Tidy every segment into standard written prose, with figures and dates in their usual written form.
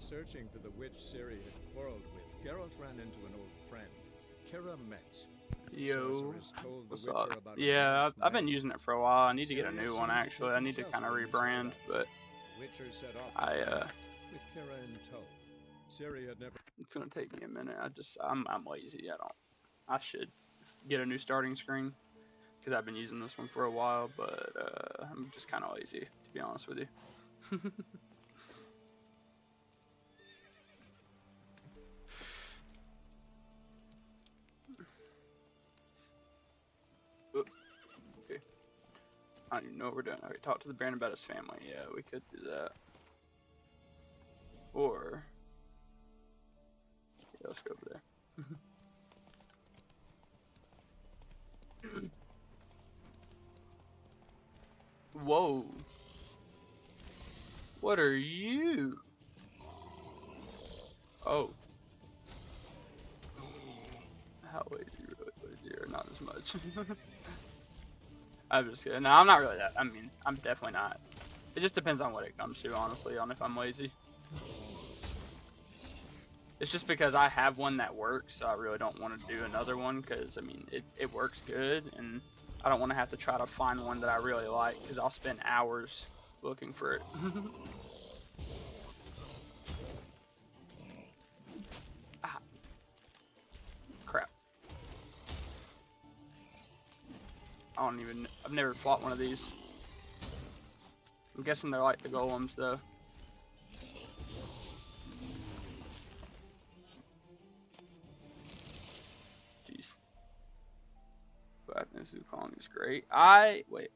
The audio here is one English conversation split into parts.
searching for the witch Ciri had quarreled with, Geralt ran into an old friend, Kira Metz. Yo, Sorceress told the what's Witcher up? about a Yeah, masked I've been maid. using it for a while. I need to get a Ciri new had one seemed to actually. take I need to shelter kind of in his rebrand, hut. but The Witcher set off to I find it, with Kira in tow. Ciri had never. it's gonna take me a minute. I'm lazy. I should get a new starting screen because I've been using this one for a while, but I'm just kind of lazy to be honest with you. Oop, okay. I don't even know what we're doing. Okay, talk to the Baron about his family. Yeah, we could do that. Or yeah, let's go over there. Whoa. What are you? Oh. How lazy, really lazy, or not as much? I'm just kidding. No, I'm not really that. I mean, I'm definitely not. It just depends on what it comes to, honestly, on if I'm lazy. It's just because I have one that works, so I really don't want to do another one, because, I mean, it works good, and I don't want to have to try to find one that I really like, because I'll spend hours looking for it. Ah, crap. I've never fought one of these. I'm guessing they're like the golems, though. Jeez. Blackness Wukong is great. Wait.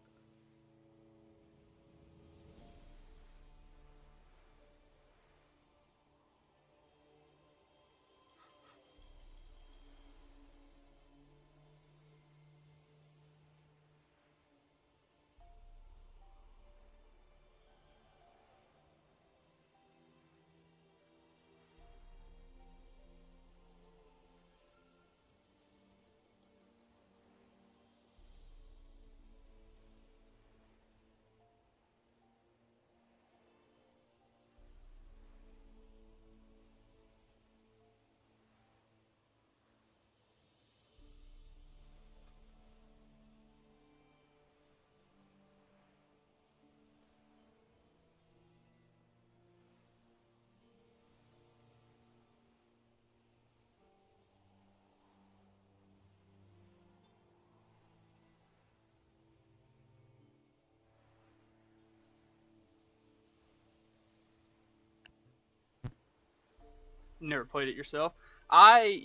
Never played it yourself? I've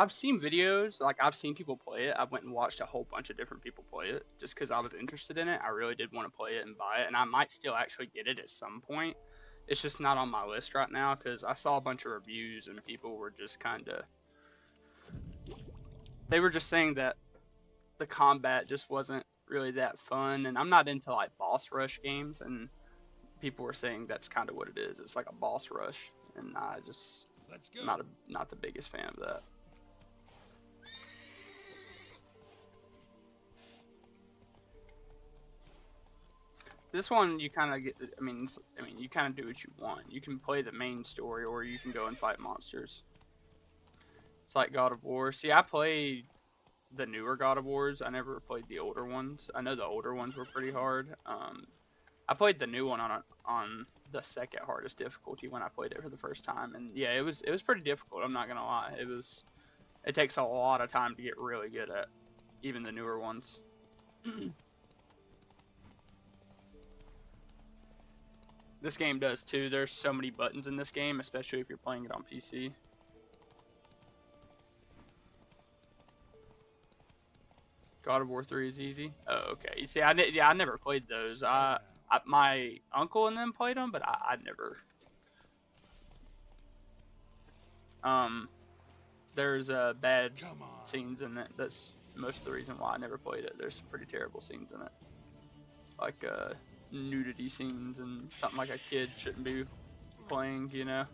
seen videos, like I've seen people play it. I went and watched a whole bunch of different people play it just because I was interested in it. I really did want to play it and buy it, and I might still actually get it at some point. It's just not on my list right now because I saw a bunch of reviews and people were just kind of, they were just saying that the combat just wasn't really that fun, and I'm not into like boss rush games, and people were saying that's kind of what it is. It's like a boss rush, and I just Let's go. not the biggest fan of that. This one you kind of get. I mean, you kind of do what you want. You can play the main story, or you can go and fight monsters. It's like God of War. See, I played the newer God of Wars. I never played the older ones. I know the older ones were pretty hard. I played the new one on the second hardest difficulty when I played it for the first time, and yeah, it was pretty difficult. I'm not gonna lie. It takes a lot of time to get really good at even the newer ones. This game does too. There's so many buttons in this game, especially if you're playing it on PC. God of War 3 is easy. Oh, okay. You see, I never played those. My uncle and them played them, but I never. There's bad scenes in it. That's most of the reason why I never played it. There's some pretty terrible scenes in it, like nudity scenes and something like a kid shouldn't be playing, you know.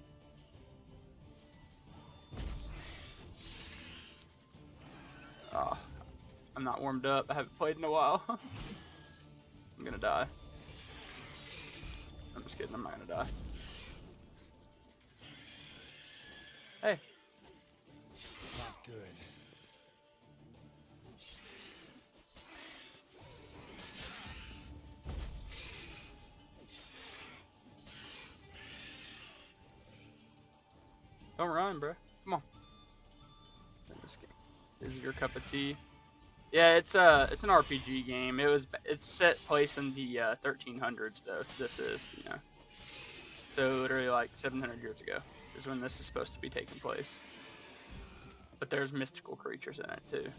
Oh, I'm not warmed up. I haven't played in a while. I'm gonna die. I'm just kidding. I'm not gonna die. Hey. Not good. Don't run, bro. Come on. This game. This is your cup of tea. Yeah, it's an RPG game. It's set place in the 1300s though. This is, you know. So literally like 700 years ago is when this is supposed to be taking place. But there's mystical creatures in it too.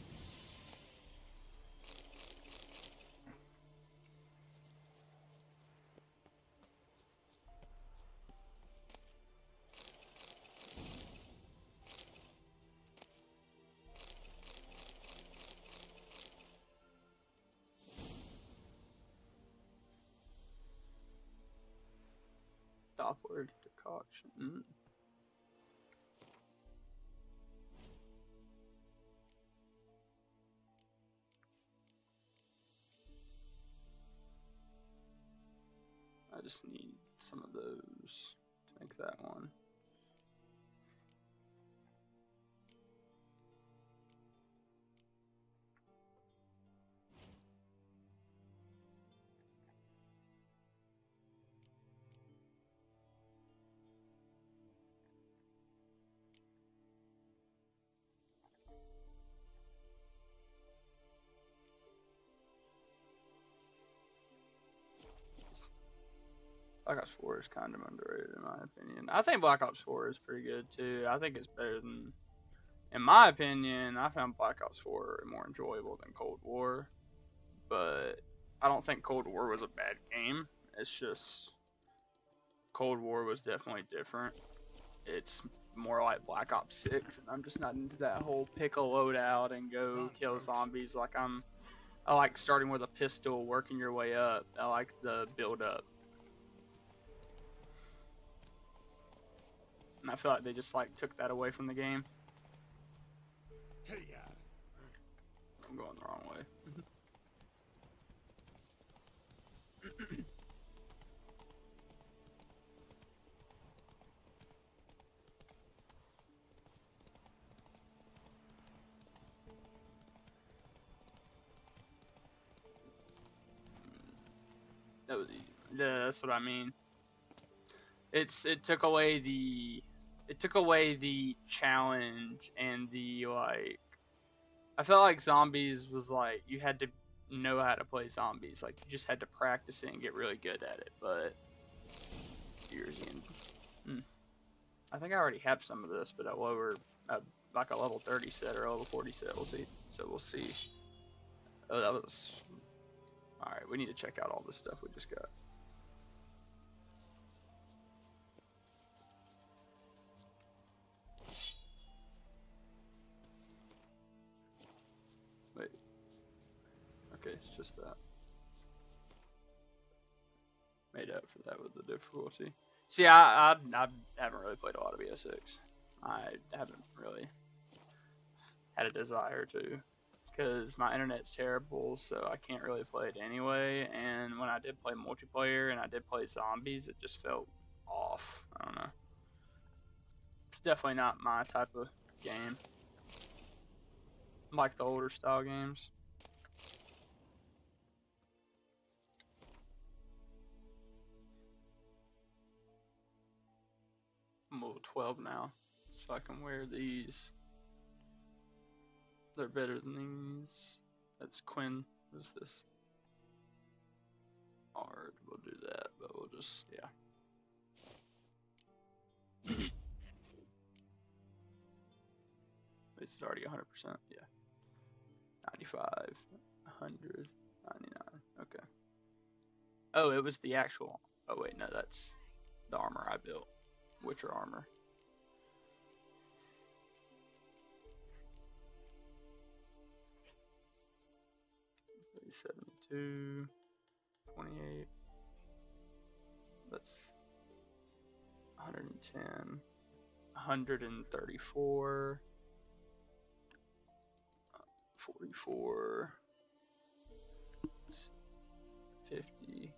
Doppler decoction. I just need some of those to make that one. Black Ops 4 is kind of underrated in my opinion. I think Black Ops 4 is pretty good too. I think it's better than, in my opinion, I found Black Ops 4 more enjoyable than Cold War. But I don't think Cold War was a bad game. It's just Cold War was definitely different. It's more like Black Ops 6, and I'm just not into that whole pick a loadout and go kill zombies. I like starting with a pistol, working your way up. I like the build up. And I feel like they just like took that away from the game. Hey, yeah. I'm going the wrong way. That was easy. Yeah, that's what I mean. It took away the challenge and the like. I felt like zombies was like you had to know how to play zombies. Like you just had to practice it and get really good at it. But years in, I think I already have some of this, but at lower, like a level 30 set or a level 40 set. We'll see. So we'll see. Oh, that was. All right, we need to check out all this stuff we just got. Wait. Okay, it's just that. Made up for that with the difficulty. See, I haven't really played a lot of BS6. I haven't really had a desire to, because my internet's terrible, so I can't really play it anyway. And when I did play multiplayer and I did play zombies, it just felt off. I don't know. It's definitely not my type of game. I like the older style games. I'm level 12 now, so I can wear these. They're better than these. That's Quinn. What's this? Hard. We'll do that, but we'll just, yeah. Is it already 100%? Yeah. 95, 100, 99. Okay. Oh, it was the actual. Oh, wait, no, that's the armor I built. Witcher armor. $72, 28. That's 110, 134, 44, 50.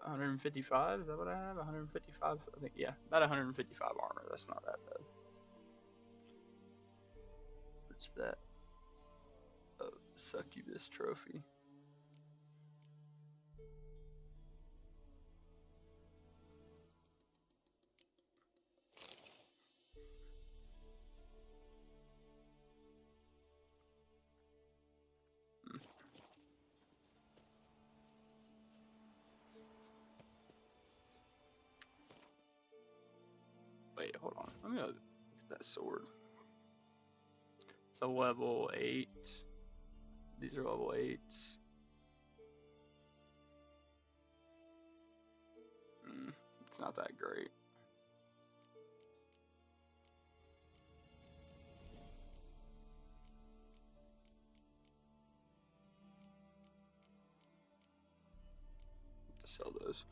155? Is that what I have? 155? I think, yeah, about 155 armor. That's not that bad. What's that? Oh, succubus trophy. Wait, hold on. Let me look at that sword. It's a level 8. These are level 8s. It's not that great. To sell those.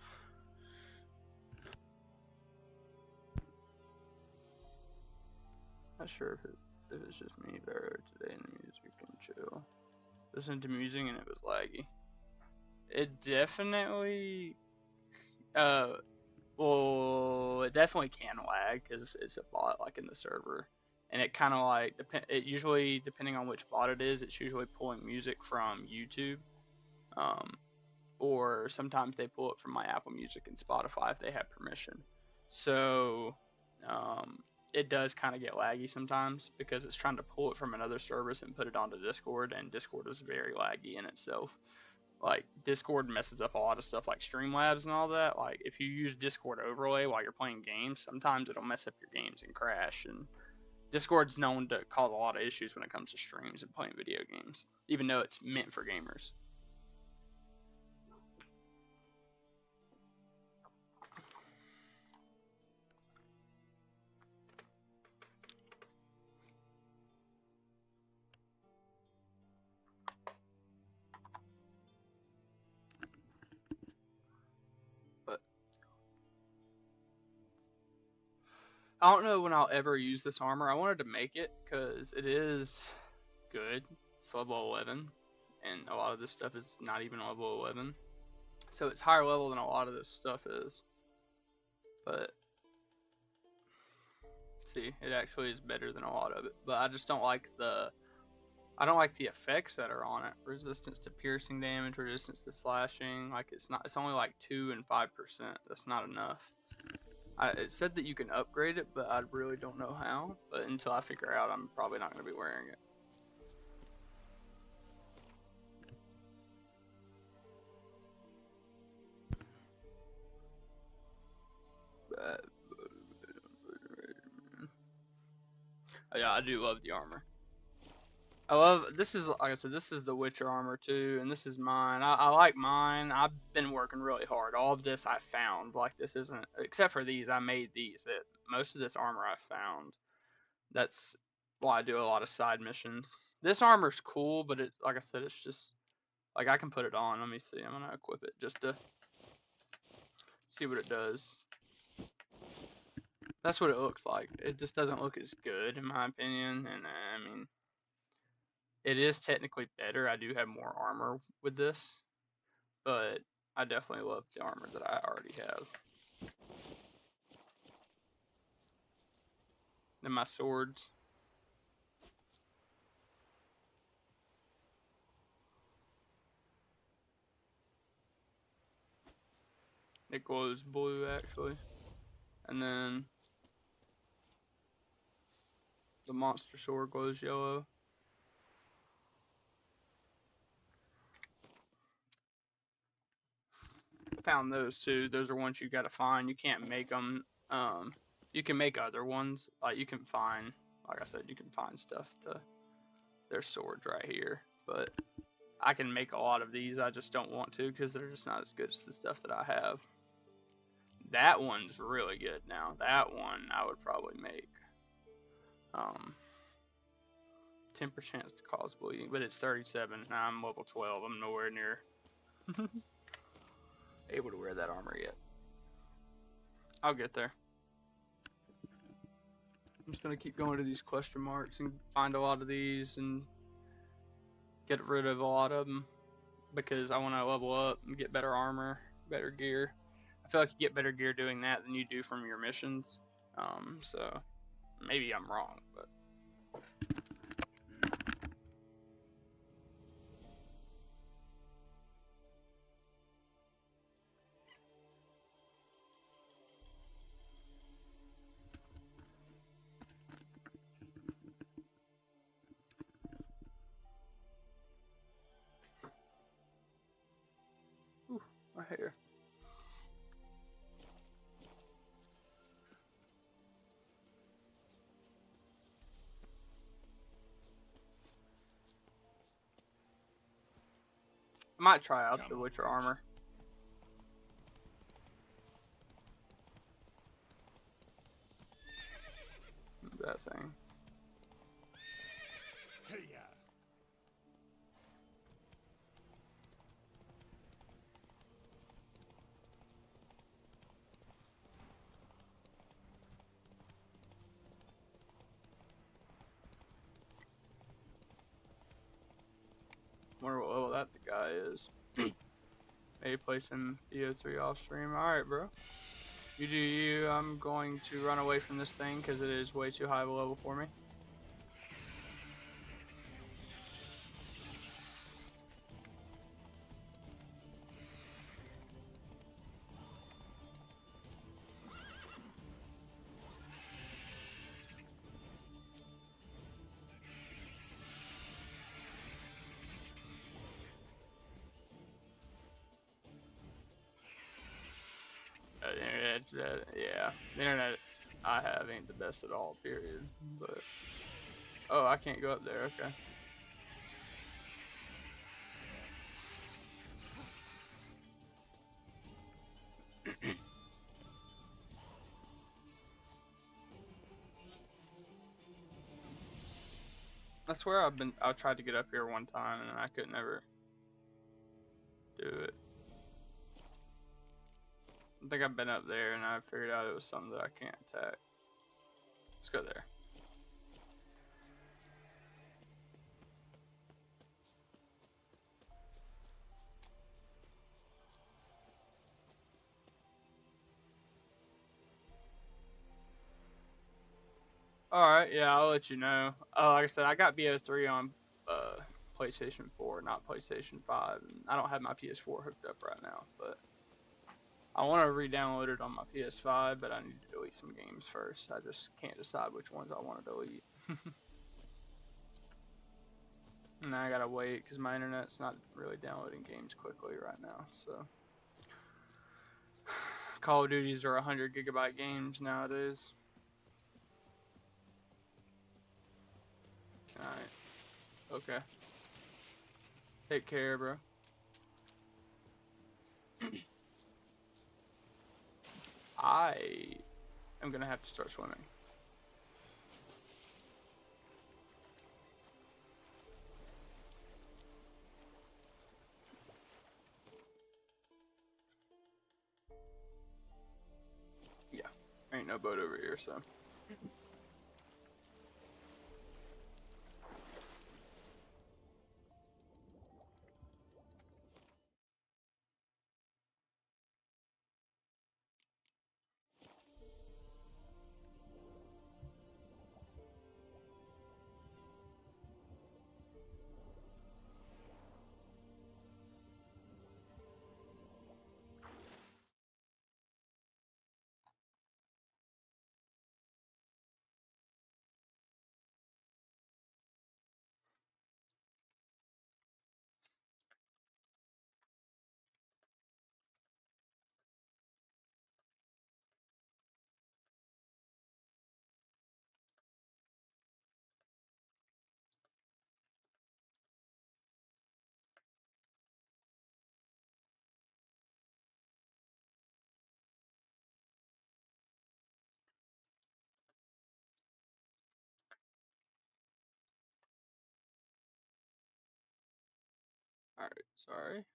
Not sure if it's just me, but today in the music and chill. Listened to music and it was laggy. It definitely, well, it definitely can lag because it's a bot like in the server, and it kind of like it usually, depending on which bot it is, it's usually pulling music from YouTube, or sometimes they pull it from my Apple Music and Spotify if they have permission. So, it does kind of get laggy sometimes because it's trying to pull it from another service and put it onto Discord, and Discord is very laggy in itself. Like, Discord messes up a lot of stuff like Streamlabs and all that. Like, if you use Discord overlay while you're playing games, sometimes it'll mess up your games and crash. And Discord's known to cause a lot of issues when it comes to streams and playing video games, even though it's meant for gamers. I don't know when I'll ever use this armor. I wanted to make it because it is good. It's level 11, and a lot of this stuff is not even level 11. So it's higher level than a lot of this stuff is. But, see, it actually is better than a lot of it. But I just don't like the effects that are on it. Resistance to piercing damage, resistance to slashing. Like, it's only like 2 and 5%. That's not enough. It said that you can upgrade it, but I really don't know how. But until I figure out, I'm probably not going to be wearing it. Yeah, I do love the armor. This is, like I said, this is the Witcher armor too, and this is mine. I like mine. I've been working really hard. All of this I found. Like, this isn't, except for these, I made these. But most of this armor I found. That's why I do a lot of side missions. This armor's cool, but it, like I said, it's just, like, I can put it on. Let me see. I'm gonna equip it just to see what it does. That's what it looks like. It just doesn't look as good, in my opinion. And I mean, it is technically better. I do have more armor with this, but I definitely love the armor that I already have. And my swords. It glows blue, actually. And then the monster sword glows yellow. Found those too. Those are ones you gotta find. You can't make them. You can make other ones. Like, you can find, like I said, you can find stuff to. There's swords right here, but I can make a lot of these. I just don't want to because they're just not as good as the stuff that I have. That one's really good now. That one I would probably make. 10% chance to cause bleeding, but it's 37. Now I'm level 12. I'm nowhere near able to wear that armor yet. I'll get there. I'm just gonna keep going to these question marks and find a lot of these and get rid of a lot of them because I want to level up and get better armor, better gear. I feel like you get better gear doing that than you do from your missions. So maybe I'm wrong, but ooh, my hair. I might try out the Witcher armor. That thing. Hey, yeah. Wonder what level that the guy is. Maybe play some BO3 off stream. Alright, bro. You do you. I'm going to run away from this thing because it is way too high of a level for me. Yeah, the internet I have ain't the best at all, period. But oh, I can't go up there. Okay. I swear I tried to get up here one time and I could never do it. I think I've been up there and I figured out it was something that I can't attack. Let's go there. Alright, yeah, I'll let you know. Like I said, I got BO3 on PlayStation 4, not PlayStation 5. And I don't have my PS4 hooked up right now, but I want to re-download it on my PS5, but I need to delete some games first. I just can't decide which ones I want to delete. And I gotta wait because my internet's not really downloading games quickly right now, so. Call of Duties are 100 gigabyte games nowadays. Can I? Okay. Take care, bro. I am gonna have to start swimming. Yeah, ain't no boat over here, so. Alright, sorry.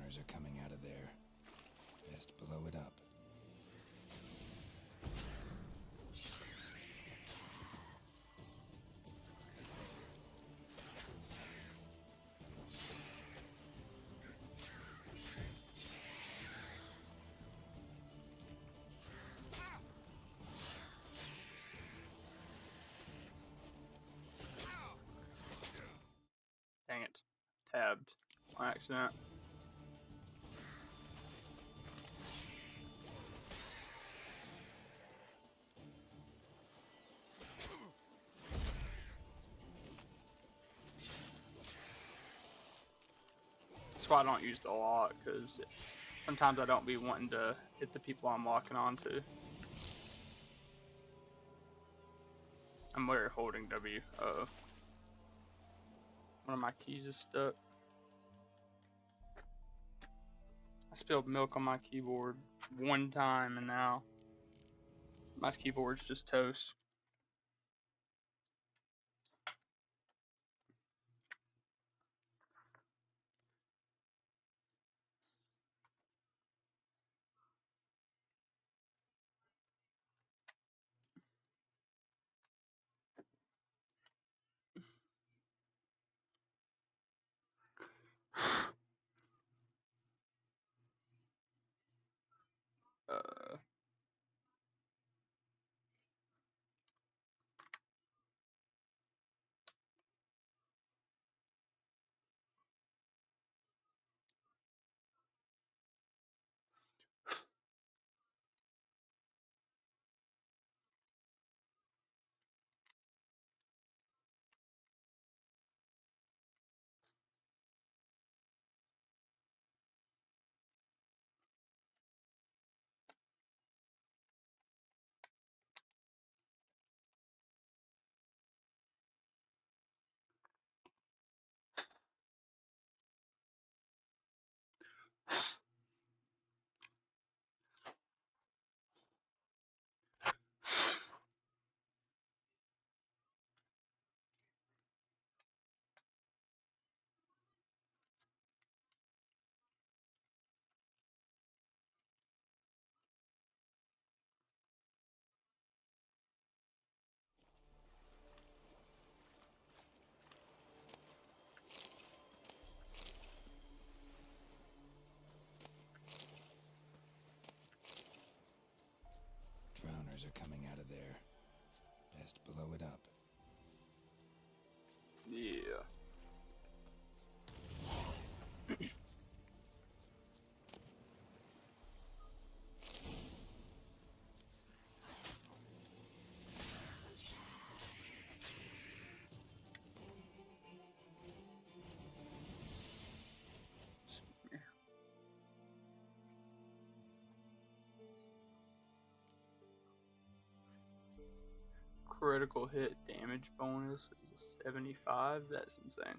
Drowners are coming out of there. Best blow it up. Dang it. Tabbed on accident. That's why I don't use the lock, because sometimes I don't be wanting to hit the people I'm locking onto. I'm literally holding W. Uh-oh. One of my keys is stuck. I spilled milk on my keyboard one time and now my keyboard's just toast. Uh, Drowners are coming out of there. Best blow it up. yeah. Critical hit damage bonus is 75. That's insane.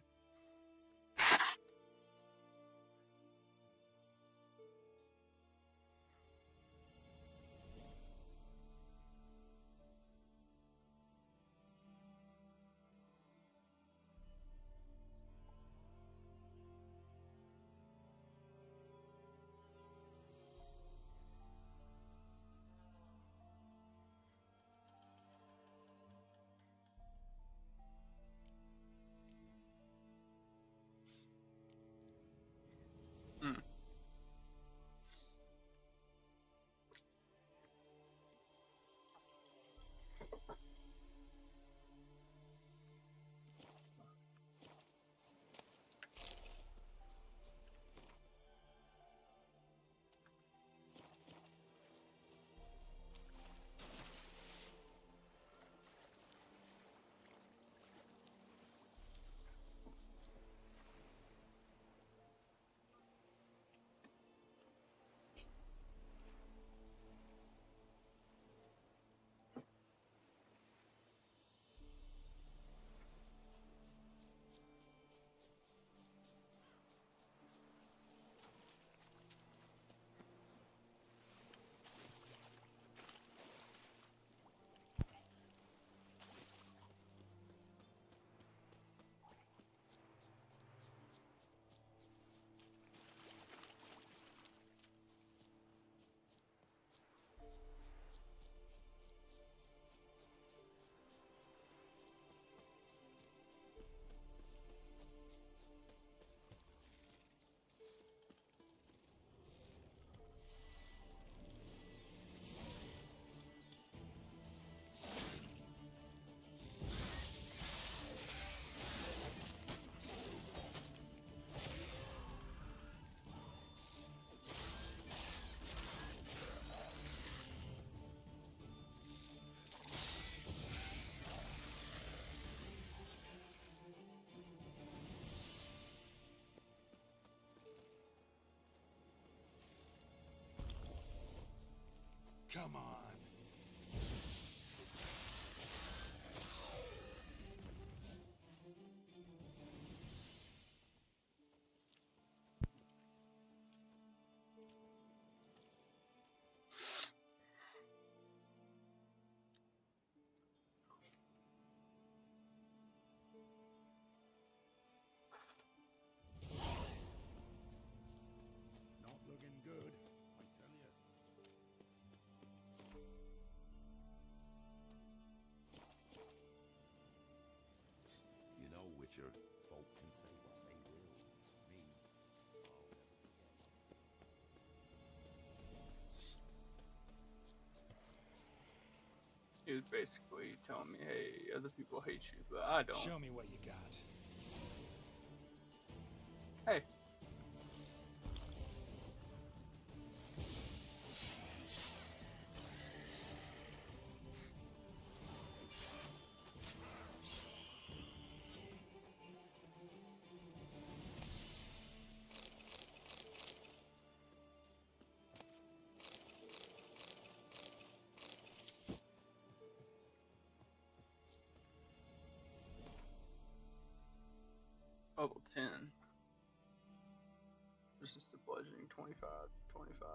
was basically telling me, hey, other people hate you, but I don't. Show me what you got. Hey. Level 10. This is the bludgeoning 25, 25.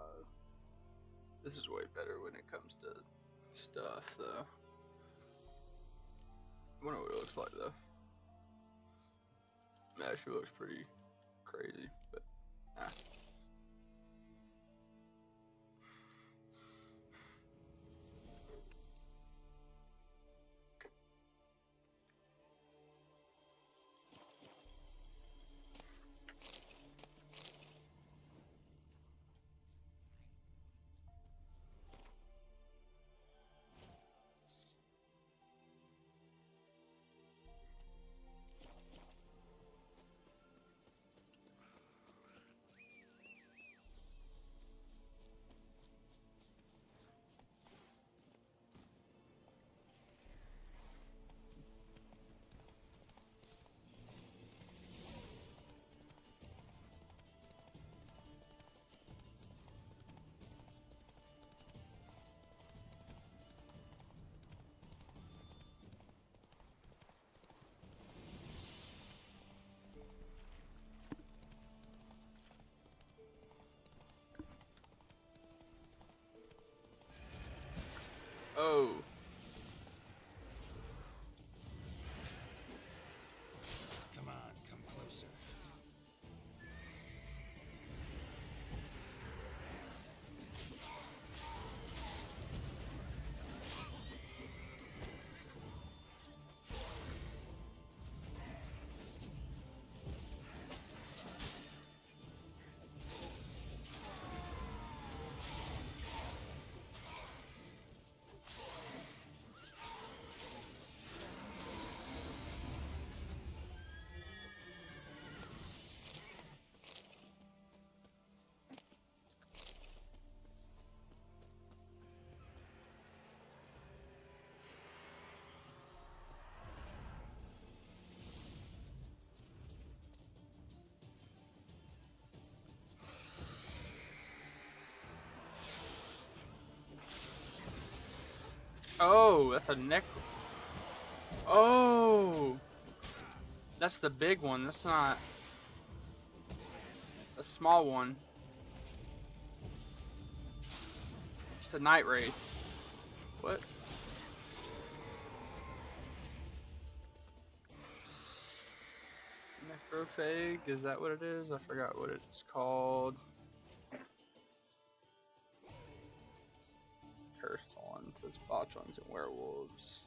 This is way better when it comes to stuff, though. I wonder what it looks like, though. It actually looks pretty crazy, but nah. Oh. Come on, come closer. Oh, that's a neck. Oh. That's the big one. That's not a small one. It's a night wraith. What? Necrophage? Is that what it is? I forgot what it's called. Cursed ones. It's botchlings and werewolves.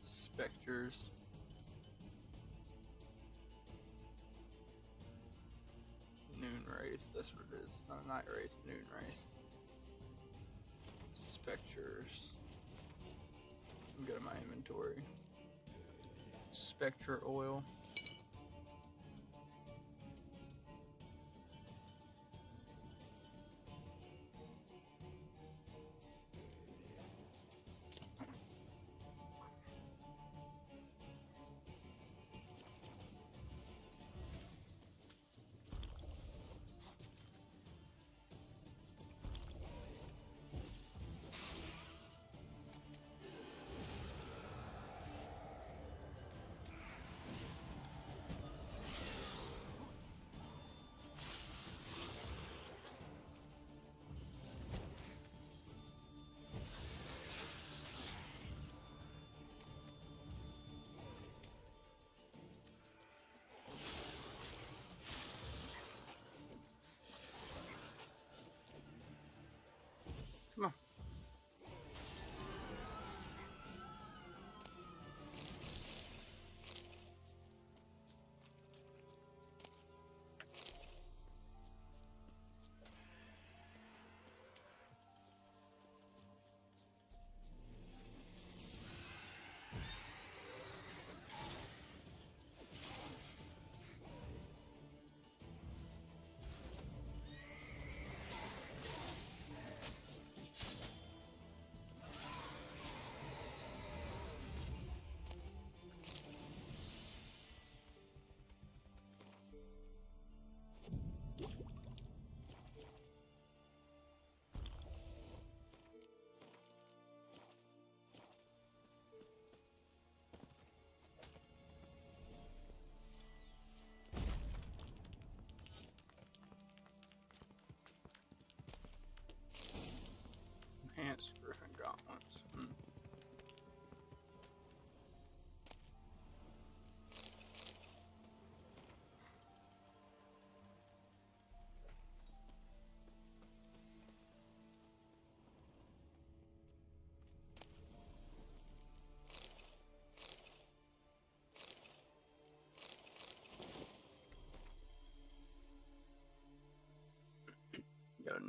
Specters. Noon Wraith, that's what it is. Not a Night Wraith, Noon Wraith. Specters. Go to my inventory. Spectre oil.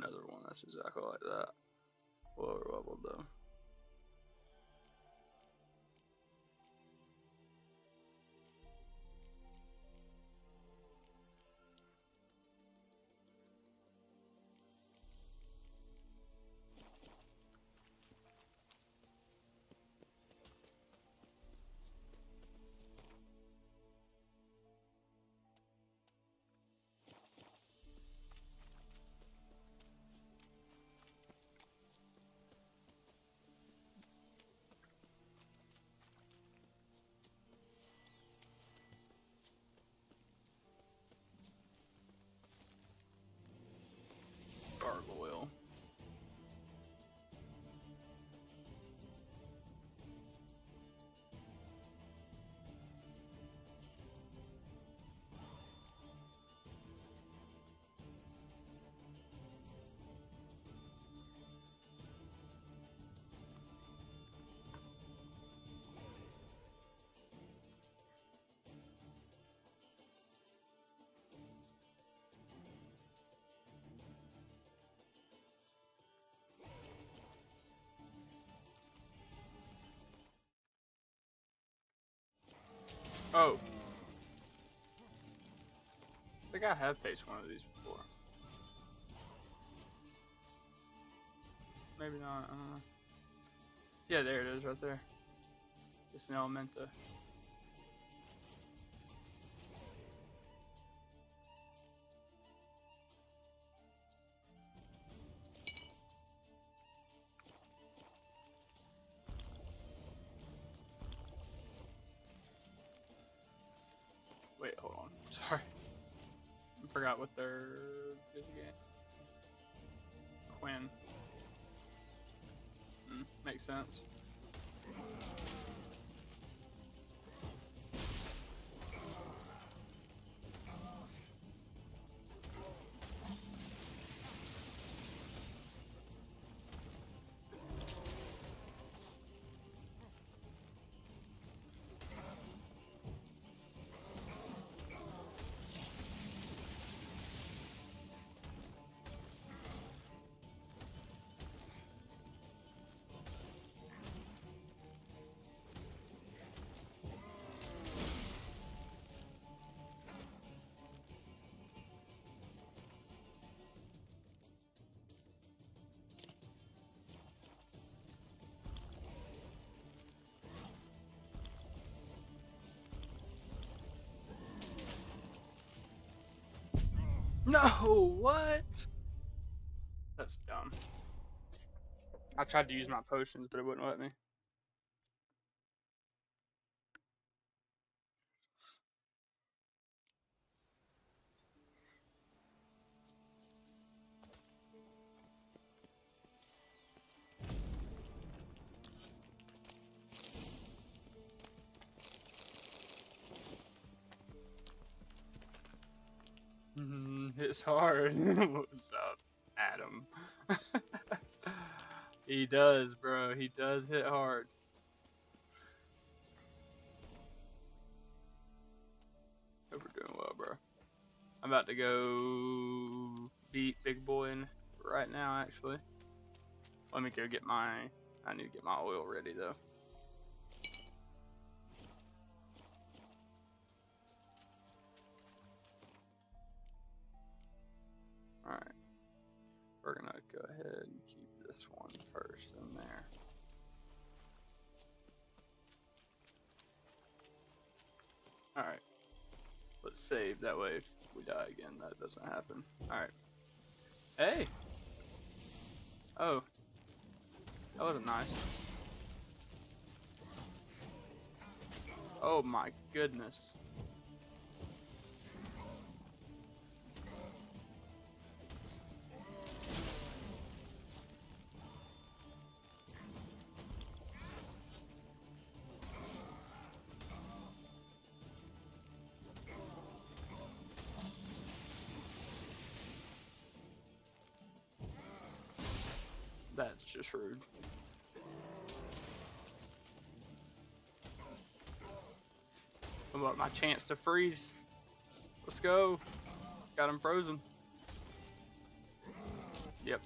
another one that's exactly like that. Lower level though. Gargoyle. Oh. I think I have faced one of these before. Maybe not. I don't know. Yeah, there it is right there. It's an Elementa. Wait, hold on. Sorry. I forgot what their is again. Quinn. Makes sense. No, what? That's dumb. I tried to use my potions, but it wouldn't let me. It's hard. What's up, Adam? He does, bro. He does hit hard. Hope we're doing well, bro. I'm about to go beat Big Boy right now, actually. Let me go get my... I need to get my oil ready, though. Alright. We're gonna go ahead and keep this one first in there. Alright. Let's save, that way if we die again, that doesn't happen. Alright. Hey! Oh. That wasn't nice. Oh my goodness. That's just rude. What about my chance to freeze? Let's go. Got him frozen. Yep.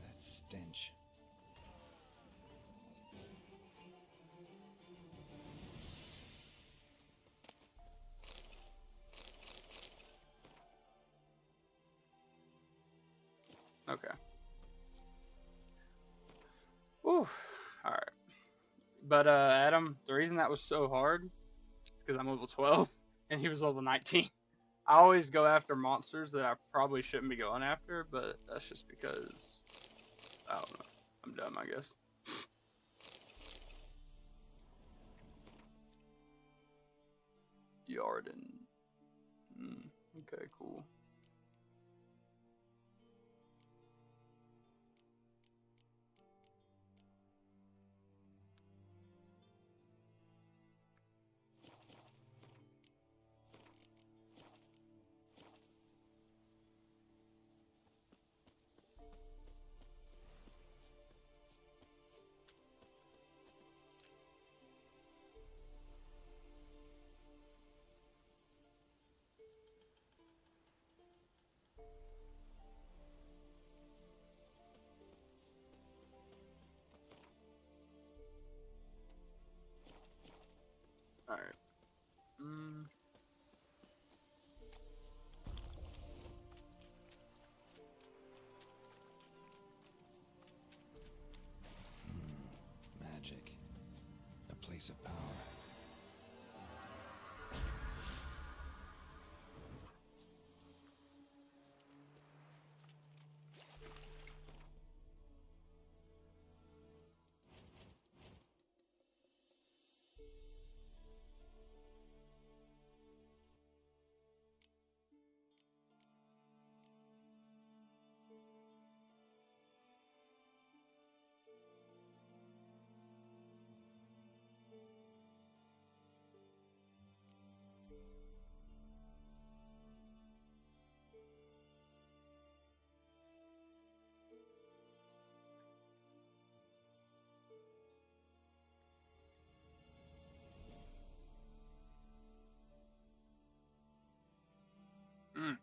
That stench. Okay. Whew. Alright. But Adam, the reason that was so hard is because I'm level 12 and he was level 19. I always go after monsters that I probably shouldn't be going after, but that's just because I don't know. I'm dumb, I guess. Yarden. Okay, cool. Alright. Magic. A place of power. Mm.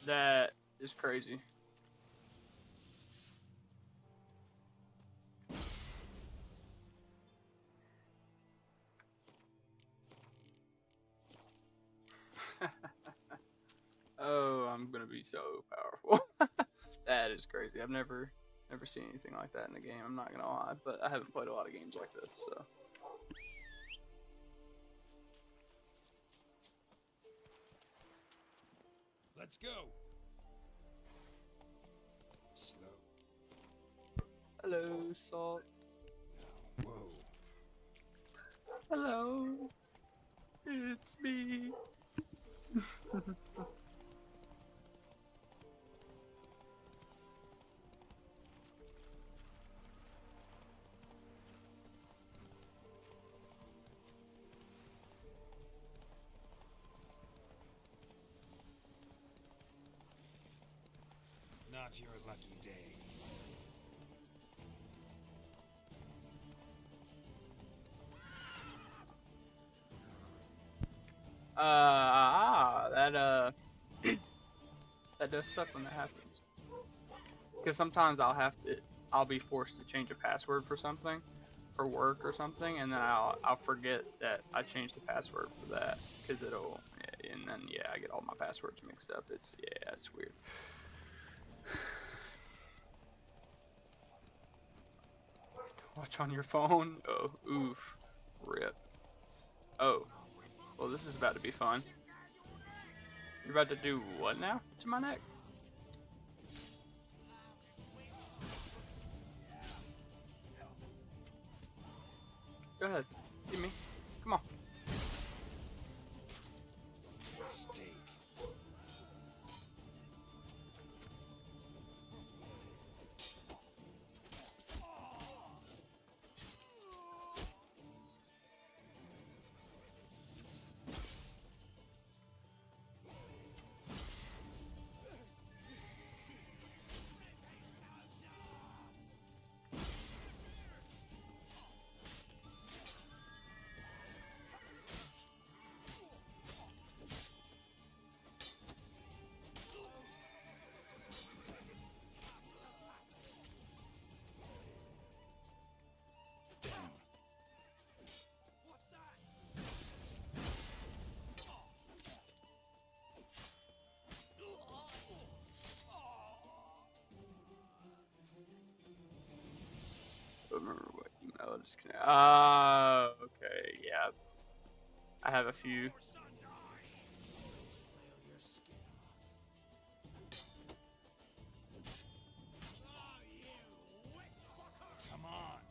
That is crazy. Oh, I'm gonna be so powerful. That is crazy. I've never seen anything like that in the game. I'm not gonna lie, but I haven't played a lot of games like this, so. Let's go. Slow. Hello, Salt. Now, whoa. Hello. It's me. Not your lucky day. That that does suck when that happens. Because sometimes I'll be forced to change a password for something, for work or something, and then I'll forget that I changed the password for that, because and then yeah, I get all my passwords mixed up. It's weird. Watch on your phone. Oh, oof, rip. Oh, well, this is about to be fun. You're about to do what now to my neck? Go ahead. Give me. Come on. Mistake. Remember what email disconnect. Okay, yeah. I have a few. Come on.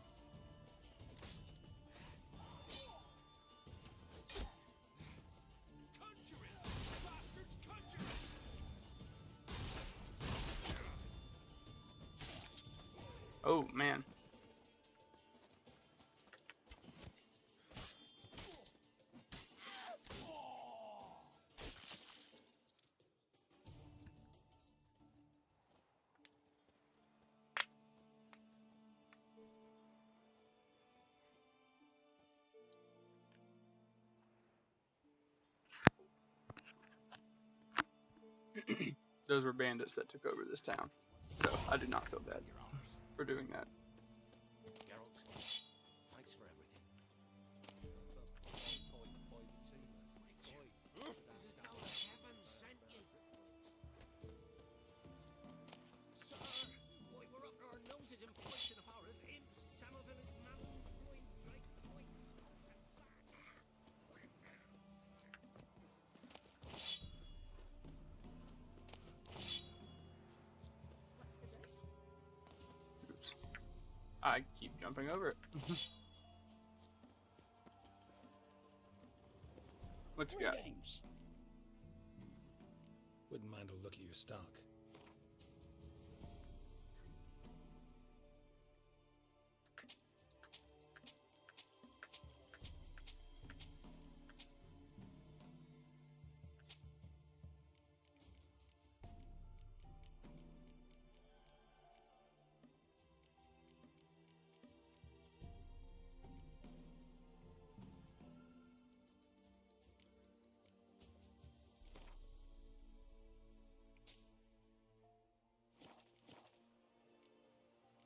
Oh man. Those were bandits that took over this town. So I do not feel bad for doing that. Geralt, thanks for everything. This is how heaven sent you. Sir, why we're up our noses in fights and horrors, imps, some of them as mountains, flying drakes, points. What's the dish? Oops. I keep jumping over it. What you got? Greetings. Wouldn't mind a look at your stock.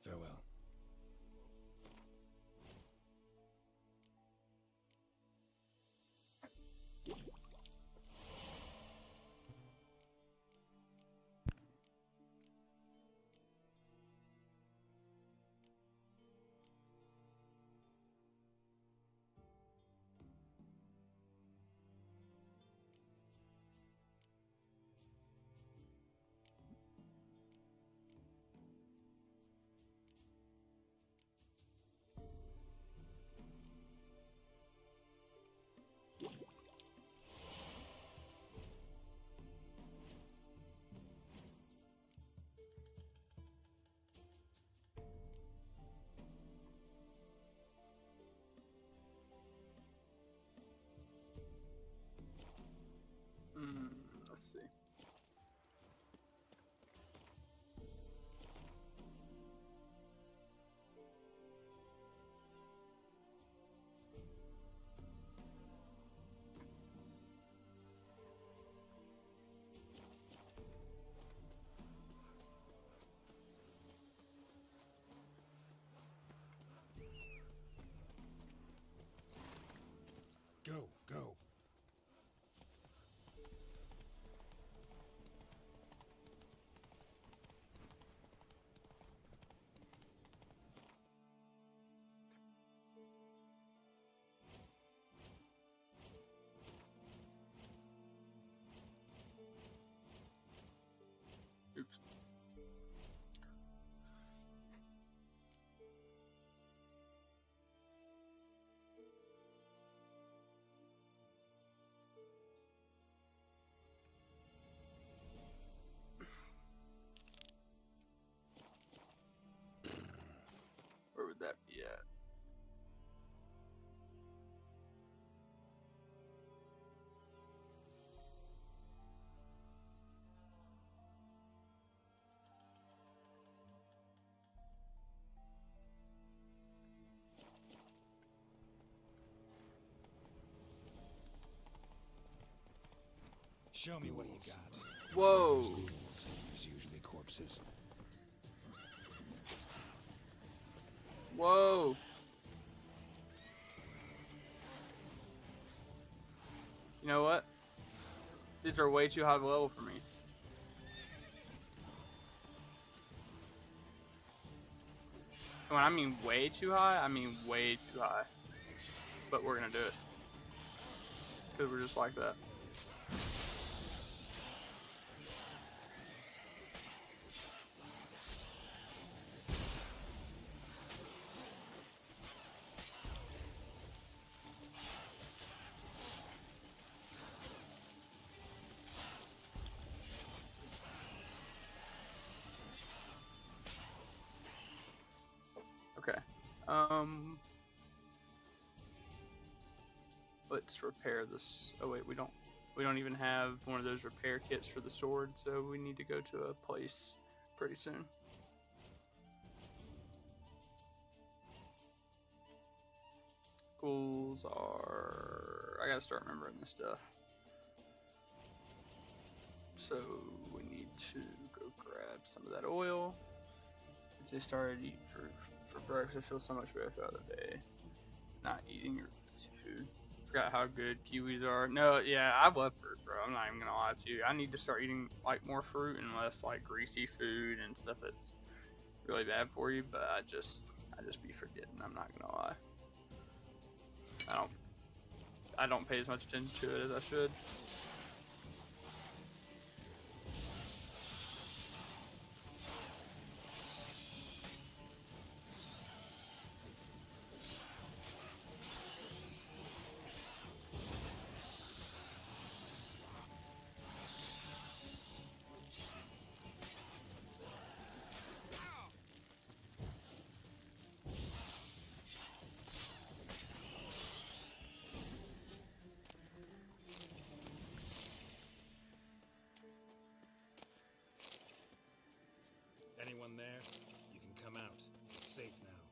Farewell. Let's see. that be at? Show me what you got. Whoa. There's usually corpses. Whoa. You know what? These are way too high of a level for me. And when I mean way too high, I mean way too high. But we're gonna do it. Because we're just like that. Okay. Let's repair this. Oh wait, we don't even have one of those repair kits for the sword, so we need to go to a place pretty soon. Goals are... I gotta start remembering this stuff. So we need to go grab some of that oil. I just started eating for breakfast. I feel so much better throughout the day. Not eating your food. Forgot how good kiwis are. No, yeah, I love fruit, bro. I'm not even gonna lie to you. I need to start eating like more fruit and less like greasy food and stuff that's really bad for you. But I just be forgetting. I'm not gonna lie. I don't pay as much attention to it as I should. Anyone there? You can come out. It's safe now.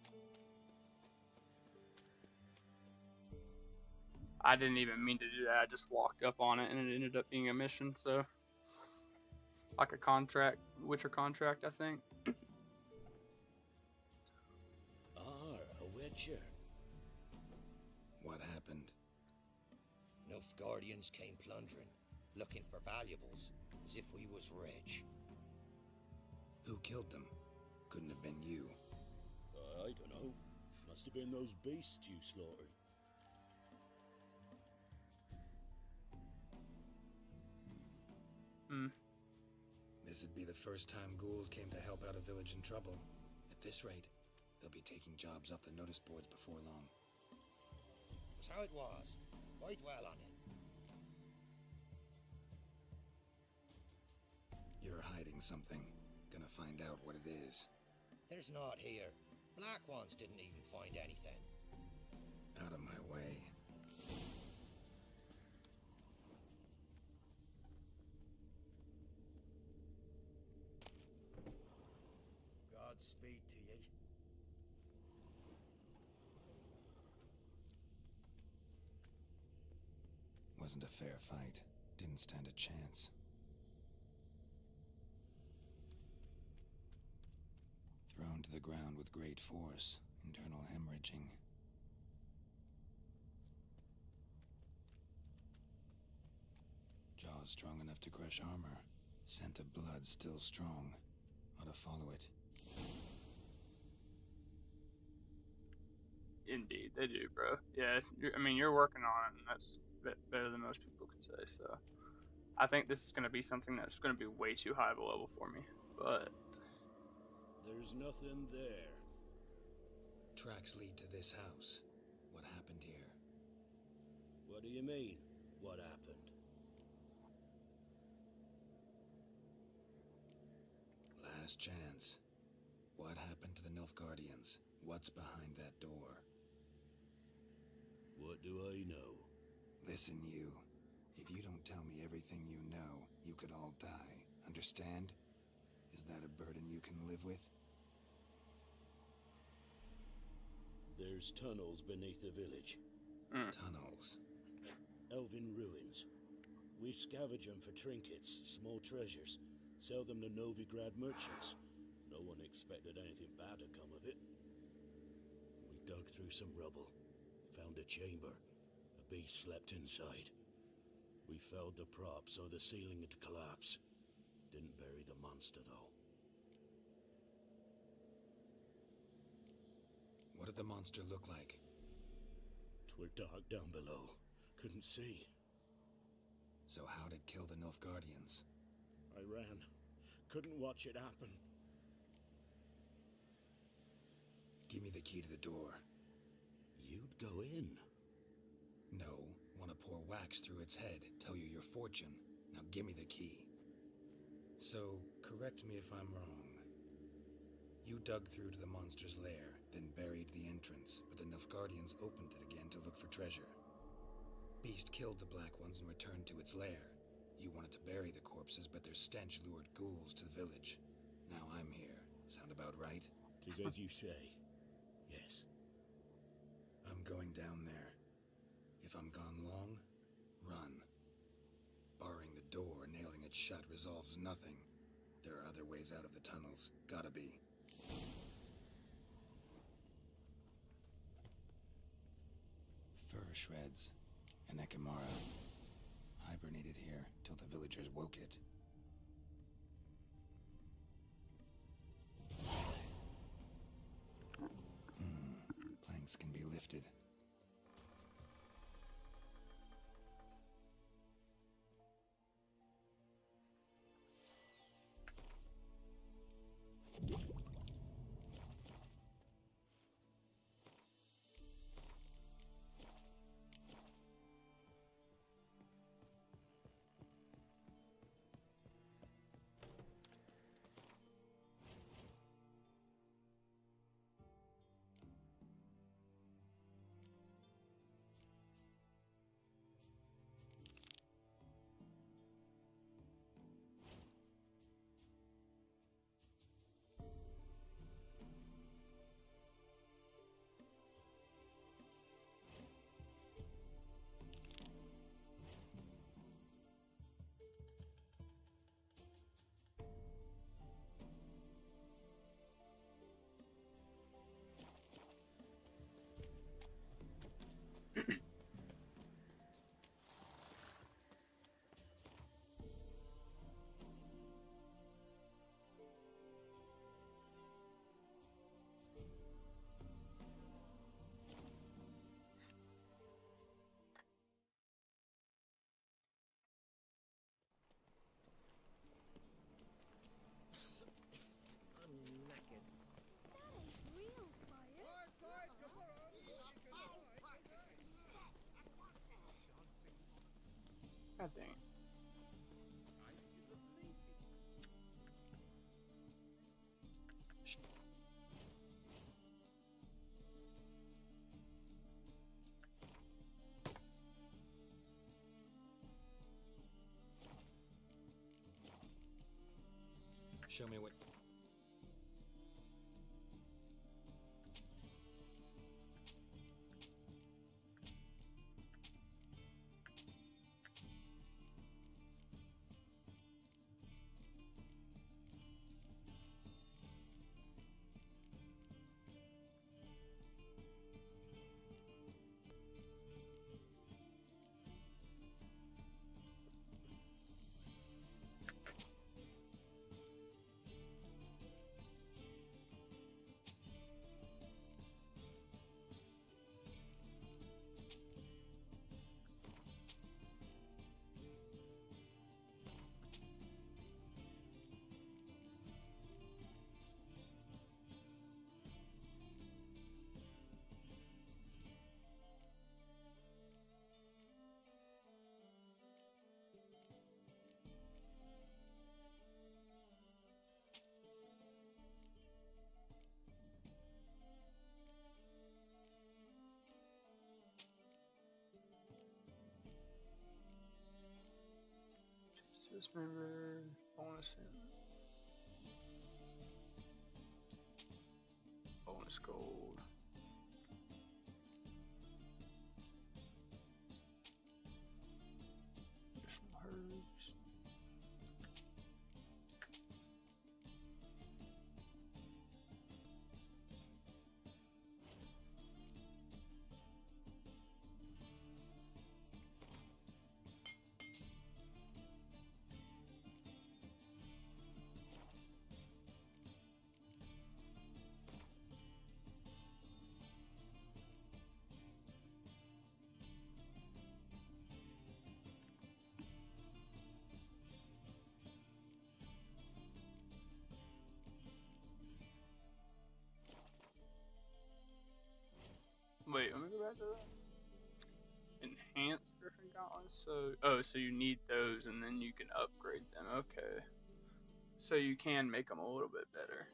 I didn't even mean to do that. I just walked up on it and it ended up being a mission. So, like a contract, Witcher contract, I think. A Witcher. What happened? Nilfgaardians came plundering, looking for valuables, as if we was rich. Who killed them? Couldn't have been you. I don't know. Must have been those beasts you slaughtered. This'd be the first time ghouls came to help out a village in trouble. At this rate, they'll be taking jobs off the notice boards before long. Was how it was. Why dwell on it? You're hiding something. Gonna find out what it is. There's not here. Black ones didn't even find anything. Out of my way. Godspeed to ye. Wasn't a fair fight. Didn't stand a chance. Thrown to the ground with great force. Internal hemorrhaging. Jaws strong enough to crush armor. Scent of blood still strong. Ought to follow it. Indeed, they do, bro. Yeah, I mean, you're working on it, and that's better than most people can say. So, I think this is going to be something that's going to be way too high of a level for me. But There's nothing there. Tracks lead to this house. What happened here? What do you mean? What happened? Last chance. What happened to the Nilfgaardians? What's behind What do I know? Listen, you. If you don't tell me everything you know, you could all die. Understand? Is that a burden you can live with? There's tunnels beneath the village. Tunnels. Elven ruins. We scavenge them for trinkets, small treasures. Sell them to Novigrad merchants. No one expected anything bad to come of it. We dug through some rubble. Found a chamber. A beast slept inside. We felled the prop so the ceiling had collapsed. Didn't bury the monster, though. What did the monster look like? 'Twere dark down below. Couldn't see. So how'd it kill the Nilfgaardians? I ran. Couldn't watch it happen. Give me the key to the door. You'd go in. No, want to pour wax through its head, tell you your fortune. Now give me the key. So, correct me if I'm wrong. You dug through to the monster's lair, then buried the entrance, but the Nilfgaardians opened it again to look for treasure. Beast killed the Black Ones and returned to its lair. You wanted to bury the corpses, but their stench lured ghouls to the village. Now I'm here. Sound about right? 'Tis as you say. Yes. I'm going down there. If I'm gone long, run. Barring the door, nailing it shut resolves nothing. There are other ways out of the tunnels. Gotta be. Fur shreds. An Ekimara. Hibernated here till the villagers woke it. Planks can be lifted. God dang it. Show me what... Dismember, bonus bonus gold. There's some herbs. Wait, let me go back to that. Enhanced Griffin Gauntlets. So you need those, and then you can upgrade them. Okay. So you can make them a little bit better.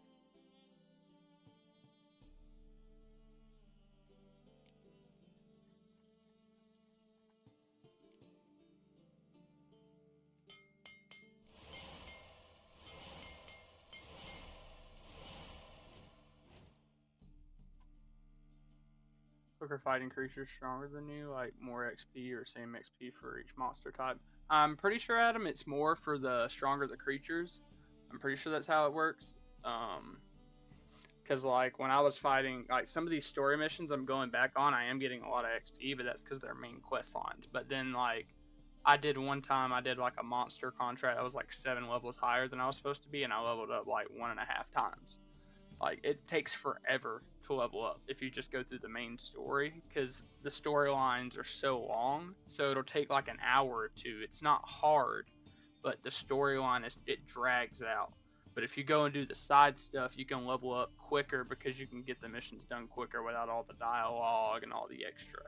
Quicker fighting creatures stronger than you, like more XP or same XP for each monster type. I'm pretty sure, Adam, it's more for the stronger the creatures. I'm pretty sure that's how it works. Because like when I was fighting, like some of these story missions I'm going back on, I am getting a lot of XP, but that's because they're main quest lines. But then like I did one time, I did like a monster contract. I was like 7 levels higher than I was supposed to be, and I leveled up like 1.5 times. Like, it takes forever to level up if you just go through the main story, because the storylines are so long, so it'll take like an hour or two. It's not hard, but the storyline, it drags out. But if you go and do the side stuff, you can level up quicker because you can get the missions done quicker without all the dialogue and all the extra.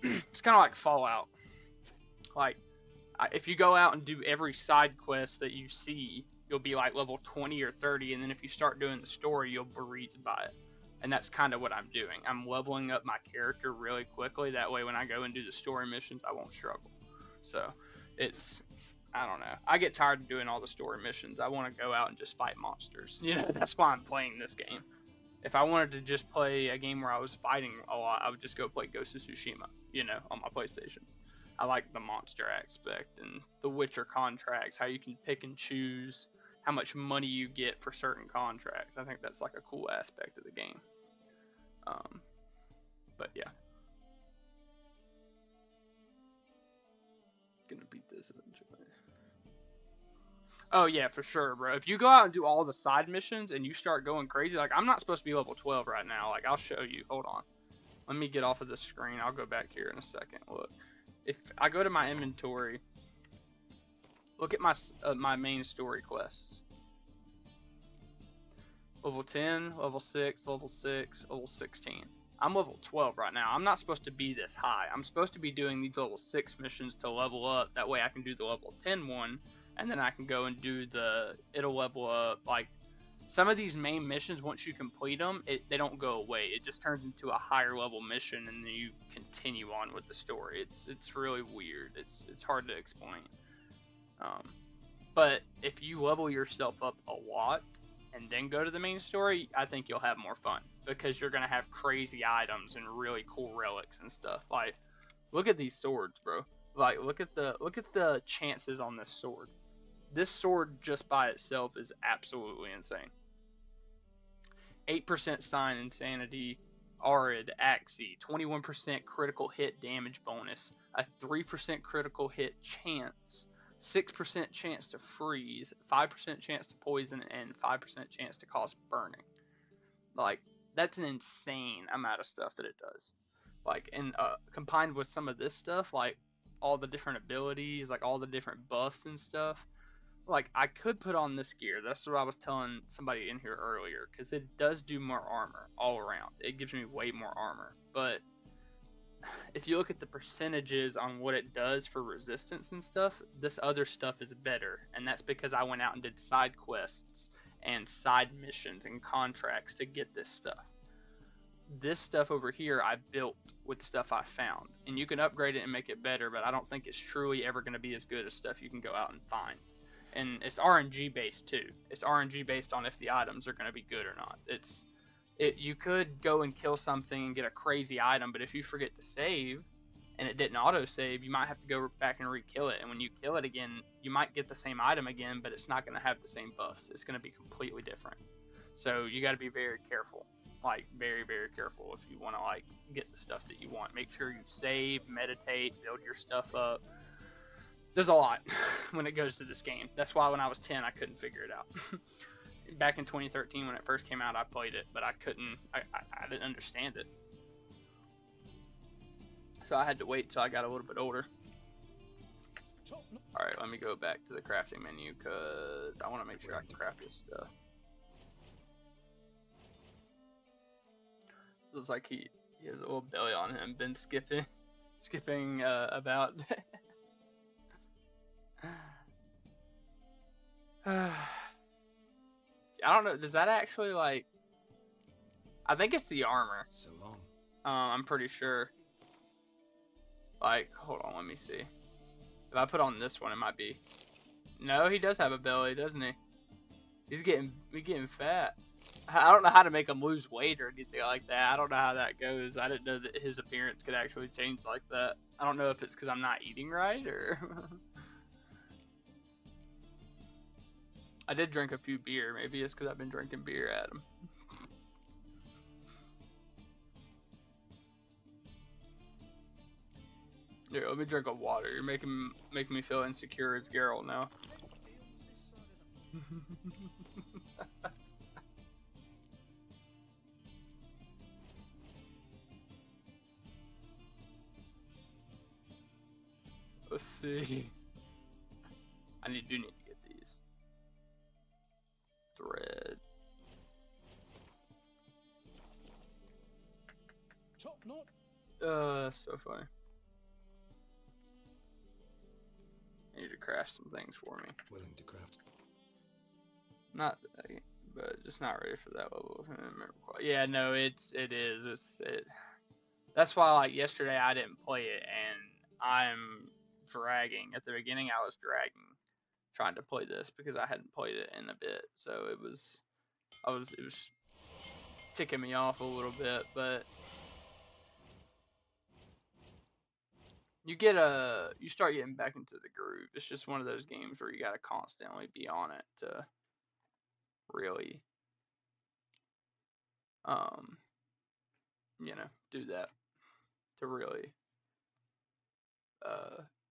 It's kind of like Fallout. Like, if you go out and do every side quest that you see, you'll be like level 20 or 30, and then if you start doing the story, you'll breeze by it. And that's kind of what I'm doing. I'm leveling up my character really quickly. That way, when I go and do the story missions, I won't struggle. So, I don't know. I get tired of doing all the story missions. I want to go out and just fight monsters. You know, that's why I'm playing this game. If I wanted to just play a game where I was fighting a lot, I would just go play Ghost of Tsushima, you know, on my PlayStation. I like the monster aspect and the Witcher contracts, how you can pick and choose how much money you get for certain contracts. I think that's like a cool aspect of the game. But yeah. Gonna beat this eventually. Oh yeah, for sure, bro. If you go out and do all the side missions and you start going crazy, like I'm not supposed to be level 12 right now. Like I'll show you. Hold on. Let me get off of this screen. I'll go back here in a second. Look. If I go to my inventory, look at my main story quests. Level 10, level 6, level 6, level 16. I'm level 12 right now. I'm not supposed to be this high. I'm supposed to be doing these level 6 missions to level up. That way I can do the level 10 one, and then I can go and do it'll level up. Like, some of these main missions, once you complete them, they don't go away. It just turns into a higher level mission, and then you continue on with the story. It's really weird. It's hard to explain. But if you level yourself up a lot and then go to the main story, I think you'll have more fun because you're gonna have crazy items and really cool relics and stuff. Like, look at these swords, bro. Like, look at the chances on this sword. This sword just by itself is absolutely insane. 8% sign insanity, arid, axie, 21% critical hit damage bonus, a 3% critical hit chance, 6% chance to freeze, 5% chance to poison, and 5% chance to cause burning. Like, that's an insane amount of stuff that it does. Like, and combined with some of this stuff, like all the different abilities, like all the different buffs and stuff. Like, I could put on this gear. That's what I was telling somebody in here earlier, because it does do more armor all around. It gives me way more armor. But if you look at the percentages on what it does for resistance and stuff, this other stuff is better. And that's because I went out and did side quests and side missions and contracts to get this stuff. this stuff over here I built with stuff I found. And you can upgrade it and make it better, but I don't think it's truly ever going to be as good as stuff you can go out and find. And it's RNG based too. It's RNG based on if the items are going to be good or not. You could go and kill something and get a crazy item, but if you forget to save and it didn't auto save, you might have to go back and re-kill it. And when you kill it again, you might get the same item again, but it's not going to have the same buffs. It's going to be completely different. So you got to be very careful, like very, very careful if you want to like get the stuff that you want. Make sure you save, meditate, build your stuff up. There's a lot when it goes to this game. That's why when I was 10, I couldn't figure it out. Back in 2013 when it first came out, I played it, but I didn't understand it. So I had to wait till I got a little bit older. Alright, let me go back to the crafting menu because I want to make sure I can craft this stuff. Looks like he has a little belly on him, been skipping about. I don't know, does that actually like, I think it's the armor. So long. I'm pretty sure. Like, hold on, let me see. If I put on this one, it might be. No, he does have a belly, doesn't he? He's getting fat. I don't know how to make him lose weight or anything like that. I don't know how that goes. I didn't know that his appearance could actually change like that. I don't know if it's because I'm not eating right or... I did drink a few beer. Maybe it's because I've been drinking beer, Adam. Here, let me drink a water. You're making me feel insecure as Geralt now. Let's see. I do need to get these. Thread. Top knot. So funny. I need to craft some things for me. Willing to craft. Not, but just not ready for that level. Yeah, no, it is. That's why, like, yesterday I didn't play it, and I'm dragging. At the beginning, I was dragging, trying to play this because I hadn't played it in a bit. So it was ticking me off a little bit, but you start getting back into the groove. It's just one of those games where you got to constantly be on it to really, do that, to really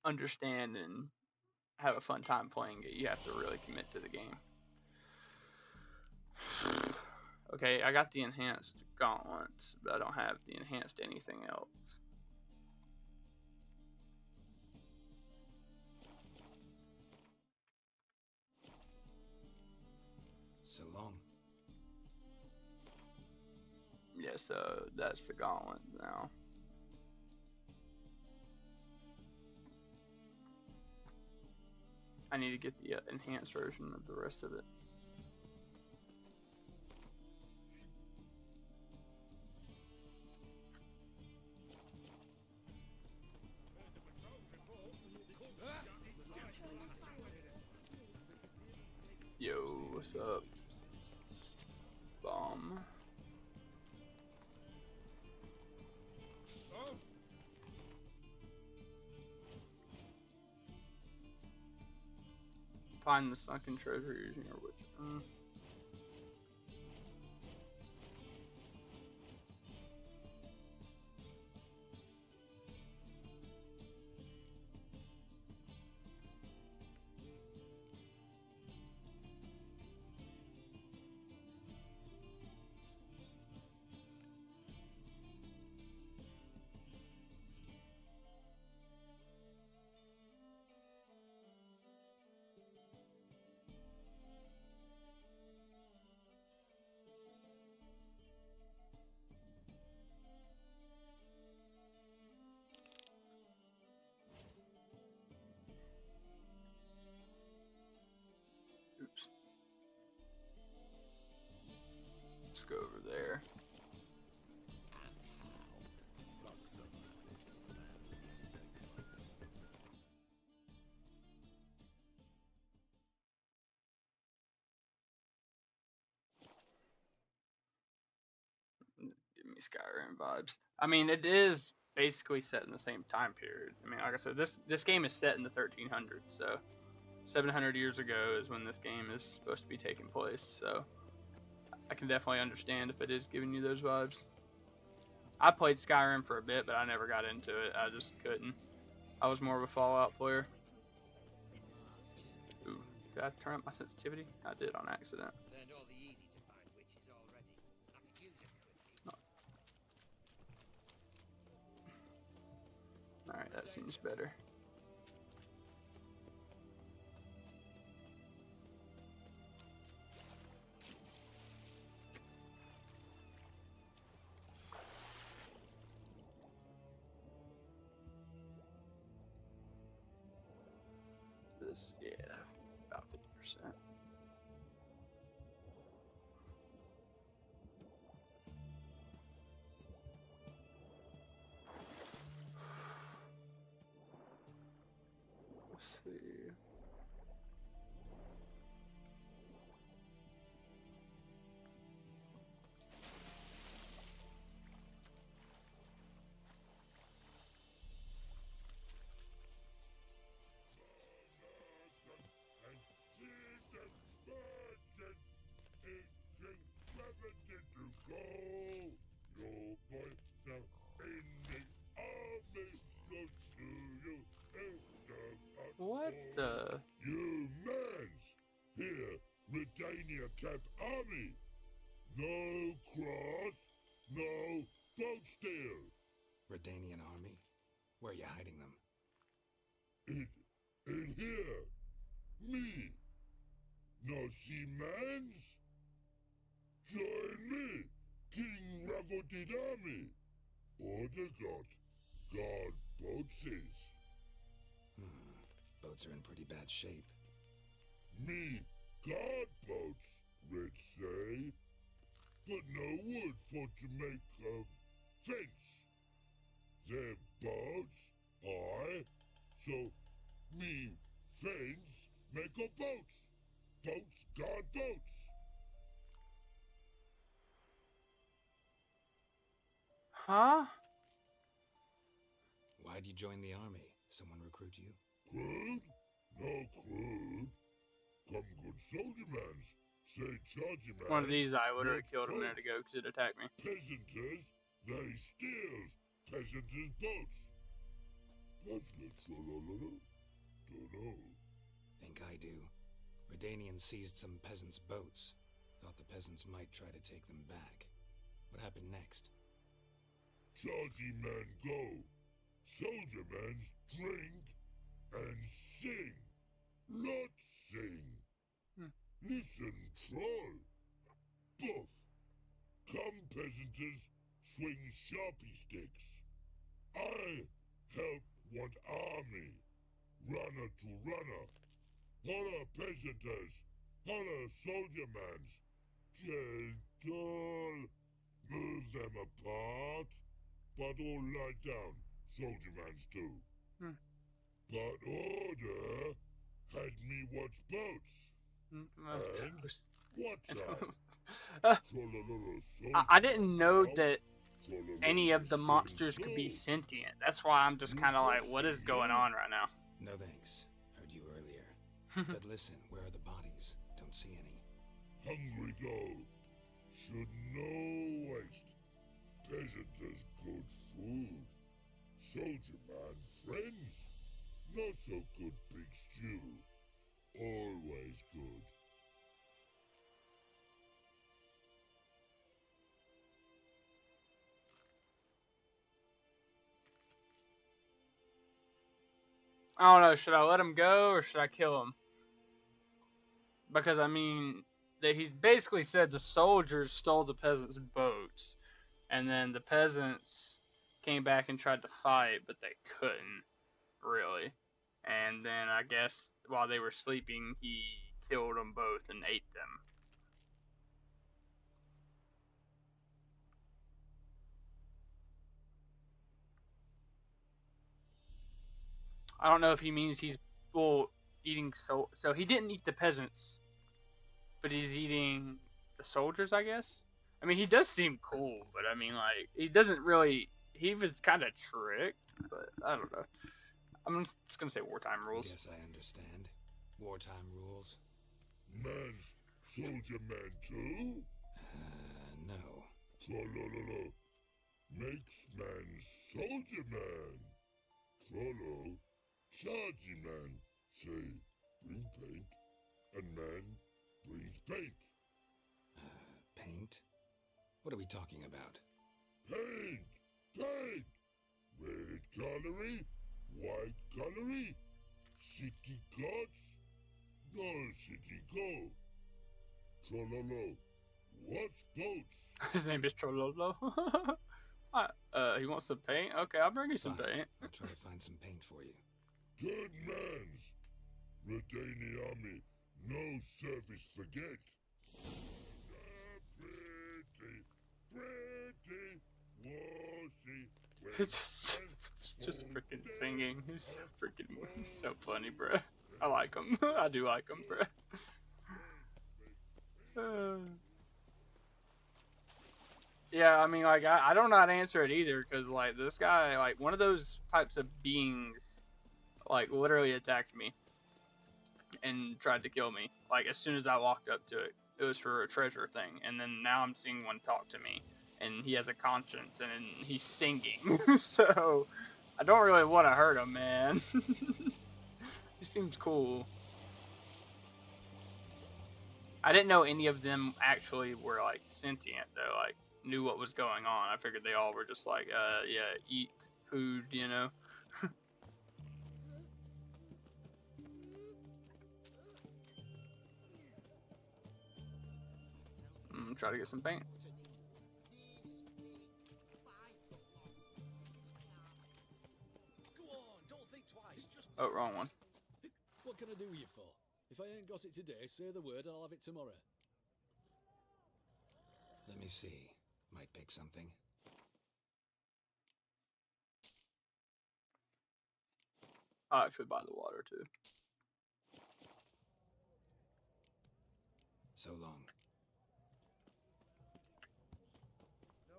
understand and have a fun time playing it. You have to really commit to the game. Okay, I got the enhanced gauntlets, but I don't have the enhanced anything else. So long. Yeah, so that's the gauntlets now. I need to get the enhanced version of the rest of it. Yo, what's up? Bomb. Find the sunken treasure using your witch. Oops. Let's go over there. Skyrim vibes. I mean, it is basically set in the same time period. I mean, like I said, this game is set in the 1300s, so 700 years ago is when this game is supposed to be taking place. So I can definitely understand if it is giving you those vibes. I played Skyrim for a bit, but I never got into it. I just couldn't. I was more of a Fallout player. Ooh, did I turn up my sensitivity? I did on accident. Learned all the easy to find witches already. I could use it quickly. Alright, that seems better. This, yeah, about 50%. Let's see. What the? You mans! Here, Redania Camp Army! No cross, no boat steal! Redanian army? Where are you hiding them? In here! Me! No see mans? Join me, King Ravodid Army! Order God boatses! Boats are in pretty bad shape. Me guard boats, Red say, but no wood for to make a fence. Their boats, so me fence make a boats. Boats guard boats. Huh? Why'd you join the army? Someone recruit you? Crude? No crude. Come good soldier mans. Say chargy man. One of these I would have What's killed a minute boats? ago because it attacked me. Peasanters, they steals peasanters' boats. Puzzler trollololo? Dunno. Think I do. Redanians seized some peasants' boats. Thought the peasants might try to take them back. What happened next? Chargy man go. Soldier mans drink and sing. Not sing. Listen, troll. Both. Come, peasanters, swing sharpie sticks. I help one army. Runner to runner. Holla, peasanters. Holla, soldier mans. Gentle. Move them apart. But all lie down. Soldier mans do. But order had me watch boats. And what's up? I didn't know that any of the monsters could be sentient. That's why I'm just kind of like, what is going on right now? No thanks. Heard you earlier. But listen, where are the bodies? Don't see any. Hungry go. Should no waste. Peasanters good food. Soldier man friends. Not so good big stew. Always good. I don't know, should I let him go or should I kill him? Because, I mean, he basically said the soldiers stole the peasants' boats. And then the peasants came back and tried to fight, but they couldn't, really. And then I guess while they were sleeping, he killed them both and ate them. I don't know if he means he's eating so he didn't eat the peasants, but he's eating the soldiers, I guess. I mean, he does seem cool, but I mean, like, he doesn't really. He was kind of tricked, but I don't know. I'm just gonna say wartime rules. Guess I understand. Wartime rules? Man's soldier man too? No. Trolololo. Makes man soldier man. Trollo. Chargy man. Say, bring paint. And man brings paint. Paint? What are we talking about? Paint! Paint! Red colory, white colory, city cuts, no city go. Trololo, what's boats? His name is Trololo. He wants some paint? Okay, I'll bring you some Fine. paint. I'll try to find some paint for you. Good mans. Redani army, no service forget. Pretty, washy, It's just freaking singing. He's so funny, bro. I like him. I do like him, bro. Yeah, I mean, like, I don't know how to answer it either, because, like, this guy, like, one of those types of beings, like, literally attacked me and tried to kill me. Like, as soon as I walked up to it, it was for a treasure thing, and then now I'm seeing one talk to me, and he has a conscience, and he's singing, so I don't really want to hurt him, man. He seems cool. I didn't know any of them actually were, like, sentient, though, like, knew what was going on. I figured they all were just like, yeah, eat food, you know? Try to get some paint. Go on, don't think twice. Just Oh, wrong one. What can I do you for? If I ain't got it today, say the word and I'll have it tomorrow. Let me see. Might pick something. I'll actually buy the water, too. So long.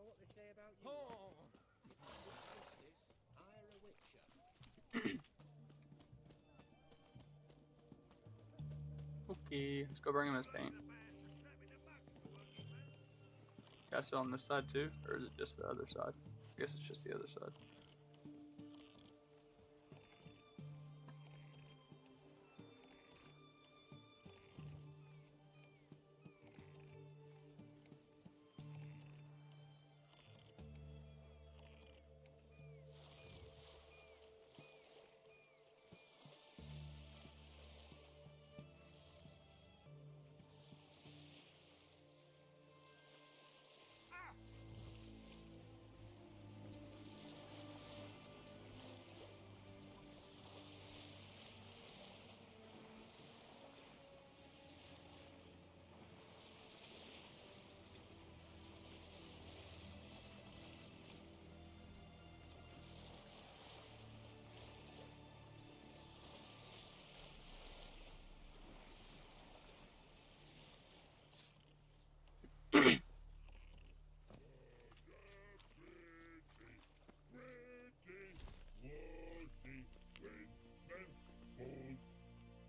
know what they say about you. Ira Witcher. Okay, let's go bring him his paint. Guys on this side too, or is it just the other side? I guess it's just the other side.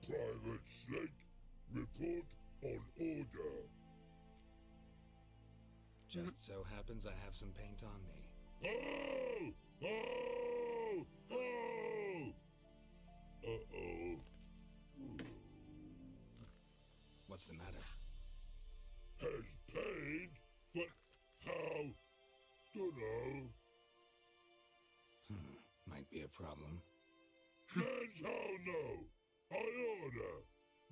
Private Snake, report on order. Just so happens I have some paint on me. Oh! Oh! Oh! Uh-oh. What's the matter? Has paint, but how? Dunno. Might be a problem. Man's how no. I order.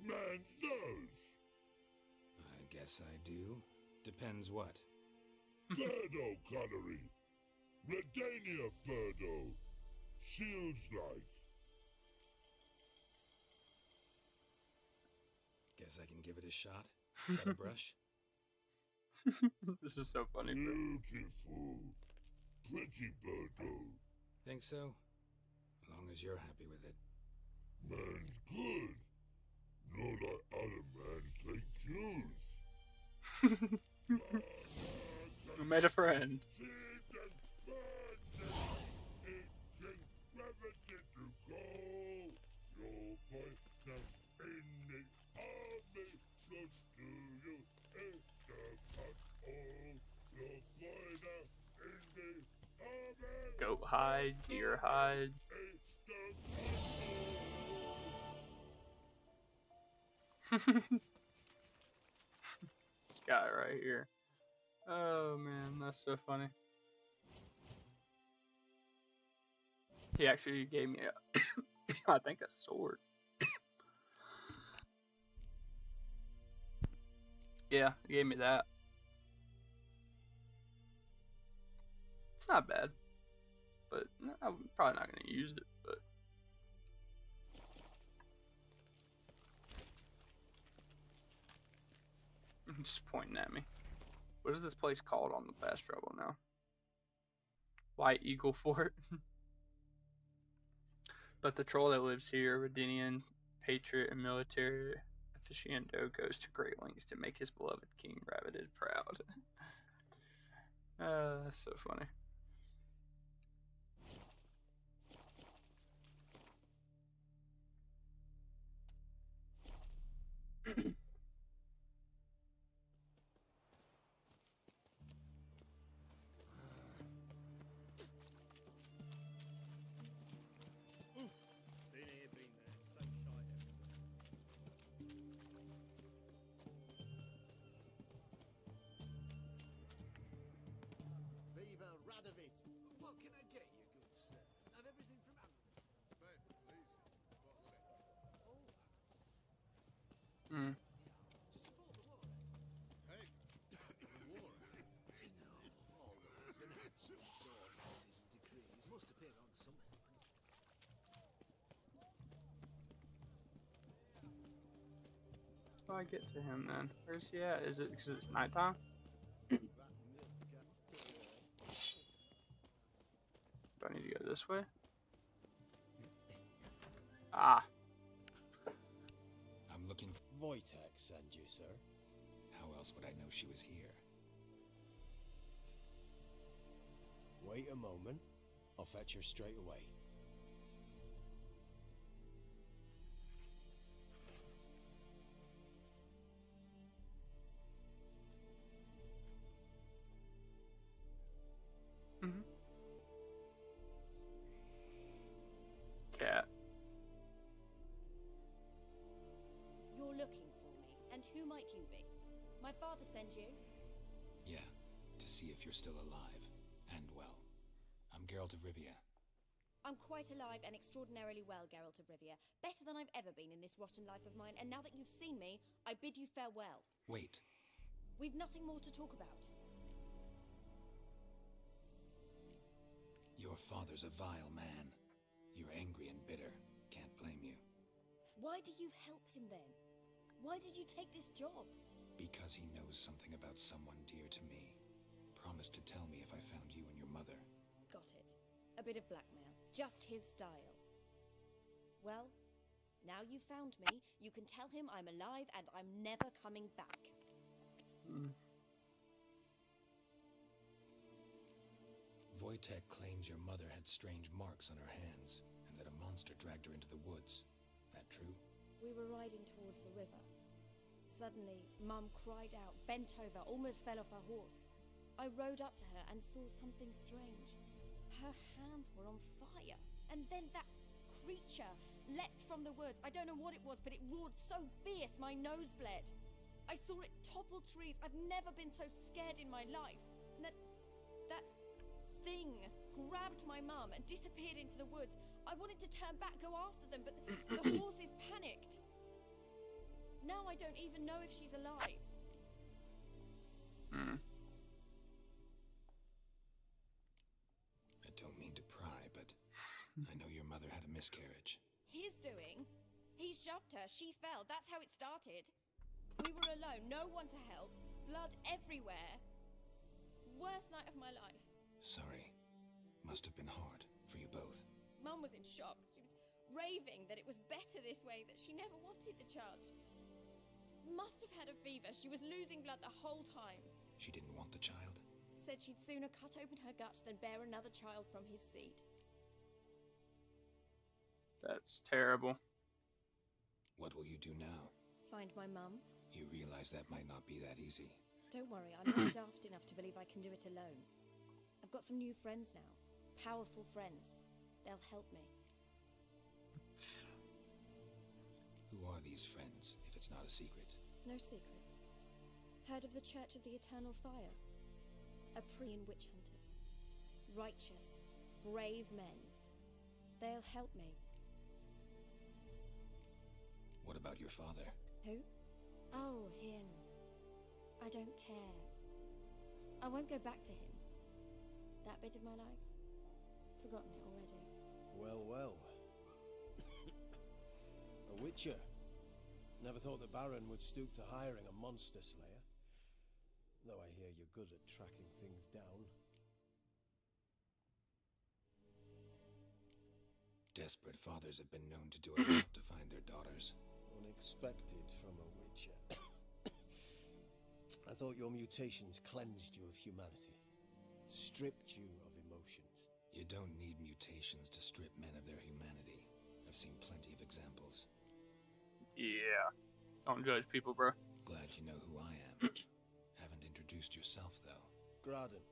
Man's knows. I guess I do. Depends what. Birdo colory. Redania Birdo. Shields like. Guess I can give it a shot. Got a brush? This is so funny, bro. Beautiful. Pretty Birdo. Think so? As long as you're happy with it. Man's good. Not like other mans they choose. We made a friend. Seed and virgin, it King gravity to go. Your boy now in the army, close to you, in the hut hole. Your boy now in the army. Goat hide, deer hide. This guy right here. Oh man, that's so funny. He actually gave me a, I think a sword. Yeah, he gave me that. It's not bad, but I'm probably not gonna use it. But he's just pointing at me. What is this place called on the fast travel now? White Eagle Fort. But the troll that lives here, Redinian, patriot, and military aficionado, goes to great lengths to make his beloved King Rabbitid proud. That's so funny. Been here, been there. Same sight everywhere. Viva Radovid! What can I get you, good sir? I've everything from Amber. Ben, please. What lick? Oh, Hmm. to support the war. Hey, the war. No, all those enhancements, ordinances, and decrees must appear on something. How do I get to him then? Where's he at? Is it because it's nighttime? That milk Do I need to go this way? Ah, I'm looking for. Wojtek send you, sir. How else would I know she was here? Wait a moment. I'll fetch her straight away. cat. You're looking for me, and who might you be? My father sent you? Yeah, to see if you're still alive. And well. I'm Geralt of Rivia. I'm quite alive and extraordinarily well, Geralt of Rivia. Better than I've ever been in this rotten life of mine, and now that you've seen me, I bid you farewell. Wait. We've nothing more to talk about. Your father's a vile man. You're angry and bitter. Can't blame you. Why do you help him then? Why did you take this job? Because he knows something about someone dear to me. Promised to tell me if I found you and your mother. Got it. A bit of blackmail. Just his style. Well, now you've found me, you can tell him I'm alive and I'm never coming back. Wojtek claims your mother had strange marks on her hands, and that a monster dragged her into the woods. That true? We were riding towards the river. Suddenly, Mum cried out, bent over, almost fell off her horse. I rode up to her and saw something strange. Her hands were on fire. And then that creature leapt from the woods. I don't know what it was, but it roared so fierce my nose bled. I saw it topple trees. I've never been so scared in my life. And that thing grabbed my mum and disappeared into the woods. I wanted to turn back, go after them, but the horses panicked. Now I don't even know if she's alive. I don't mean to pry, but I know your mother had a miscarriage. His doing? He shoved her, she fell, that's how it started. We were alone, no one to help, blood everywhere. Worst night of my life. Sorry. Must have been hard for you both. Mum was in shock. She was raving that it was better this way, that she never wanted the child. Must have had a fever. She was losing blood the whole time. She didn't want the child? said she'd sooner cut open her gut than bear another child from his seed. That's terrible. What will you do now? Find my mum? You realize that might not be that easy. Don't worry, I'm not daft enough to believe I can do it alone. I've got some new friends now. Powerful friends. They'll help me. Who are these friends, if it's not a secret? No secret. Heard of the Church of the Eternal Fire? A Prian witch hunters. Righteous, brave men. They'll help me. What about your father? Who? Oh, him. I don't care. I won't go back to him. That bit of my life? Forgotten it already. Well, well. A witcher. Never thought the Baron would stoop to hiring a monster slayer. Though I hear you're good at tracking things down. Desperate fathers have been known to do a lot to find their daughters. Unexpected from a witcher. I thought your mutations cleansed you of humanity. Stripped you of emotions. You don't need mutations to strip men of their humanity. I've seen plenty of examples. Yeah. Don't judge people, bro. Glad you know who I am. Haven't introduced yourself, though. Graden,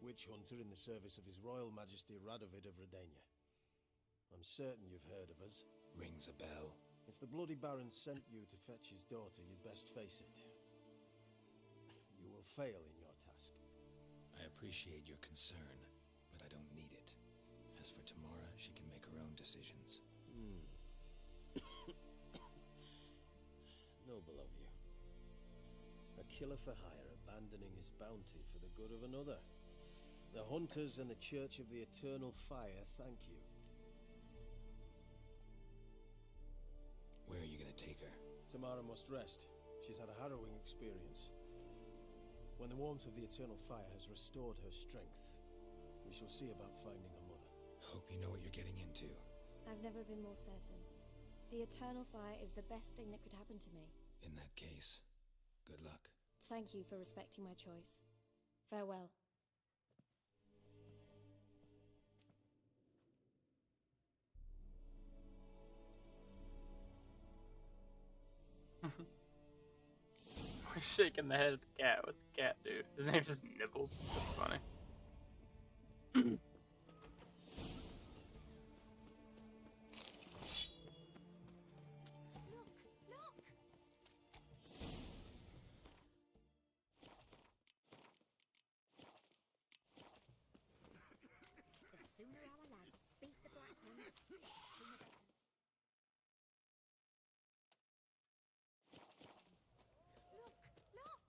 witch hunter in the service of His Royal Majesty Radovid of Redania. I'm certain you've heard of us. Rings a bell. If the Bloody Baron sent you to fetch his daughter, you'd best face it. You will fail in your task. I appreciate your concern, but I don't need it. As for Tamara, she can make her own decisions. Noble of you. A killer for hire abandoning his bounty for the good of another. The Hunters and the Church of the Eternal Fire thank you. Where are you gonna take her? Tamara must rest. She's had a harrowing experience. When the warmth of the Eternal Fire has restored her strength, we shall see about finding her mother. Hope you know what you're getting into. I've never been more certain. The Eternal Fire is the best thing that could happen to me. In that case, good luck. Thank you for respecting my choice. Farewell. We're shaking the head at the cat. What the cat do? His name's just Nibbles. That's funny. The sooner our lads beat the Black Ones, the sooner they can... Look! Look!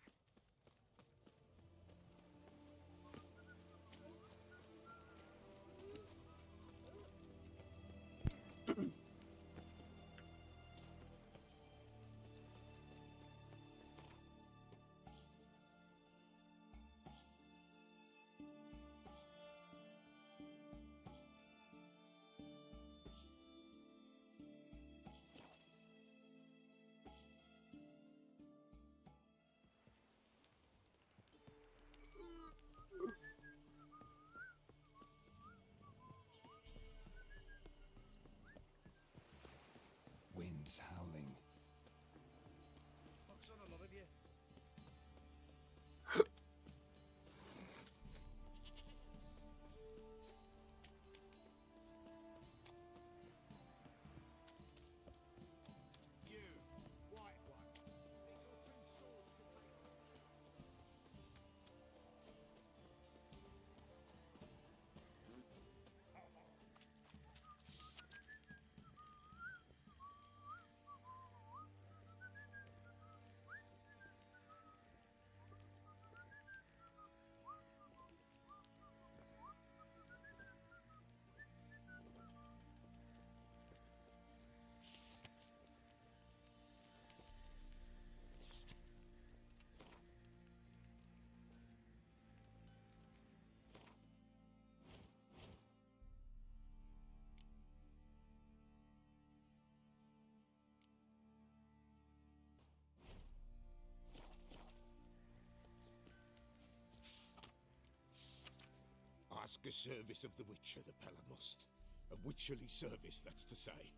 ask a service of the Witcher, the Pella must. A witcherly service, that's to say.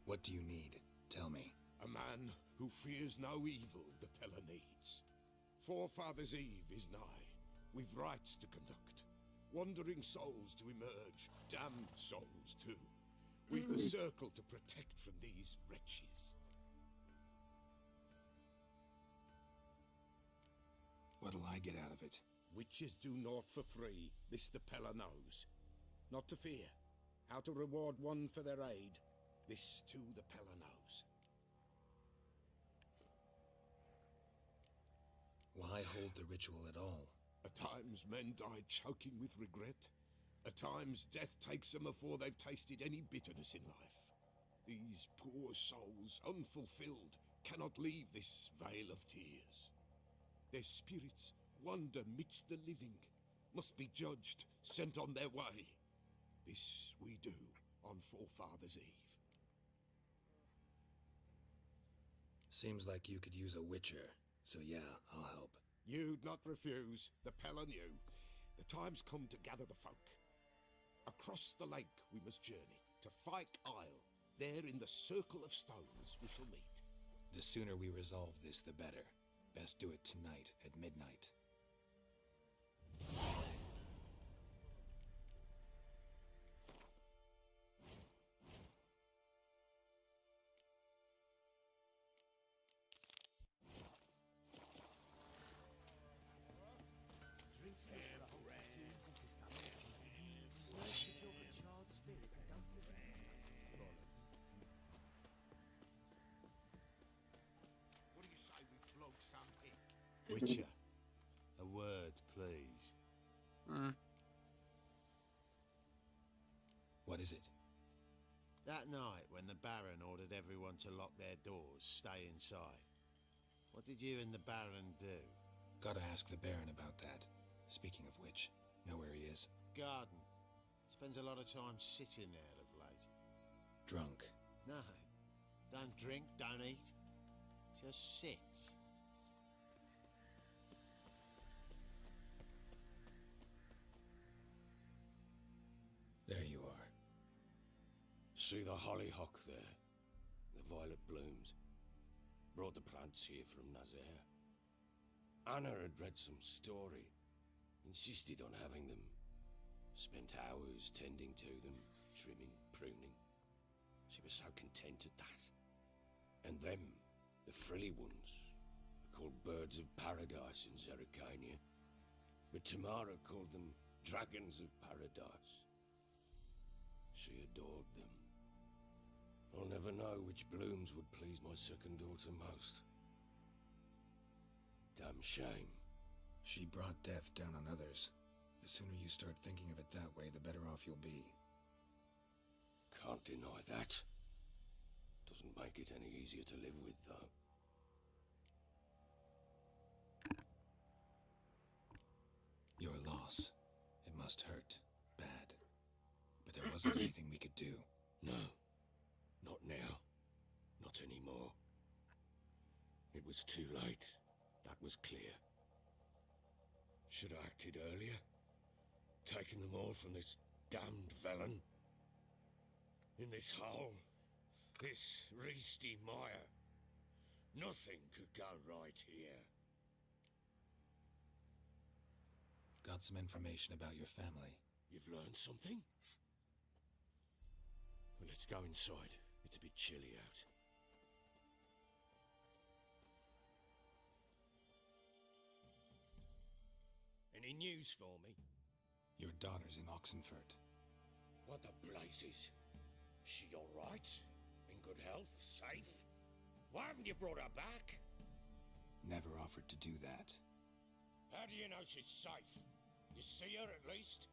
What do you need? Tell me. A man who fears no evil the Pella needs. Forefathers' Eve is nigh. We've rites to conduct. Wandering souls to emerge. Damned souls, too. We've the circle to protect from these wretches. What'll I get out of it? Witches do naught for free, this the Pella knows. Not to fear. How to reward one for their aid, this too the Pella knows. Why hold the ritual at all? At times men die choking with regret. At times death takes them before they've tasted any bitterness in life. These poor souls, unfulfilled, cannot leave this vale of tears. Their spirits wander midst the living, must be judged, sent on their way. This we do on Forefathers' Eve. Seems like you could use a witcher, so yeah, I'll help. You'd not refuse, the Pella knew. The time's come to gather the folk. Across the lake we must journey, to Fyke Isle. There in the circle of stones we shall meet. The sooner we resolve this, the better. Best do it tonight at midnight. Drinks here for a bread. Since his family smokes a jug of charred spirit and don't take What do you say we flog some pig? Witcher, a word, please. What is it? That night when the Baron ordered everyone to lock their doors, stay inside. What did you and the Baron do? Gotta ask the Baron about that. Speaking of which, know where he is? Garden. Spends a lot of time sitting there of late. Drunk. No. Don't drink, don't eat. Just sits. There you are. See the hollyhock there? The violet blooms. Brought the plants here from Nazaire. Anna had read some story. Insisted on having them. Spent hours tending to them, trimming, pruning. She was so content at that. And them, the frilly ones, are called birds of paradise in Zerrikania. But Tamara called them dragons of paradise. She adored them. I'll never know which blooms would please my second daughter most. Damn shame. She brought death down on others. The sooner you start thinking of it that way, the better off you'll be. Can't deny that. Doesn't make it any easier to live with, though. Your loss. It must hurt. Bad. But there wasn't anything we could do. No. Not now. Not anymore. It was too late. That was clear. Should have acted earlier. Taken them all from this damned felon. In this hole. This Reesty mire. Nothing could go right here. Got some information about your family. You've learned something? Well, let's go inside. It's a bit chilly out. Any news for me? Your daughter's in Oxenfurt. What the blazes? She all right? In good health? Safe? Why haven't you brought her back? Never offered to do that. How do you know she's safe? You see her at least?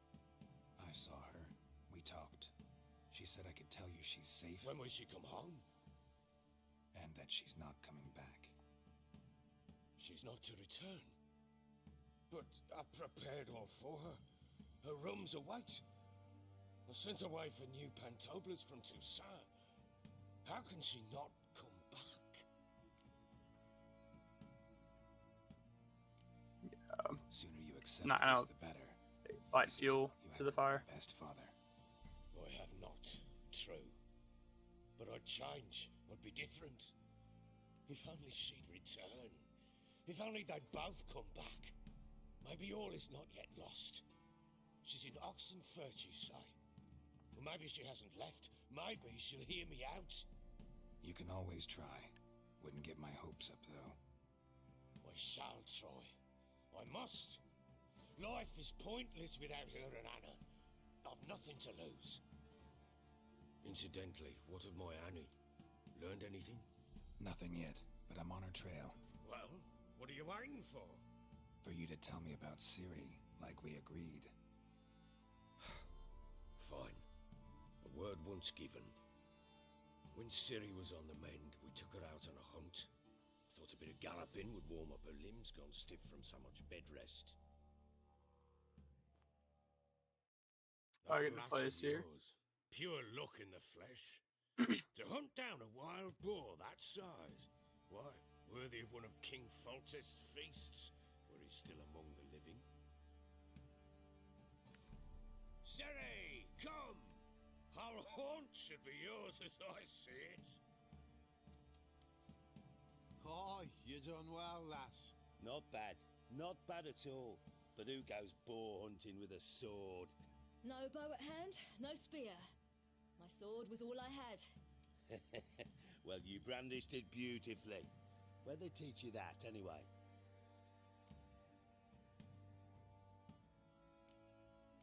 I saw her. We talked. She said I could tell you she's safe. When will she come home? And that she's not coming back. She's not to return. But I've prepared all for her. Her rooms await. I sent away for new Pantoblas from Toussaint. How can she not come back? Yeah. Sooner you accept Not this, out. the better. Fight Face it, fuel. You to the fire. Best father. I have not, true. But I'd change. I'd be different. If only she'd return. If only they'd both come back. Maybe all is not yet lost. She's in Oxenfurt, you say? Well, maybe she hasn't left. Maybe she'll hear me out. You can always try. Wouldn't get my hopes up, though. I shall try. I must. Life is pointless without her and Anna. I've nothing to lose. Incidentally, what of my Annie? Learned anything? Nothing yet, but I'm on her trail. Well, what are you waiting for? For you to tell me about Ciri, like we agreed. Fine. A word once given. When Ciri was on the mend, we took her out on a hunt. Thought a bit of galloping would warm up her limbs, gone stiff from so much bed rest. I get to play as Ciri. Pure luck in the flesh. To hunt down a wild boar that size, why, worthy of one of King Foltest's feasts, were he still among the living. Ciri, come! Our haunt should be yours as I see it. Oh, you done well, lass. Not bad. Not bad at all. But who goes boar hunting with a sword? No bow at hand, no spear. My sword was all I had. Well, you brandished it beautifully. Where'd they teach you that, anyway?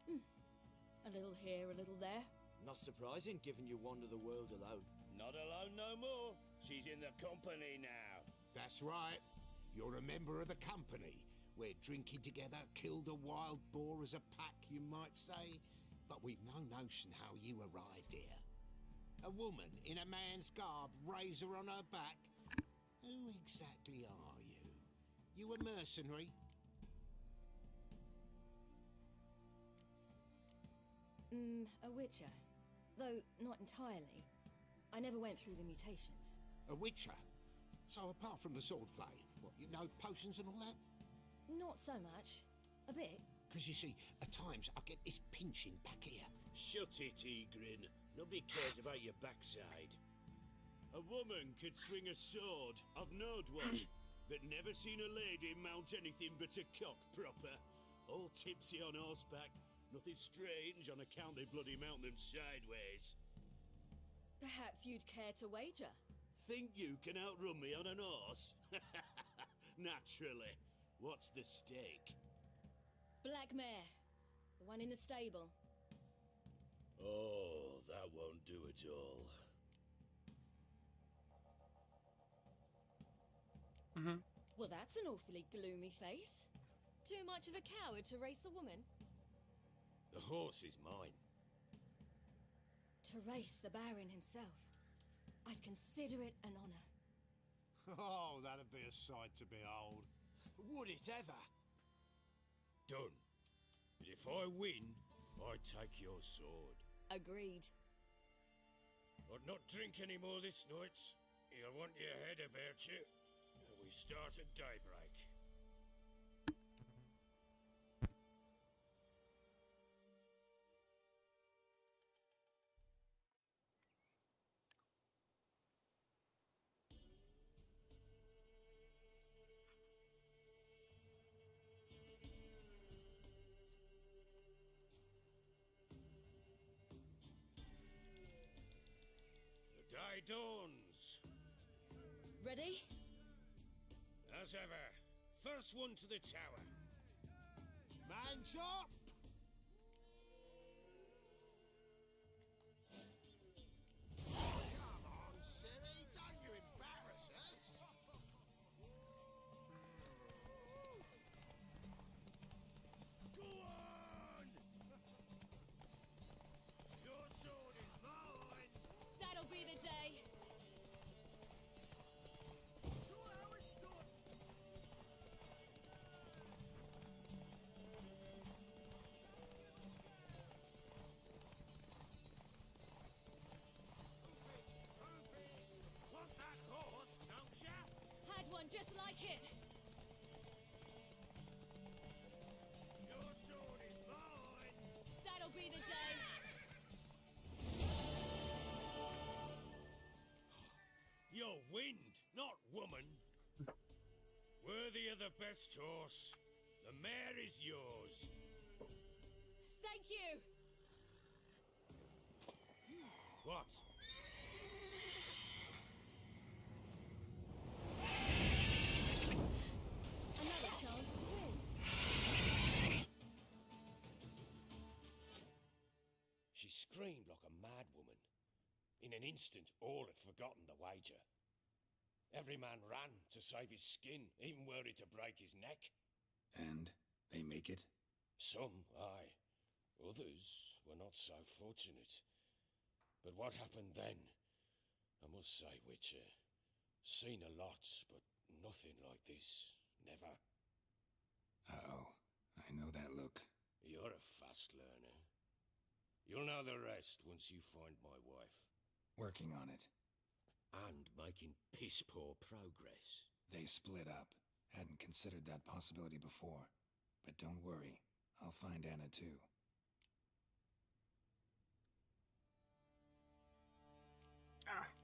A little here, a little there. Not surprising, given you wander the world alone. Not alone no more. She's in the company now. That's right. You're a member of the company. We're drinking together, killed a wild boar as a pack, you might say. But we've no notion how you arrived here. A woman in a man's garb, razor on her back. Who exactly are you? You a mercenary? A witcher. Though not entirely. I never went through the mutations. A witcher? So apart from the swordplay, what, you know potions and all that? Not so much. A bit. Because you see, at times I get this pinching back here. Shut it, Egrin. Nobody cares about your backside. A woman could swing a sword. I've knowed one, but never seen a lady mount anything but a cock proper. All tipsy on horseback. Nothing strange on account they bloody mount them sideways. Perhaps you'd care to wager? Think you can outrun me on an horse? Naturally. What's the stake? Black mare. The one in the stable. Oh, that won't do it all. Well, that's an awfully gloomy face. Too much of a coward to race a woman? The horse is mine. To race the Baron himself. I'd consider it an honor. Oh, that'd be a sight to behold. Would it ever? Done. But if I win, I take your sword. Agreed. I'd not drink any more this night. You'll want your head about you. We start at daybreak. The day dawns. Ready? As ever, first one to the tower. Man chop! Come on, Ciri, don't you embarrass us! Go on! Your sword is mine! That'll be the day. Show how it's done! Want that horse, don't ya? Had one just like it. Your sword is mine! That'll first horse. The mare is yours. Thank you! What? Another chance to win. She screamed like a mad woman. In an instant, all had forgotten the wager. Every man ran to save his skin, even worried to break his neck. And they make it? Some, aye. Others were not so fortunate. But what happened then? I must say, Witcher, seen a lot, but nothing like this. Never. Uh-oh. I know that look. You're a fast learner. You'll know the rest once you find my wife. Working on it. And making piss-poor progress. They split up. Hadn't considered that possibility before. But don't worry. I'll find Anna too.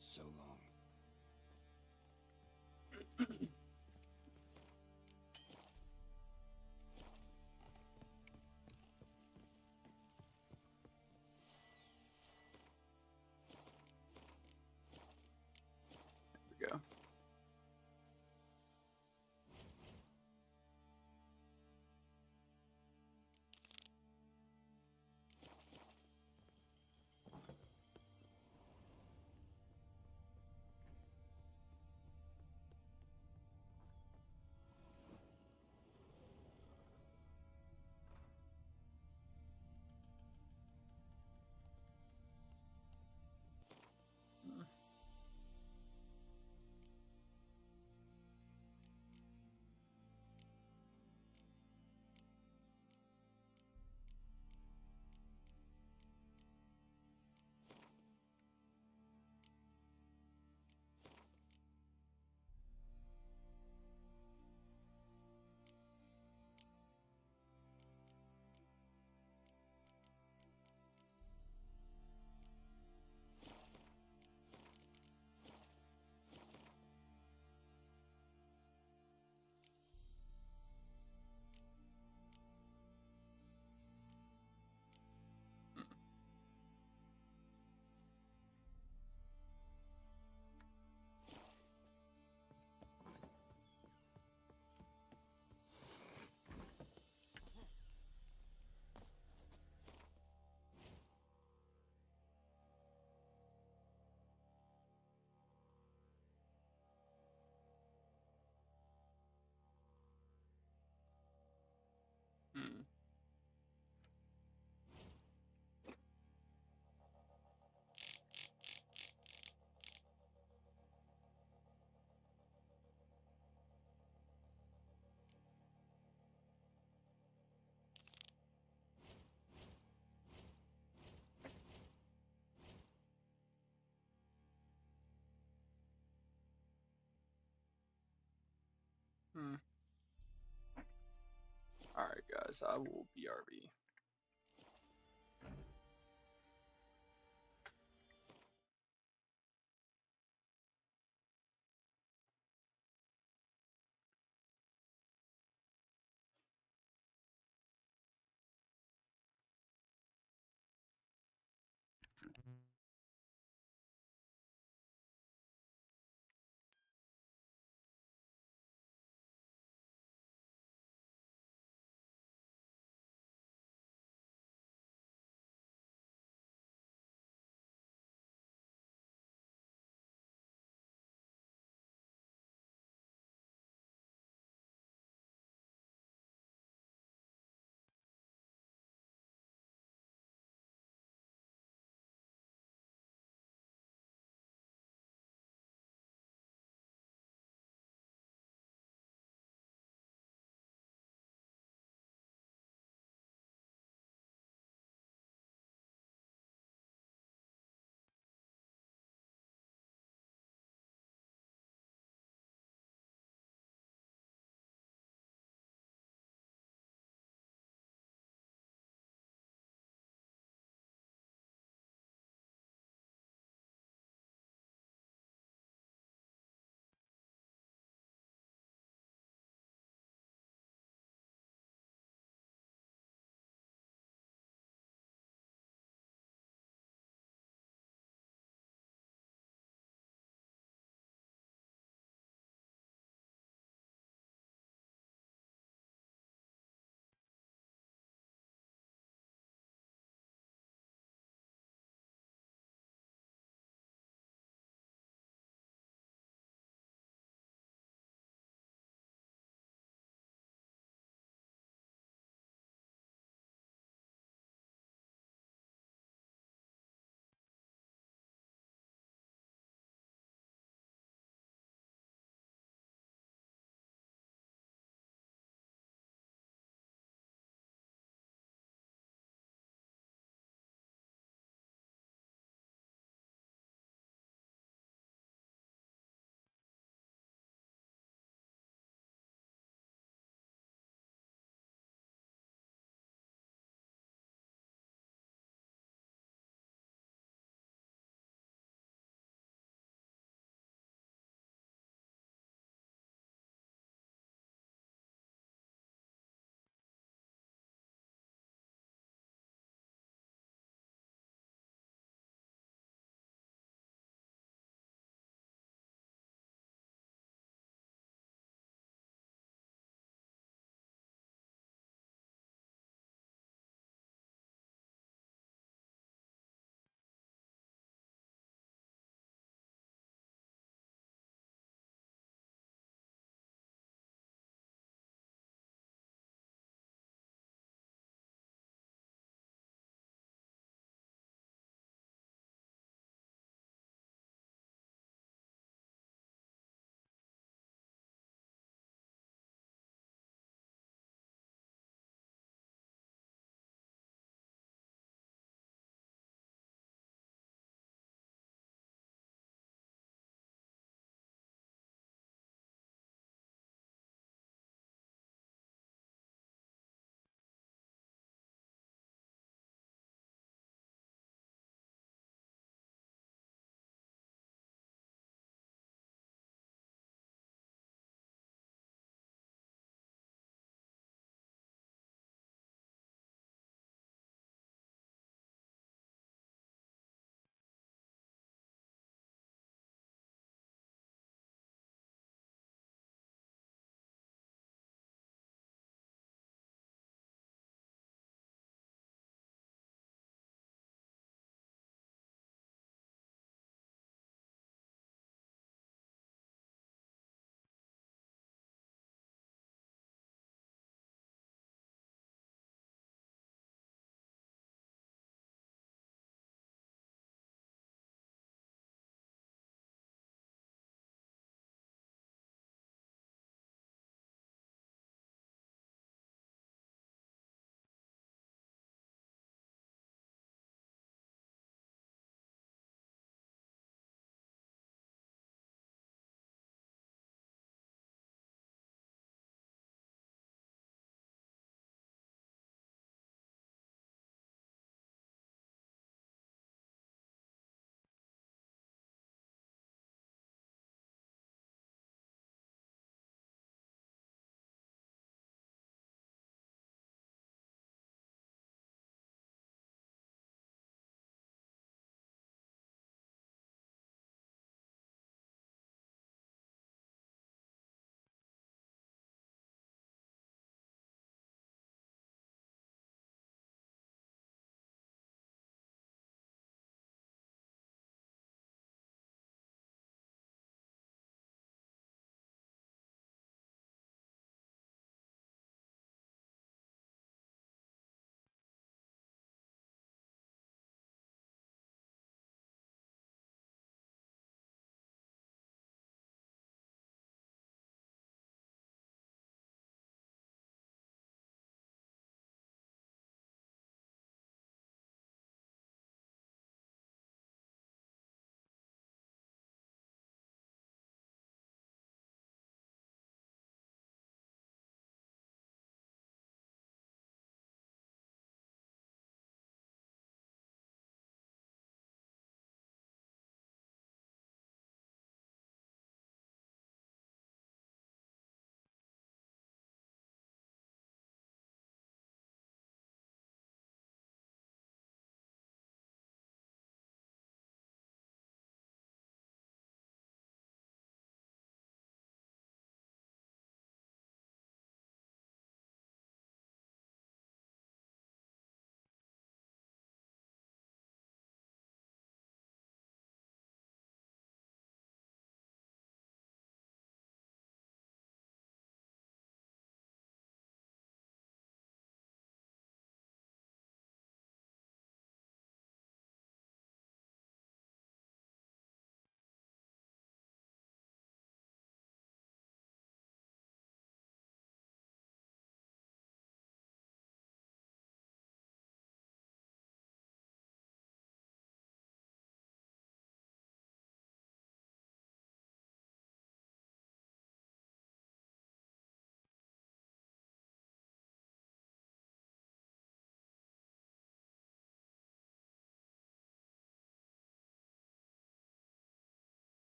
So long. There we go. Hmm. Hmm. Alright, guys, I will BRB.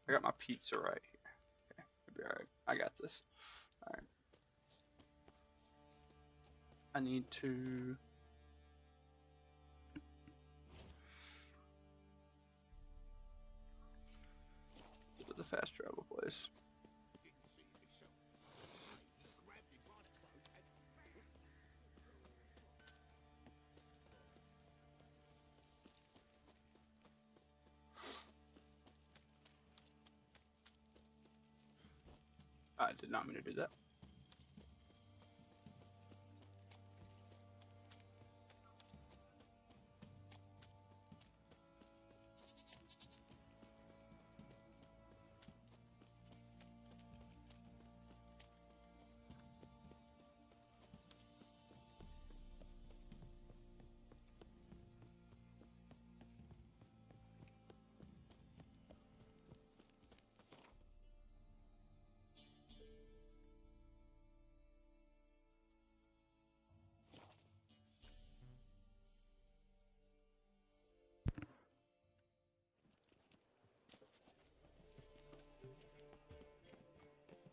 I got my pizza right here. Okay, it'll be alright. I got this. Alright. I need to... go to the fast travel place. I did not mean to do that.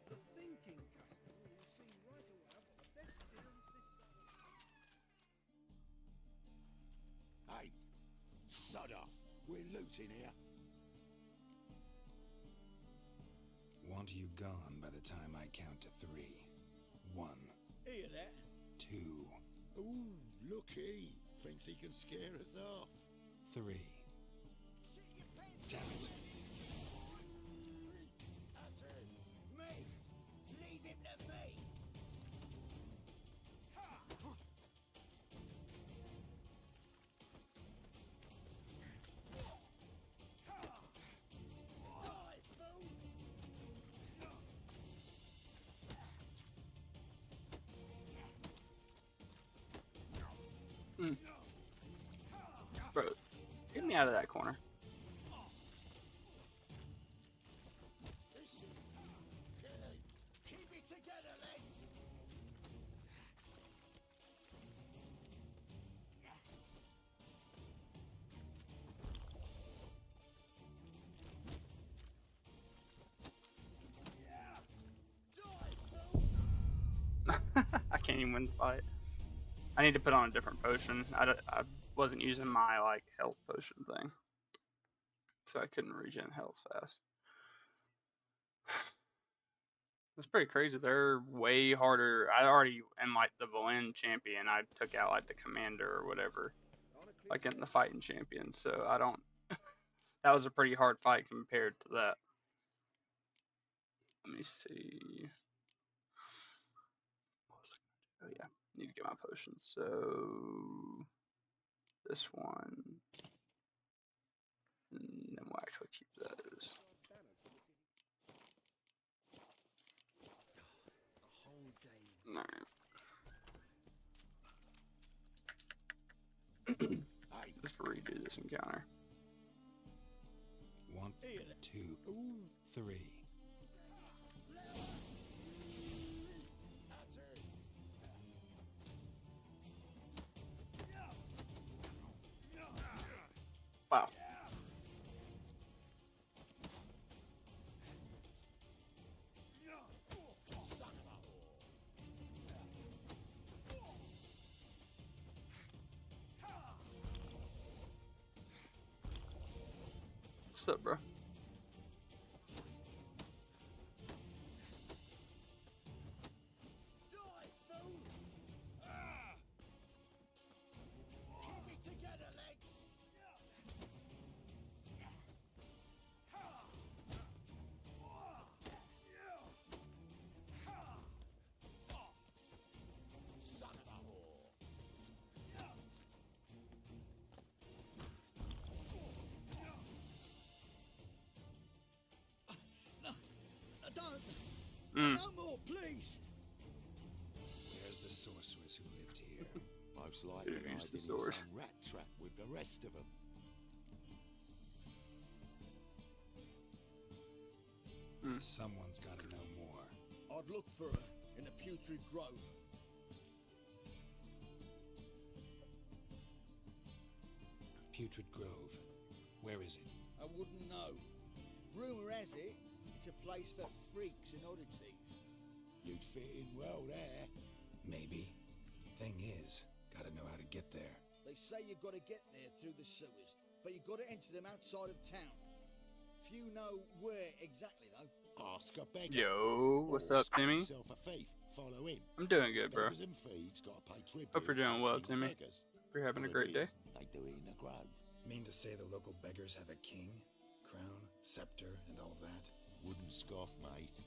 The thinking customer will see right away I've got the best deals this summer. Hey, sod off. We're looting here. Want you gone by the time I count to 3. 1. Hear that? 2. Ooh, looky. Thinks he can scare us off. 3. Damn it. Me! Leave him to me! Die, fool! Bro, get me out of that corner. Keep it together, lads! I can't even win the fight. I need to put on a different potion. I wasn't using my like health potion thing, so I couldn't regen health fast. It's pretty crazy. They're way harder. I already am like the Valen champion. I took out like the commander or whatever, like in the fighting champion. So I don't. That was a pretty hard fight compared to that. Let me see. What was I gonna do? Oh yeah, need to get my potions. So this one, and then we'll actually keep those. All right. Just redo this encounter. 1, 2, 3. Wow. What's up, bro? Die, fool! Keep it together, lads! Son of a whore! Don't! No more, please! Where's the sorceress who lived here? Most likely Use hiding the in sword. some rat trap with the rest of them. Someone's got to know more. I'd look for her in the Putrid Grove. Putrid Grove. Where is it? I wouldn't know. Rumour has it, it's a place for freaks and oddities. You'd fit in well there. Maybe. Thing is, gotta know how to get there. They say you've got to get there through the sewers, but you've got to enter them outside of town. Few know where exactly, though. Ask a beggar. Yo, what's Or up, spot Timmy? yourself a thief. Follow him. I'm doing good, bro. Beggars and thieves gotta pay tribute Hope you're to doing the well, king of Timmy. beggars. You're having a All great it day. is, They do it in the grove. Mean to say the local beggars have a king, crown, scepter, and all that? Wouldn't scoff, mate.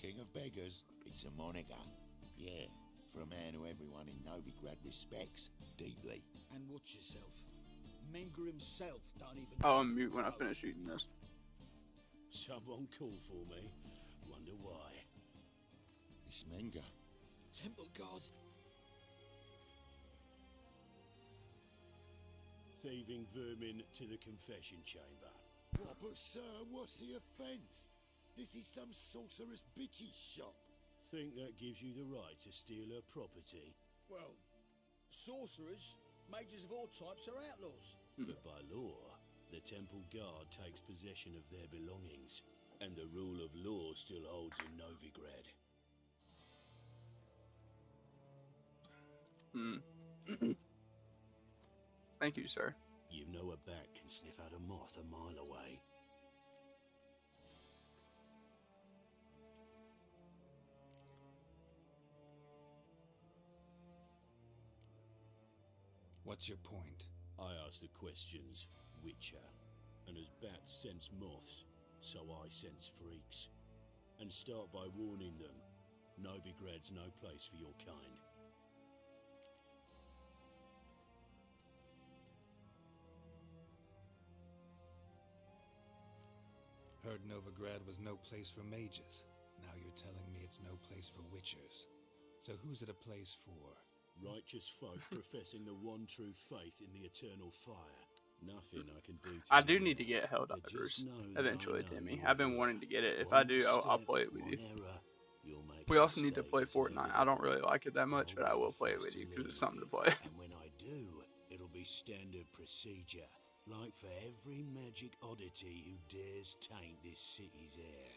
King of beggars, it's a moniker. Yeah, for a man who everyone in Novigrad respects deeply. And watch yourself. Menger himself don't even... Oh, I'm mute when I finish eating this. Someone call for me. Wonder why. It's Menger. Temple God. Thieving vermin to the confession chamber. What, but sir, what's the offence? This is some sorcerer's bitchy shop. Think that gives you the right to steal her property? Well, sorcerers, mages of all types are outlaws. But by law, the temple guard takes possession of their belongings, and the rule of law still holds in Novigrad. Thank you, sir. You know a bat can sniff out a moth a mile away. What's your point? I ask the questions, Witcher. And as bats sense moths, so I sense freaks. And start by warning them, Novigrad's no place for your kind. Heard Novigrad was no place for mages. Now you're telling me it's no place for witchers. So who's it a place for? Righteous folk professing the one true faith in the eternal fire. Nothing I can do to I you do need to now, get but just Helldivers know that eventually, I know Timmy. you I've been will. wanting to get it. If One I do, I'll step, play it with one you. error, you'll make We a also need to mistake play that's made Fortnite. it I don't up. really like it that much, but I will play it with you because it's something to play. And when I do, it'll be standard procedure. Like for every magic oddity who dares taint this city's air.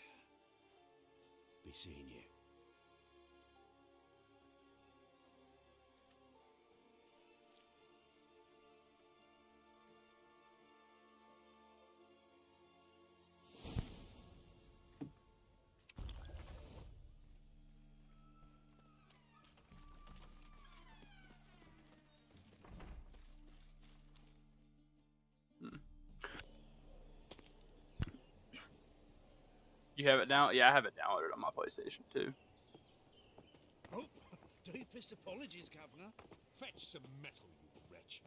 Be seeing you. You have it down? Yeah, I have it downloaded on my PlayStation too. Oh, deepest apologies, Governor. Fetch some metal, you wretch.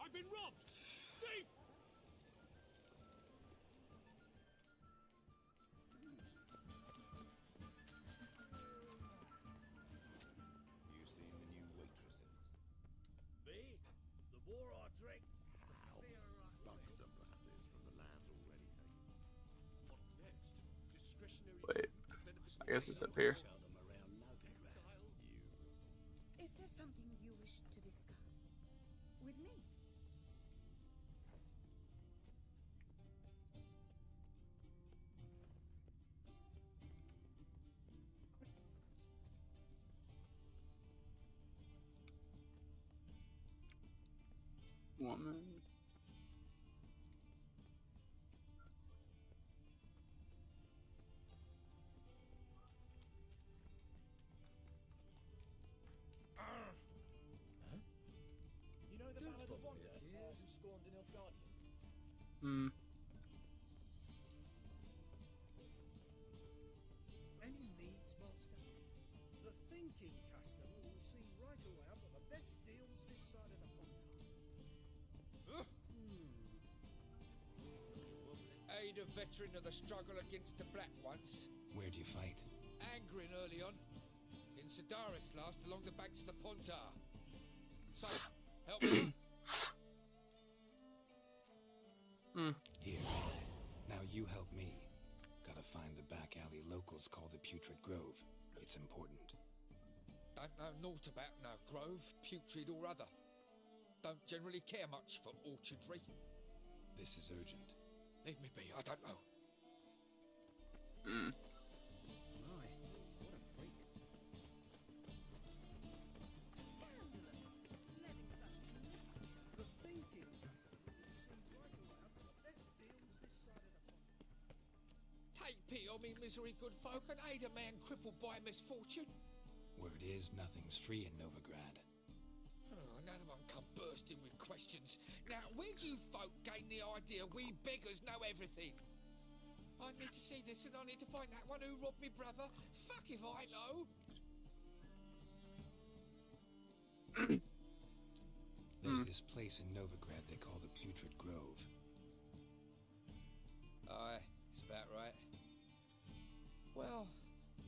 I've been robbed! Thief! You seen the new waitresses? Me? The more I drink, Buxom lasses from the lands already taken. what next? Discretionary Wait, I guess it's up here. Is there something you wish to discuss with me? Woman. You know the Ballad of Wonder? Who scorned an Nilfgaardian? Any needs, master? The thinking customer will see right away I've got the best deals this side of the pond. Aid a veteran of the struggle against the Black once. Where'd you fight? Angrin early on. In Sedaris last, along the banks of the Pontar. So, help me out. Here. Now you help me. Gotta find the back alley locals call the Putrid Grove. It's important. Don't know naught about no grove, putrid or other. don't generally care much for orchardry. This is urgent. Leave me be, I don't know. Hmm. My, what a freak. Scandalous! Letting such promiscuous. The thinking customer would seem right around. Let's deal this side of the pond. Take pity on me, misery, good folk, and aid a man crippled by misfortune. Word is, nothing's free in Novigrad. Oh, another one come bursting with questions. Now, where do you folk gain the idea we beggars know everything? I need to see this and I need to find that one who robbed me brother. Fuck if I know. There's this place in Novigrad they call the Putrid Grove. Aye, it's about right. Well,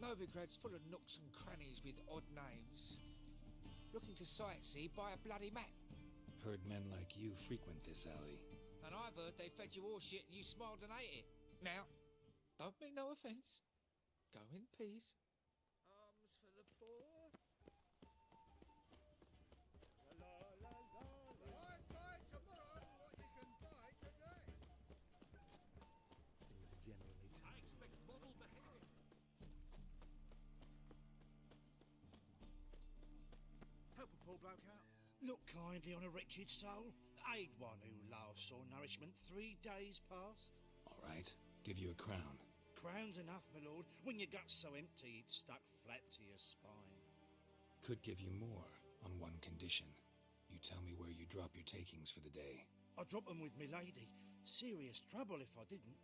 Novigrad's full of nooks and crannies with odd names. Looking to sightsee, buy a bloody map. Heard men like you frequent this alley. And I've heard they fed you all shit and you smiled and ate it. Now, don't mean no offence. Go in peace. Arms for the poor. La la la la. I buy tomorrow what you can buy today. Things are generally I expect model behavior. Help a poor bloke out. Look kindly on a wretched soul. Aid one who last saw nourishment 3 days past. All right, give you a crown. Crown's enough, my lord, when your gut's so empty it's stuck flat to your spine. Could give you more, on one condition. You tell me where you drop your takings for the day. I'd drop 'em with me lady. Serious trouble if I didn't.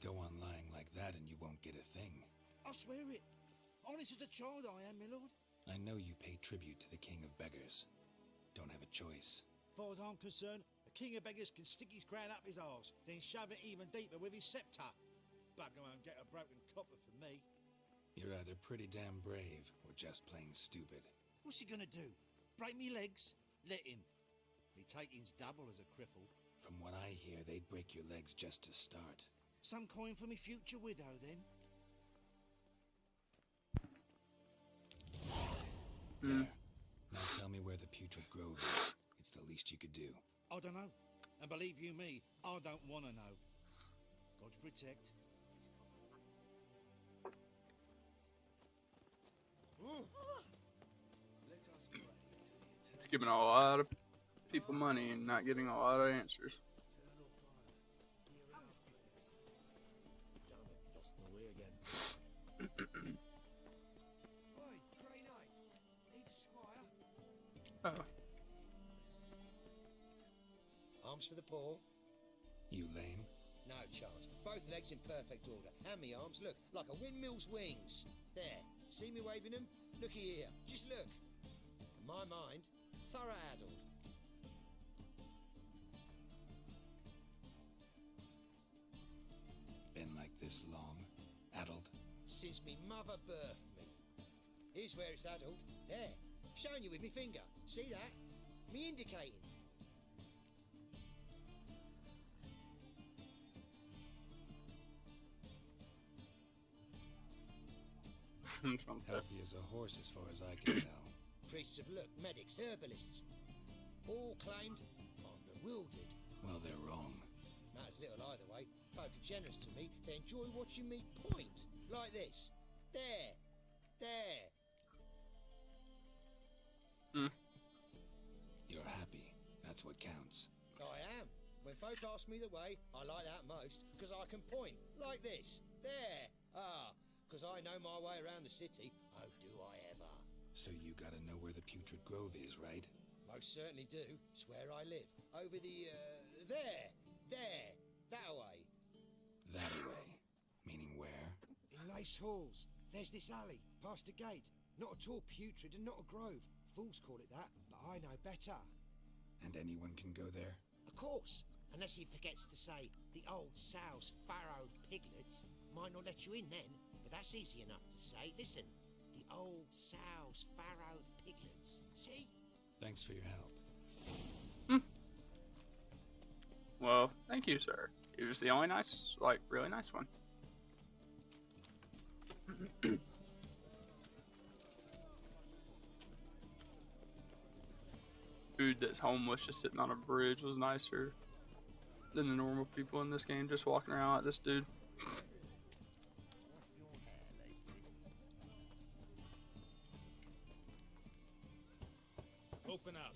Go on lying like that and you won't get a thing. I swear it. Honest as a child I am, my lord. I know you pay tribute to the King of Beggars. Don't have a choice. Far as I'm concerned, the king of beggars can stick his crown up his arse, then shove it even deeper with his sceptre. Bugger won't get a broken copper from me. You're either pretty damn brave or just plain stupid. What's he gonna do? Break me legs? Let him. Me taking's double as a cripple. From what I hear, they'd break your legs just to start. Some coin for me future widow, then. There. Now tell me where the Putrid Grove is. It's the least you could do. I don't know. And believe you me, I don't want to know. God protect. Let us pray to the It's giving a lot of people money and not getting a lot of answers. eternal fire. Dear our business. Damn it, lost my way again. Oi, Grey Knight. Need a squire? Oh. Arms for the poor? You lame? No chance. Both legs in perfect order. And me arms, look, like a windmill's wings. There. See me waving them? Looky here. Just look. In my mind, thorough addled. Been like this long? Addled? Since me mother birthed me. Here's where it's addled. There. Showing you with me finger. See that? Me indicating. Healthy as a horse as far as I can tell. Priests of look, medics, herbalists. All claimed I'm bewildered. Well, they're wrong. Matters little either way. Folk are generous to me. They enjoy watching me point. Like this. There. There. You're happy. That's what counts. I am. When folk ask me the way, I like that most, because I can point. Like this. There. Because I know my way around the city. Oh, do I ever. So you gotta know where the Putrid Grove is, right? Most certainly do. It's where I live. Over the, there. There. That way. That way. Meaning where? In Lace Halls. There's this alley, past a gate. Not at all putrid and not a grove. Fools call it that, but I know better. And anyone can go there? Of course. Unless he forgets to say the old sow's farrowed piglets. Might not let you in then, but that's easy enough to say. Listen, the old sow's farrowed piglets. See? Thanks for your help. Well, thank you, sir. He was the only nice, like, really nice one. dude that's homeless just sitting on a bridge was nicer than the normal people in this game just walking around like this dude. Open up.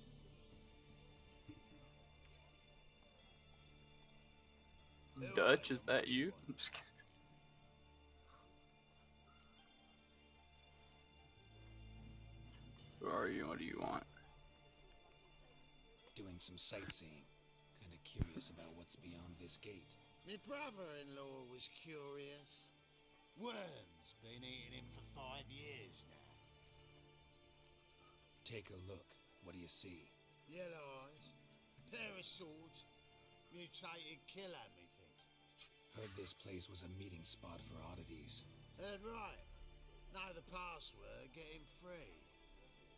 Dutch, is that you? I'm just kidding. Who are you? What do you want? Doing some sightseeing. Kinda curious about what's beyond this gate. My brother-in-law was curious. Worms been eating him for 5 years now. Take a look. What do you see? Yellow eyes, pair of swords, mutated killer, methinks. Heard this place was a meeting spot for oddities. Heard right. Know the password, get him free.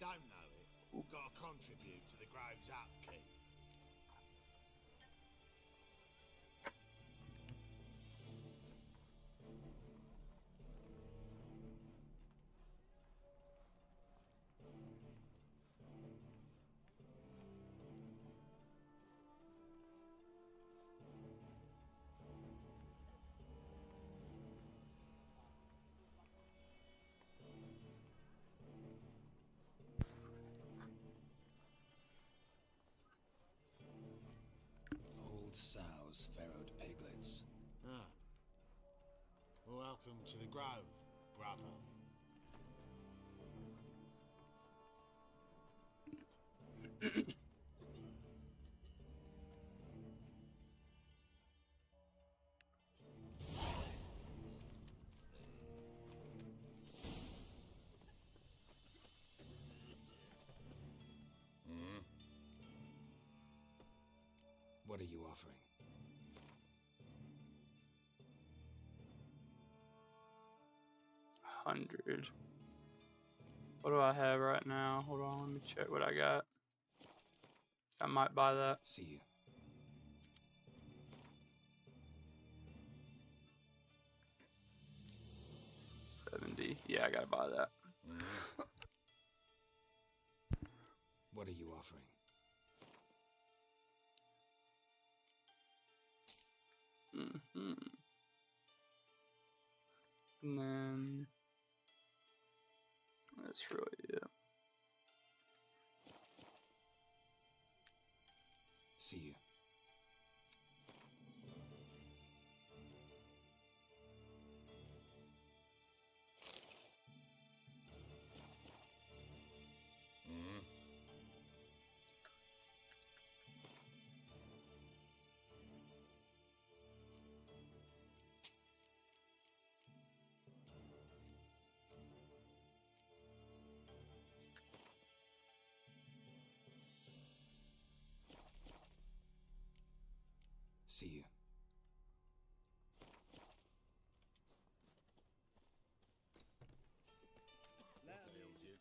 Don't know it, gotta contribute to the Grove's upkeep. Old sows, farrowed piglets. Ah. Welcome to the Grove, brother. What are you offering? $100. What do I have right now? Hold on, let me check what I got. I might buy that. See you. $70. Yeah, I gotta buy that. What are you offering? And then that's really it. See you. See you. What ails you?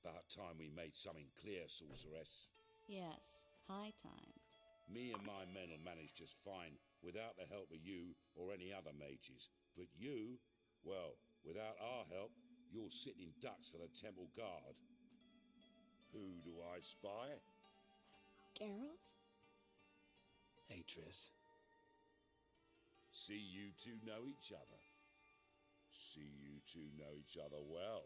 About time we made something clear, sorceress. Yes, high time. Me and my men will manage just fine without the help of you or any other mages. But you, well, without our help, you're sitting ducks for the temple guard. Who do I spy? Geralt? Hey, Triss. See you two know each other. See you two know each other well.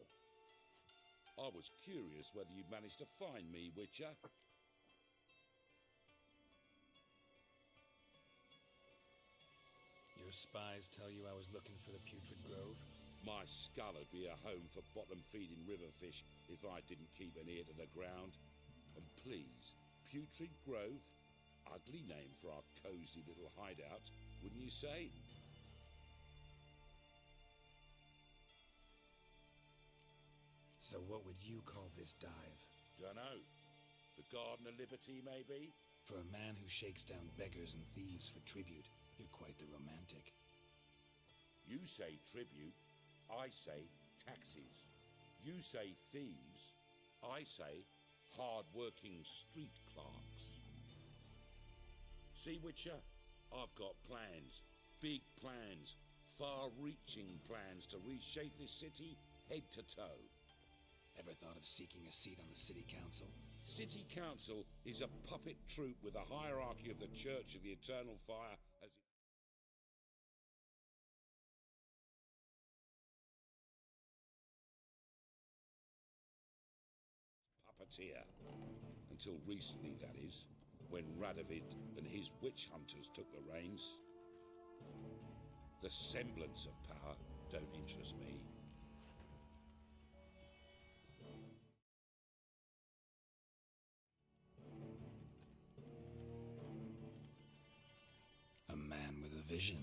I was curious whether you'd managed to find me, Witcher. Your spies tell you I was looking for the Putrid Grove? My skull would be a home for bottom-feeding river fish if I didn't keep an ear to the ground. And please, Putrid Grove? Ugly name for our cosy little hideout, wouldn't you say? So what would you call this dive? Dunno. The Garden of Liberty, maybe? For a man who shakes down beggars and thieves for tribute, you're quite the romantic. You say tribute, I say taxes. You say thieves, I say hard-working street clerks. See, Witcher, I've got plans, big plans, far-reaching plans to reshape this city head to toe. Ever thought of seeking a seat on the city council? City council is a puppet troupe with a hierarchy of the Church of the Eternal Fire as puppeteer. Until recently, that is, when Radovid and his witch hunters took the reins. The semblance of power don't interest me. A man with a vision.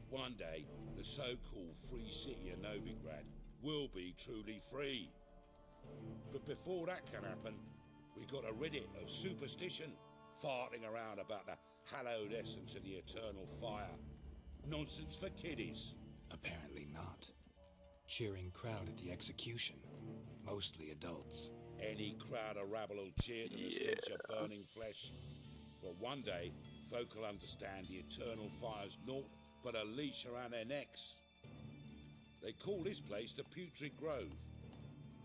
One day, the so-called free city of Novigrad will be truly free. But before that can happen, we gotta rid it of superstition, farting around about the hallowed essence of the eternal fire. Nonsense for kiddies. Apparently not. Cheering crowd at the execution. Mostly adults. Any crowd of rabble will cheer to the stench of burning flesh. But one day, folk will understand the eternal fire's naught but a leash around their necks. They call this place the Putrid Grove,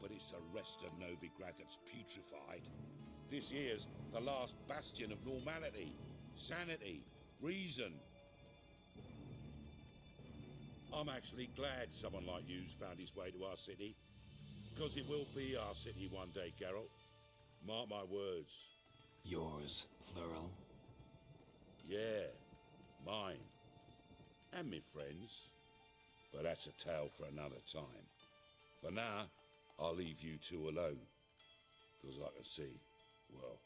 but it's the rest of Novigrad that's putrefied. This here's the last bastion of normality, sanity, reason. I'm actually glad someone like you's found his way to our city, because it will be our city one day, Geralt. Mark my words. Yours, plural? Yeah, mine. And me friends. But that's a tale for another time. For now, I'll leave you two alone. Because I can see, well,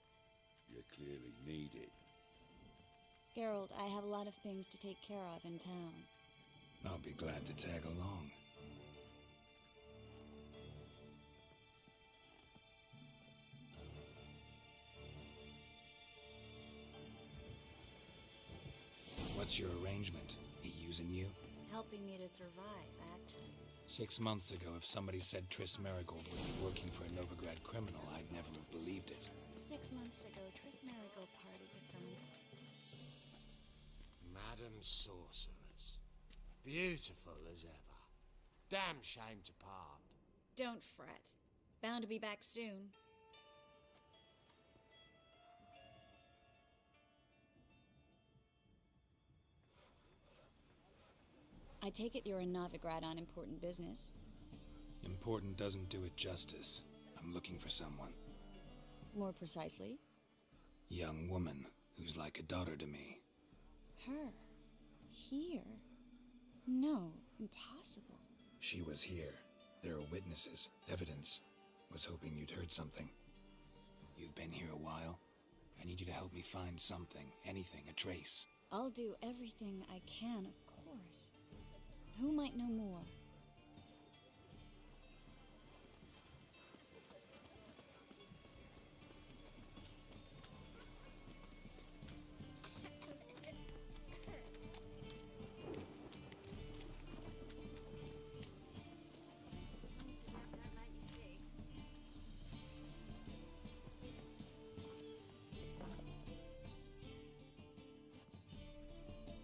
you clearly need it. Geralt, I have a lot of things to take care of in town. I'll be glad to tag along. What's your arrangement? He using you? Helping me to survive, actually. 6 months ago, if somebody said Triss Merigold would be working for a Novigrad criminal, I'd never have believed it. 6 months ago, Triss Merigold partied with someone. Madam Sorceress. Beautiful as ever. Damn shame to part. Don't fret. Bound to be back soon. I take it you're in Novigrad on important business. Important doesn't do it justice. I'm looking for someone. More precisely? Young woman who's like a daughter to me. Her? Here? No, impossible. She was here. There are witnesses, evidence. Was hoping you'd heard something. You've been here a while. I need you to help me find something, anything, a trace. I'll do everything I can, of course. Who might know more?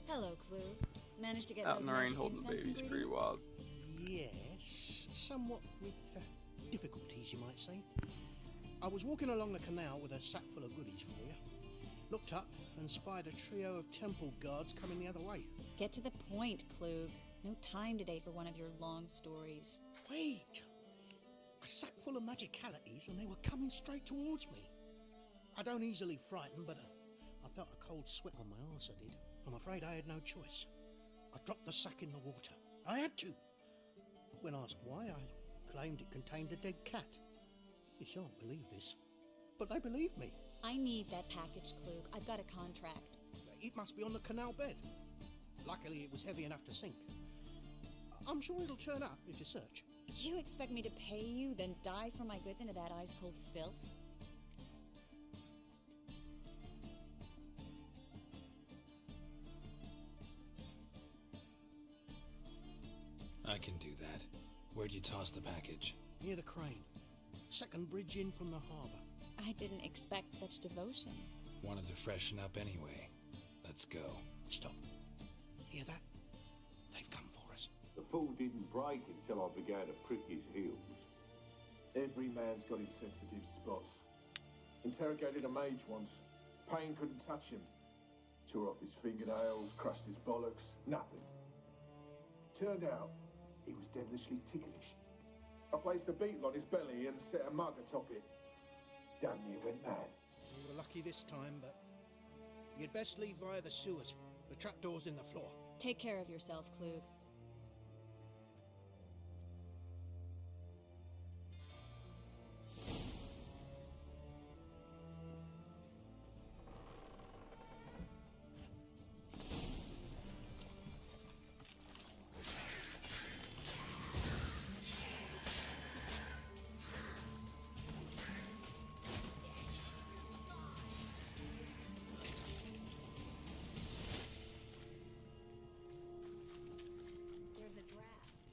Hello, Clue. Managed to get Out those in the rain magic holding incense babies, pretty ingredients? wild. Yes, somewhat with difficulties, you might say. I was walking along the canal with a sack full of goodies for you. Looked up and spied a trio of temple guards coming the other way. Get to the point, Klug. No time today for one of your long stories. Wait! A sack full of magicalities and they were coming straight towards me. I don't easily frighten, but I felt a cold sweat on my arse, I did. I'm afraid I had no choice. I dropped the sack in the water. I had to. When asked why, I claimed it contained a dead cat. You shan't believe this, but they believed me. I need that package, Klug. I've got a contract. It must be on the canal bed. Luckily, it was heavy enough to sink. I'm sure it'll turn up if you search. You expect me to pay you, then dive for my goods into that ice-cold filth? I can do that. Where'd you toss the package? Near the crane. Second bridge in from the harbour. I didn't expect such devotion. Wanted to freshen up anyway. Let's go. Stop. Hear that? They've come for us. fool didn't break until I began to prick his heels. Every man's got his sensitive spots. Interrogated a mage once. Pain couldn't touch him. Tore off his fingernails, crushed his bollocks, nothing. Turned out, he was devilishly ticklish. I placed a beetle on his belly and set a mug atop it. Damn near went mad. You were lucky this time, but you'd best leave via the sewers. The trapdoor's in the floor. Take care of yourself, Klug.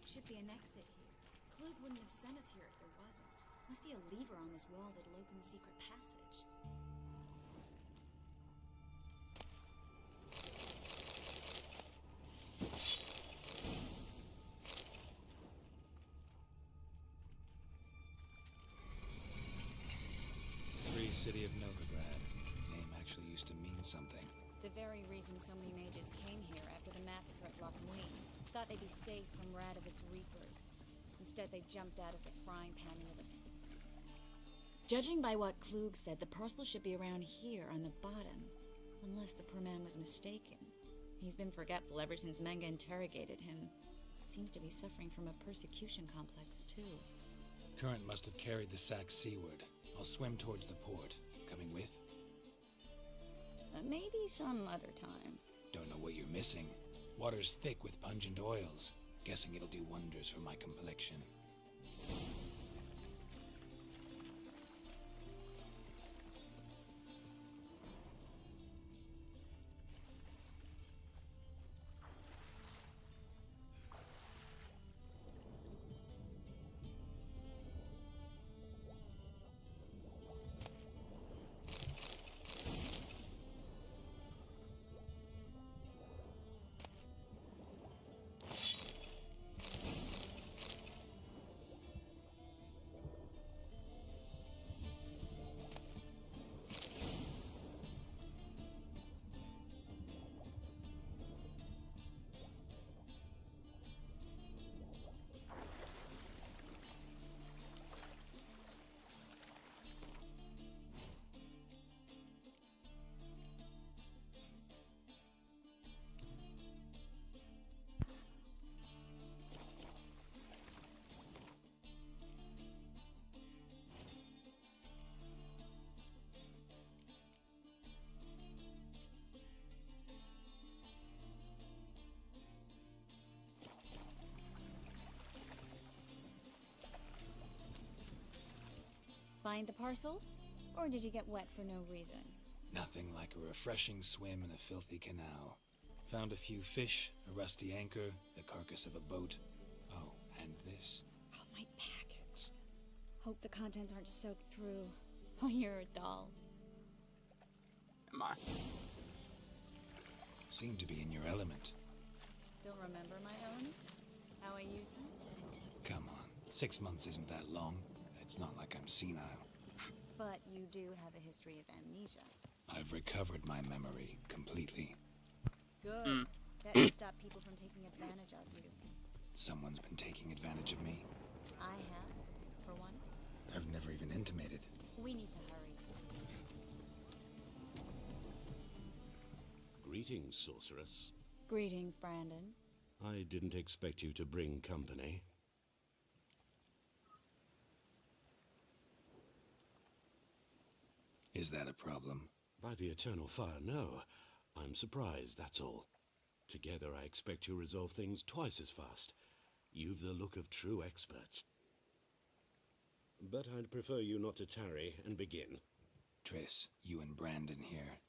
Should be an exit here. Klug wouldn't have sent us here if there wasn't. Must be a lever on this wall that'll open the secret passage. Free city of Novigrad. Name actually used to mean something. The very reason so many mages came here after the massacre at Loch Muin. Thought they'd be safe from Radovit's reapers. Instead, they jumped out of the frying pan into the... Judging by what Klug said, the parcel should be around here on the bottom. Unless the poor man was mistaken. He's been forgetful ever since Menge interrogated him. Seems to be suffering from a persecution complex, too. Current must have carried the sack seaward. I'll swim towards the port. Coming with? Maybe some other time. Don't know what you're missing. Water's thick with pungent oils. Guessing it'll do wonders for my complexion. Find the parcel? Or did you get wet for no reason? Nothing like a refreshing swim in a filthy canal. Found a few fish, a rusty anchor, the carcass of a boat. Oh, and this. Oh, my package. Hope the contents aren't soaked through. Oh, you're a doll. Am I? Seem to be in your element. Still remember my elements? How I use them? Come on, 6 months isn't that long. It's not like I'm senile. But you do have a history of amnesia. I've recovered my memory completely. Good. That should stop people from taking advantage of you. Someone's been taking advantage of me. I have, for one. I've never even intimated. We need to hurry. Greetings, sorceress. Greetings, Brandon. I didn't expect you to bring company. Is that a problem? By the eternal fire, no. I'm surprised, that's all. Together, I expect you resolve things twice as fast. You've the look of true experts. But I'd prefer you not to tarry and begin. Triss, you and Brandon here.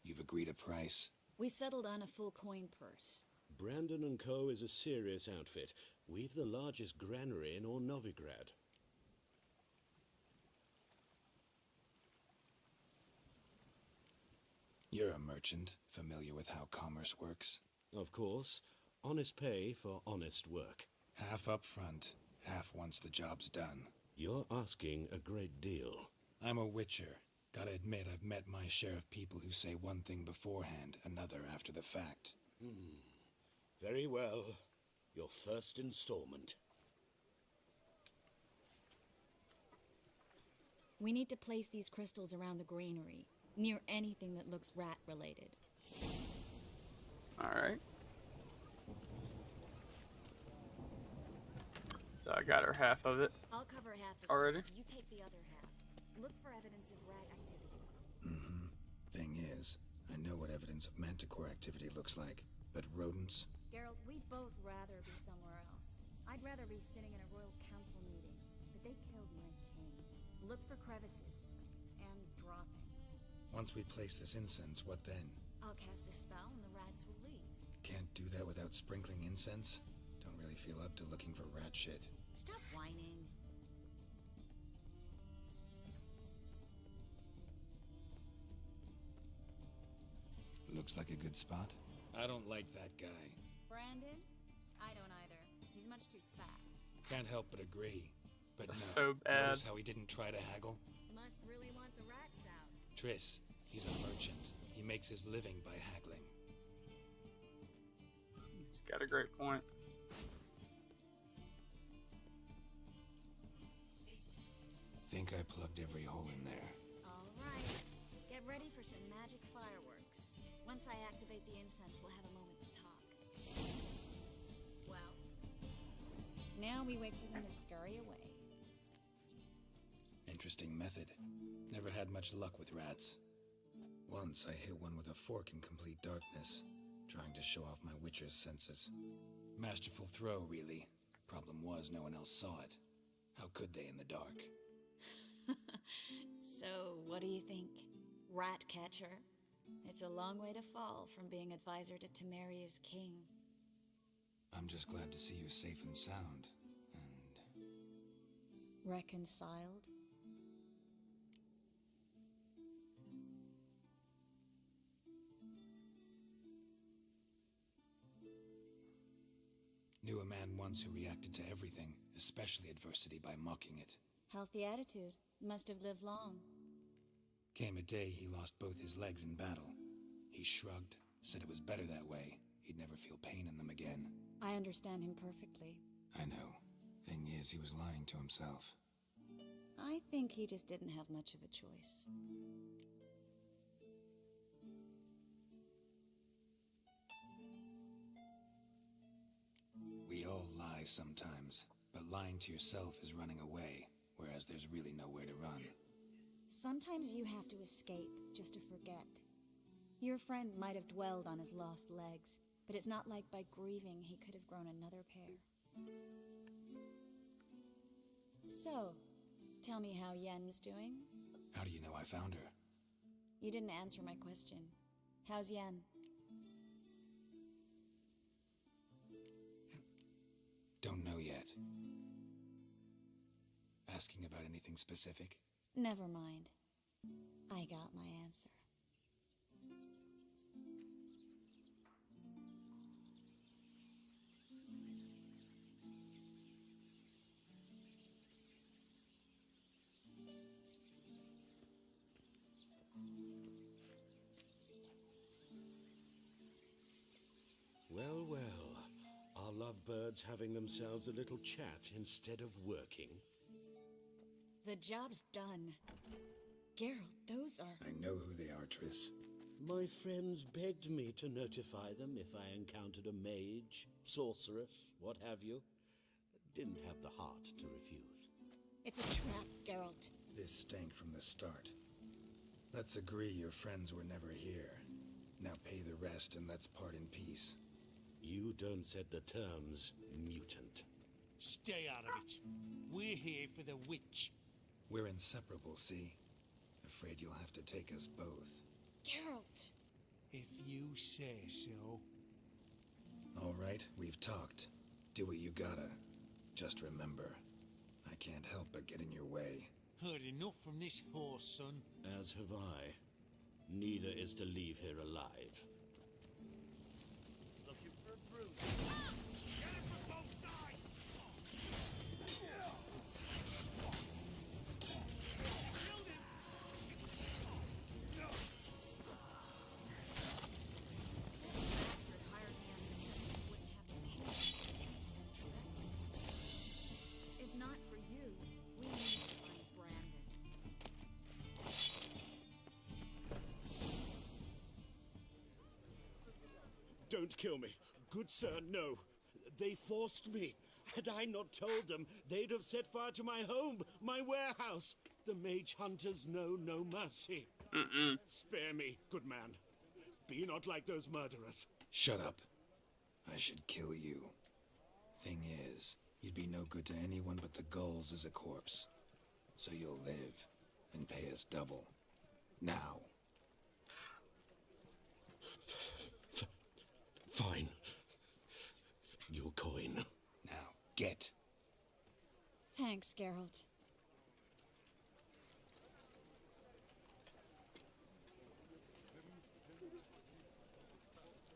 You've agreed a price? We settled on a full coin purse. Brandon & Co. is a serious outfit. We've the largest granary in all Novigrad. You're a merchant, familiar with how commerce works? Of course. Honest pay for honest work. Half up front, half once the job's done. You're asking a great deal. I'm a witcher. Gotta admit, I've met my share of people who say one thing beforehand, another after the fact. Very well. Your first installment. We need to place these crystals around the granary, near anything that looks rat-related. Alright. So I got her half of it. I'll cover half the already. space, you take the other half. Look for evidence of rat activity. Thing is, I know what evidence of manticore activity looks like, but rodents? Geralt, we'd both rather be somewhere else. I'd rather be sitting in a royal council meeting, but they killed my king. Look for crevices and droppings. Once we place this incense, what then? I'll cast a spell and the rats will leave. Can't do that without sprinkling incense? Don't really feel up to looking for rat shit. Stop whining. Looks like a good spot. I don't like that guy. Brandon? I don't either. He's much too fat. Can't help but agree. But no, so bad. Notice how he didn't try to haggle? Must really want the rats out. Triss, he's a merchant. He makes his living by haggling. He's got a great point. Think I plugged every hole in there. All right. Get ready for some magic fireworks. Once I activate the incense, we'll have a moment to talk. Well, now we wait for them to scurry away. Interesting method. Never had much luck with rats. Once I hit one with a fork in complete darkness, trying to show off my witcher's senses. Masterful throw, really. Problem was, no one else saw it. How could they in the dark? So, what do you think? Rat catcher? It's a long way to fall from being advisor to Temeria's king. I'm just glad to see you safe and sound. And Reconciled? knew a man once who reacted to everything, especially adversity, by mocking it. Healthy attitude. Must have lived long. Came a day he lost both his legs in battle. He shrugged, said it was better that way. He'd never feel pain in them again. I understand him perfectly. I know. Thing is, he was lying to himself. I think he just didn't have much of a choice. We all lie sometimes, but lying to yourself is running away, whereas there's really nowhere to run. Sometimes you have to escape just to forget. Your friend might have dwelled on his lost legs, but it's not like by grieving he could have grown another pair. So, tell me how Yen's doing? How do you know I found her? You didn't answer my question. How's Yen? Don't know yet. Asking about anything specific? Never mind. I got my answer. Well, well. Are lovebirds having themselves a little chat instead of working? The job's done. Geralt, those are... I know who they are, Triss. My friends begged me to notify them if I encountered a mage, sorceress, what have you. Didn't have the heart to refuse. It's a trap, Geralt. This stank from the start. Let's agree your friends were never here. Now pay the rest and let's part in peace. You don't set the terms, mutant. Stay out of it. We're here for the witch. We're inseparable, see? Afraid you'll have to take us both. Geralt! If you say so. All right, we've talked. Do what you gotta. Just remember, I can't help but get in your way. Heard enough from this horse, son. As have I. Neither is to leave here alive. Looking for a bruise. Get it from both sides! Don't kill me. Good sir, no. They forced me. Had I not told them, they'd have set fire to my home, my warehouse. The mage hunters know no mercy. Spare me, good man. Be not like those murderers. Shut up. I should kill you. Thing is, you'd be no good to anyone but the gulls as a corpse. So you'll live and pay us double. Now. Fine. Your coin. Now, get. Thanks, Geralt.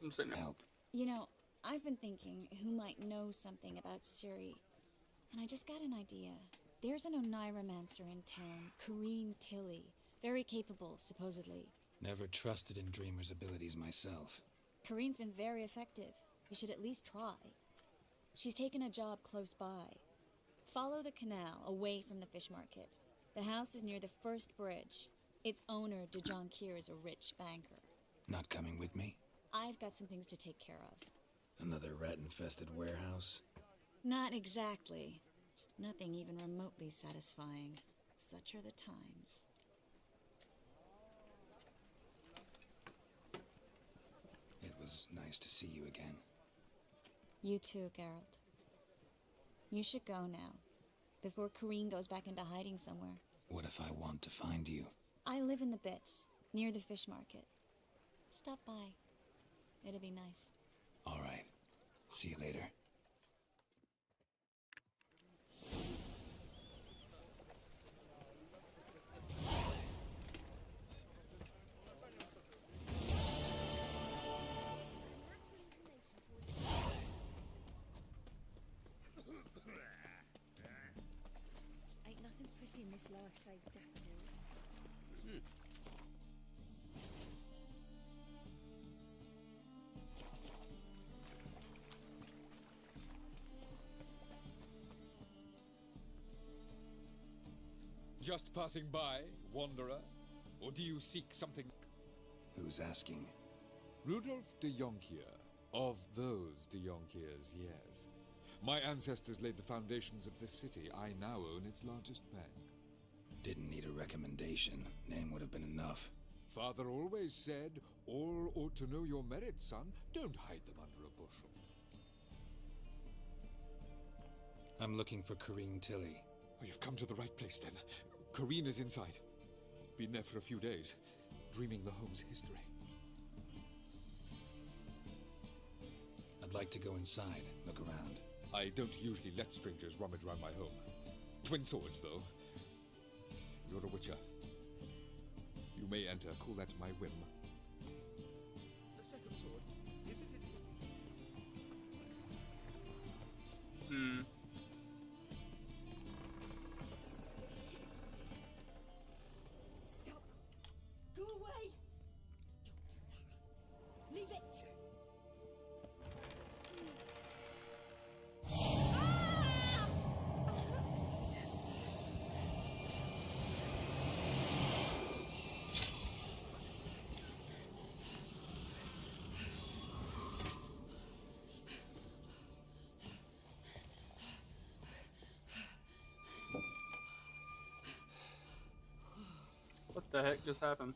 I'm saying help. You know, I've been thinking who might know something about Ciri, and I just got an idea. There's an Oneiromancer in town, Corrine Tilly. Very capable, supposedly. Never trusted in Dreamer's abilities myself. Corrine's been very effective. You should at least try. She's taken a job close by. Follow the canal, away from the fish market. The house is near the first bridge. Its owner, de Jonquier, is a rich banker. Not coming with me? I've got some things to take care of. Another rat-infested warehouse? Not exactly. Nothing even remotely satisfying. Such are the times. It was nice to see you again. You too, Geralt. You should go now, before Corrine goes back into hiding somewhere. What if I want to find you? I live in the Bits, near the fish market. Stop by. It'll be nice. All right. See you later. Ain't nothing pretty in this life save daffodils. Just passing by, wanderer? Or do you seek something? Who's asking? Rudolf de Jonquier. Of those de Jonquiers, yes. My ancestors laid the foundations of this city. I now own its largest bank. Didn't need a recommendation. Name would have been enough. Father always said, all ought to know your merits, son. Don't hide them under a bushel. I'm looking for Corrine Tilly. Oh, you've come to the right place, then. Corrine is inside. Been there for a few days, dreaming the home's history. I'd like to go inside, look around. I don't usually let strangers rummage around my home. Twin swords, though. You're a witcher. You may enter, call that my whim. The second sword, is it in? Stop! Go away! Don't do that. Leave it! What the heck just happened?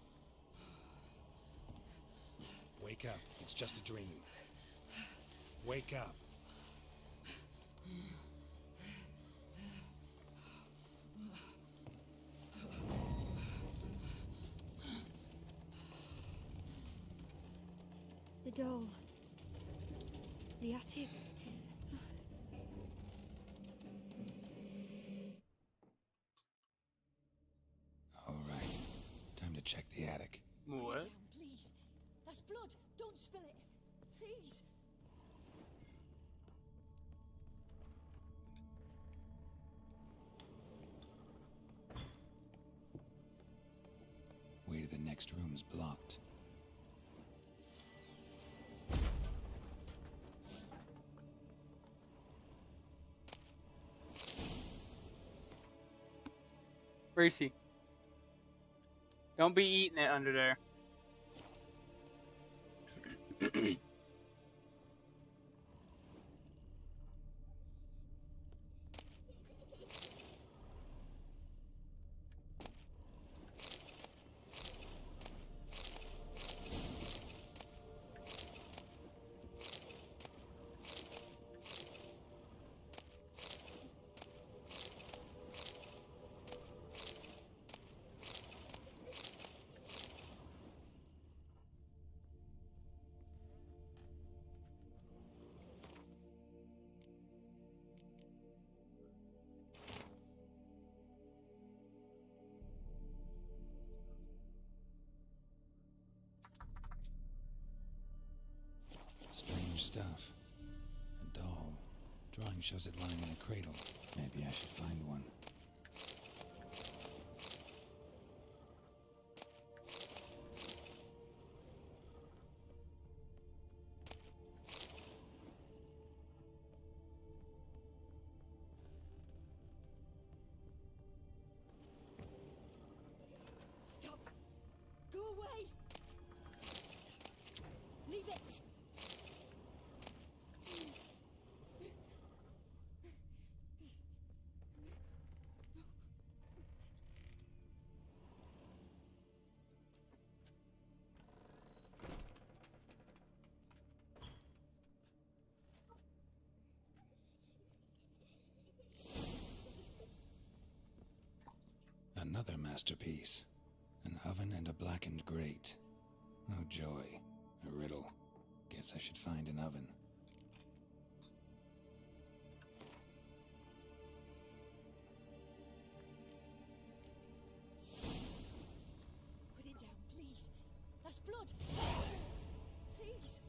Wake up. It's just a dream. Wake up. The doll. The attic. All right. Time to check the attic. What? Down, please. That's blood. Don't spill it. Please. Way to the next room's blocked. Bracy. Don't be eating it under there. stuff. A doll. Drawing shows it lying in a cradle. Maybe I should find one. Stop! Go away! Leave it! Another masterpiece. An oven and a blackened grate. Oh joy. A riddle. Guess I should find an oven. Put it down, please. That's blood. That's blood. Please.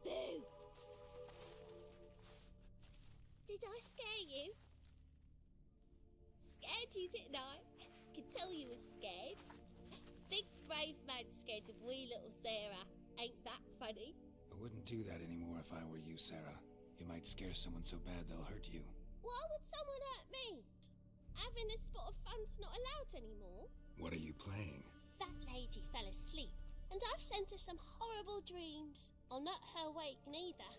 Boo! Did I scare you? Scared you, didn't I? Could tell you was scared. Big brave man scared of wee little Sarah. Ain't that funny? I wouldn't do that anymore if I were you, Sarah. You might scare someone so bad they'll hurt you. Why would someone hurt me? Having a spot of fun's not allowed anymore. What are you playing? That lady fell asleep, and I've sent her some horrible dreams. I'll not her wake neither.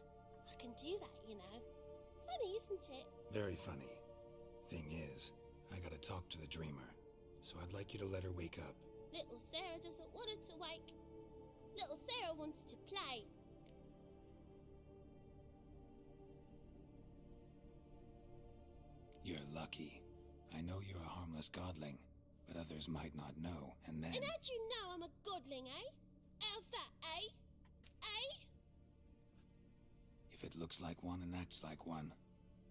I can do that, you know. Funny, isn't it? Very funny. Thing is, I gotta talk to the dreamer. So I'd like you to let her wake up. Little Sarah doesn't want her to wake. Little Sarah wants to play. You're lucky. I know you're a harmless godling, but others might not know, and then... And how'd you know I'm a godling, eh? How's that, eh? Eh? If it looks like one and acts like one,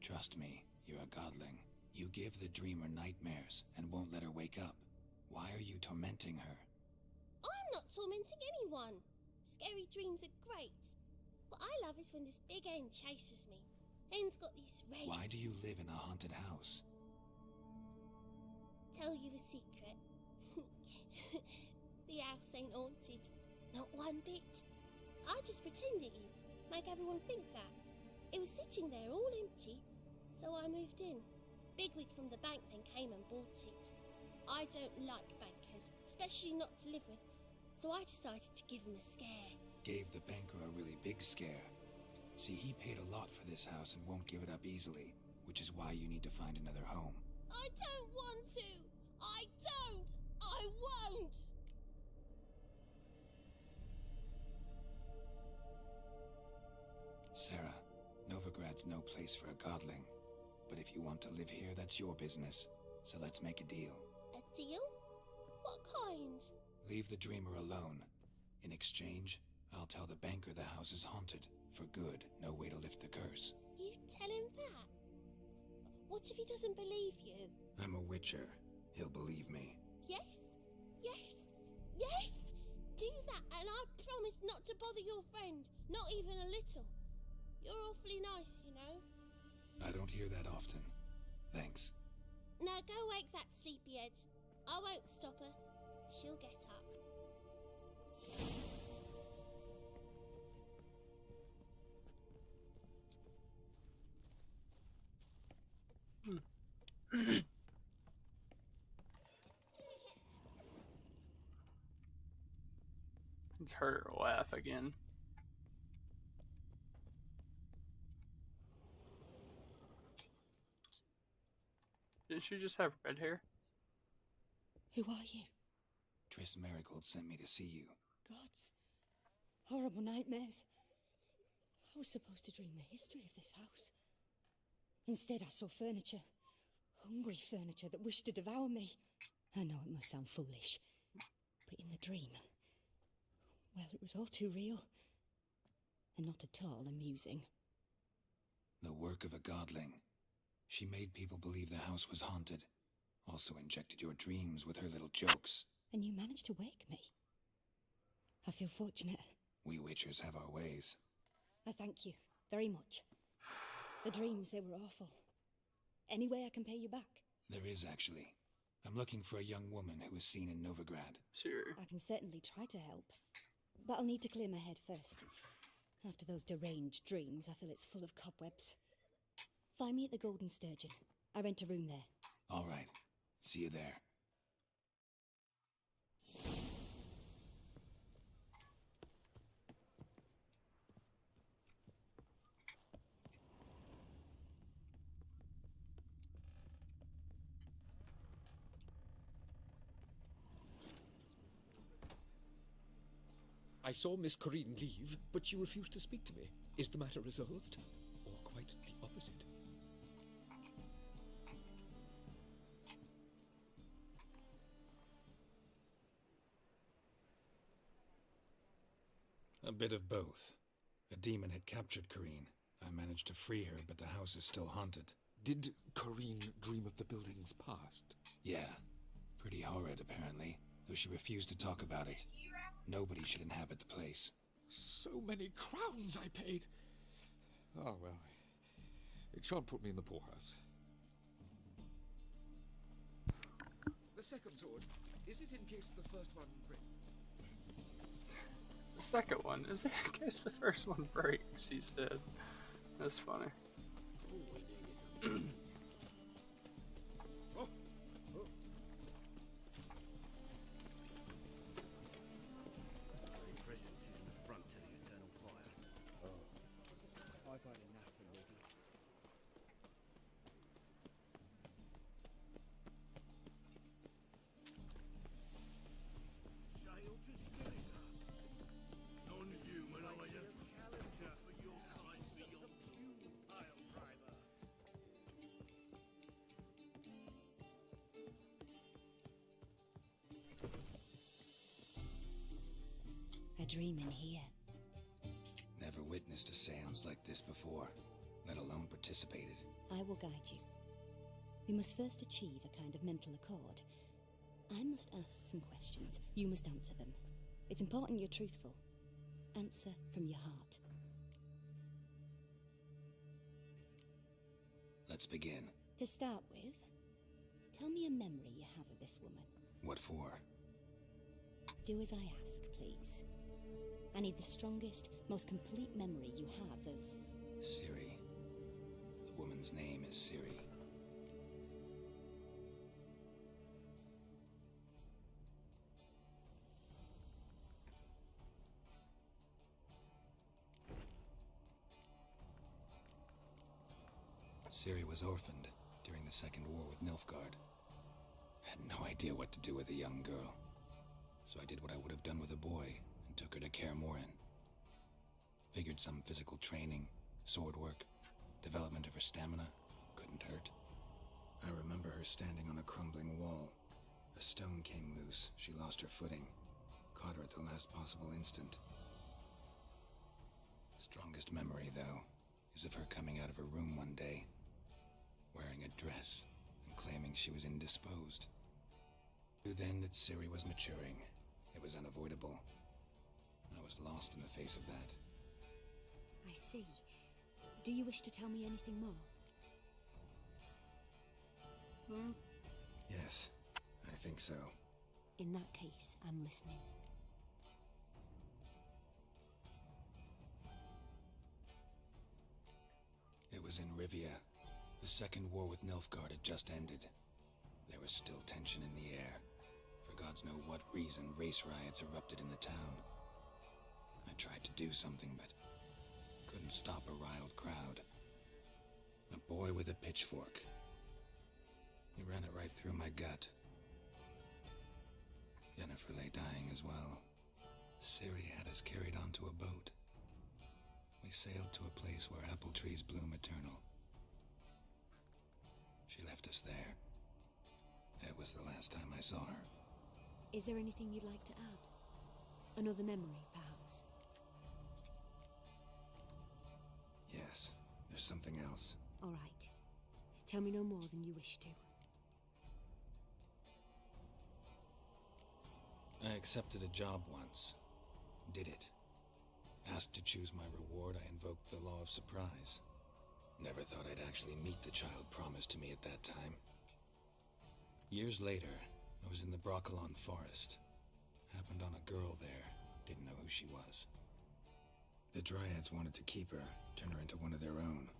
trust me, you're a godling. You give the dreamer nightmares and won't let her wake up. Why are you tormenting her? I'm not tormenting anyone. Scary dreams are great. What I love is when this big hen chases me. Hen's got these red... Why do you live in a haunted house? Tell you a secret. The house ain't haunted. Not one bit. I just pretend it is. Make everyone think that. It was sitting there all empty, so I moved in. Bigwig from the bank then came and bought it. I don't like bankers, especially not to live with, so I decided to give him a scare. Gave the banker a really big scare. See, he paid a lot for this house and won't give it up easily, which is why you need to find another home. I don't want to! I don't! I won't! Sarah, Novigrad's no place for a godling. But if you want to live here, that's your business. So let's make a deal. A deal? What kind? Leave the dreamer alone. In exchange, I'll tell the banker the house is haunted. For good, no way to lift the curse. You tell him that? What if he doesn't believe you? I'm a witcher. He'll believe me. Yes? Yes? Yes! Do that and I promise not to bother your friend. Not even a little. You're awfully nice, you know. I don't hear that often. Thanks. Now go wake that sleepyhead. I won't stop her. She'll get up. It's heard her laugh again. Didn't she just have red hair? Who are you? Triss Marigold sent me to see you. Gods. Horrible nightmares. I was supposed to dream the history of this house. Instead, I saw furniture. Hungry furniture that wished to devour me. I know it must sound foolish, but in the dream, well, it was all too real. And not at all amusing. The work of a godling. She made people believe the house was haunted. Also injected your dreams with her little jokes. And you managed to wake me. I feel fortunate. We witchers have our ways. I thank you very much. The dreams, they were awful. Any way I can pay you back? There is, actually. I'm looking for a young woman who was seen in Novigrad. Sure. I can certainly try to help. But I'll need to clear my head first. After those deranged dreams, I feel it's full of cobwebs. Find me at the Golden Sturgeon. I rent a room there. All right. See you there. I saw Miss Corinne leave, but she refused to speak to me. Is the matter resolved? Or quite the opposite? A bit of both. A demon had captured Corinne. I managed to free her, but the house is still haunted. Did Corinne dream of the building's past? Yeah. Pretty horrid, apparently, though she refused to talk about it. Nobody should inhabit the place. So many crowns I paid. Oh, well. It shan't put me in the poorhouse. The second sword, is it in case the first one breaks? The second one is in case the first one breaks, he said. That's funny. Presence is the front to the eternal fire. I've had enough of living. Sail to Skelliger. Non-human, are you? Challenger for your kind, for your cube, pile driver. A dream in here. Never witnessed a seance like this before, let alone participated. I will guide you. We must first achieve a kind of mental accord. I must ask some questions. You must answer them. It's important you're truthful. Answer from your heart. Let's begin. To start with, tell me a memory you have of this woman. What for? Do as I ask, please. I need the strongest, most complete memory you have of... Ciri. The woman's name is Ciri. Ciri was orphaned during the Second War with Nilfgaard. Had no idea what to do with a young girl. So I did what I would have done with a boy and took her to Kaer Morhen. Figured some physical training, sword work, development of her stamina couldn't hurt. I remember her standing on a crumbling wall. A stone came loose, she lost her footing. Caught her at the last possible instant. Strongest memory, though, is of her coming out of her room one day, wearing a dress and claiming she was indisposed. Knew then that Ciri was maturing. It was unavoidable. I was lost in the face of that. I see. Do you wish to tell me anything more? Yes, I think so. In that case, I'm listening. It was in Rivia. The Second War with Nilfgaard had just ended. There was still tension in the air. For gods know what reason, race riots erupted in the town. I tried to do something, but couldn't stop a riled crowd. A boy with a pitchfork. He ran it right through my gut. Yennefer lay dying as well. Ciri had us carried onto a boat. We sailed to a place where apple trees bloom eternal. She left us there. That was the last time I saw her. Is there anything you'd like to add? Another memory, perhaps? Yes, there's something else. All right. Tell me no more than you wish to. I accepted a job once. Did it. Asked to choose my reward, I invoked the law of surprise. Never thought I'd actually meet the child promised to me at that time. Years later, I was in the Broccolon forest. Happened on a girl there. Didn't know who she was. The Dryads wanted to keep her, turn her into one of their own.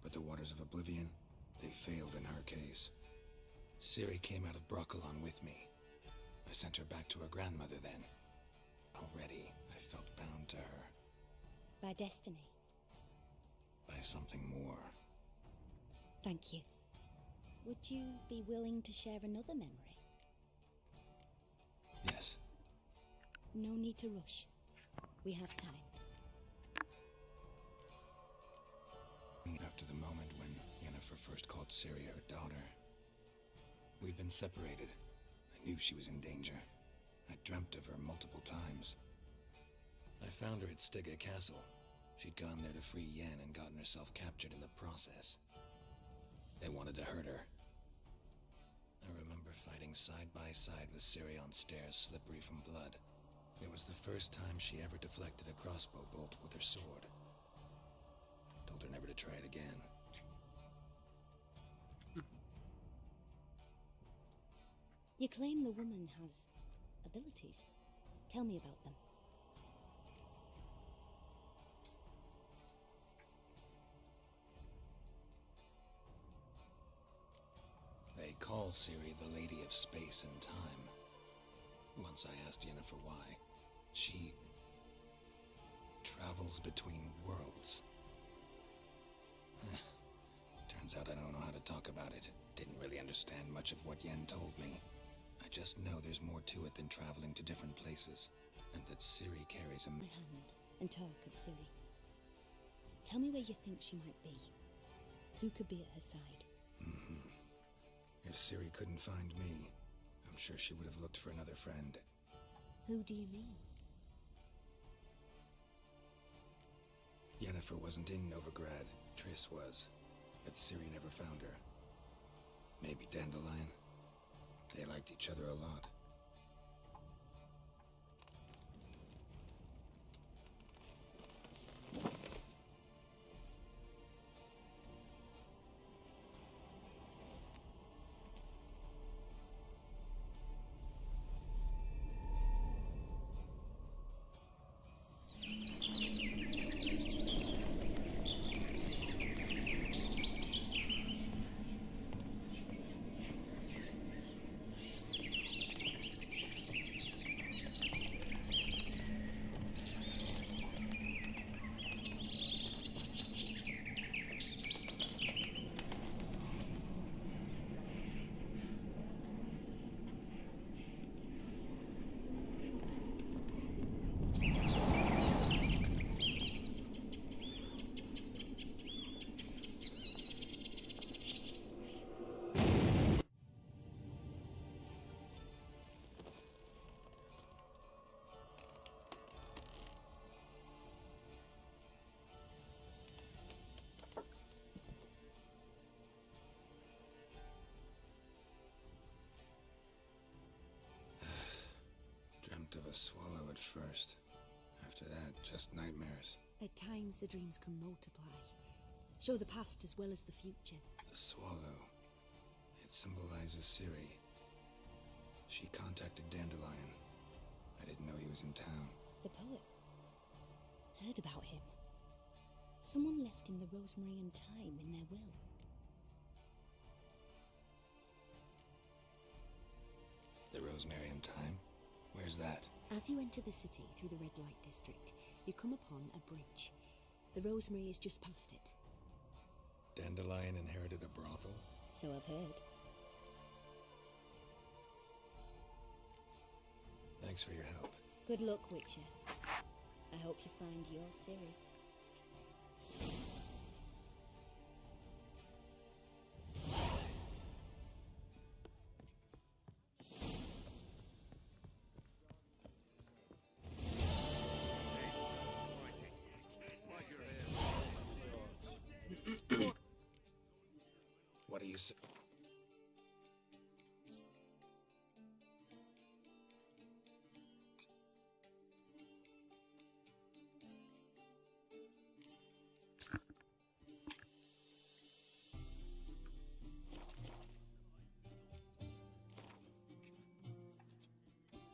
But the Waters of Oblivion, they failed in her case. Ciri came out of Broccolon with me. I sent her back to her grandmother then. Already, I felt bound to her. By destiny. By something more. Thank you. Would you be willing to share another memory? Yes. No need to rush. We have time. After the moment when Yennefer first called Ciri her daughter, we'd been separated. I knew she was in danger. I dreamt of her multiple times. I found her at Stygga Castle. She'd gone there to free Yen and gotten herself captured in the process. They wanted to hurt her. I remember fighting side by side with Ciri on stairs slippery from blood. It was the first time she ever deflected a crossbow bolt with her sword. Told her never to try it again. You claim the woman has abilities. Tell me about them. They call Ciri the Lady of Space and Time. Once I asked Yennefer why. She travels between worlds. Turns out I don't know how to talk about it. Didn't really understand much of what Yen told me. I just know there's more to it than traveling to different places, and that Ciri carries a my hand and talk of Ciri. Tell me where you think she might be. Who could be at her side? If Ciri couldn't find me, I'm sure she would have looked for another friend. Who do you mean? Yennefer wasn't in Novigrad. Triss was, but Ciri never found her. Maybe Dandelion? They liked each other a lot. Of a swallow at first. After that, just nightmares. At times the dreams can multiply. Show the past as well as the future. The swallow. It symbolizes Ciri. She contacted Dandelion. I didn't know he was in town. The poet. Heard about him. Someone left him the rosemary and thyme in their will. The rosemary and thyme? Where's that? As you enter the city through the red light district, you come upon a bridge. The rosemary is just past it. Dandelion inherited a brothel? So I've heard. Thanks for your help. Good luck, Witcher. I hope you find your Ciri. say.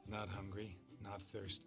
Not hungry, not thirsty.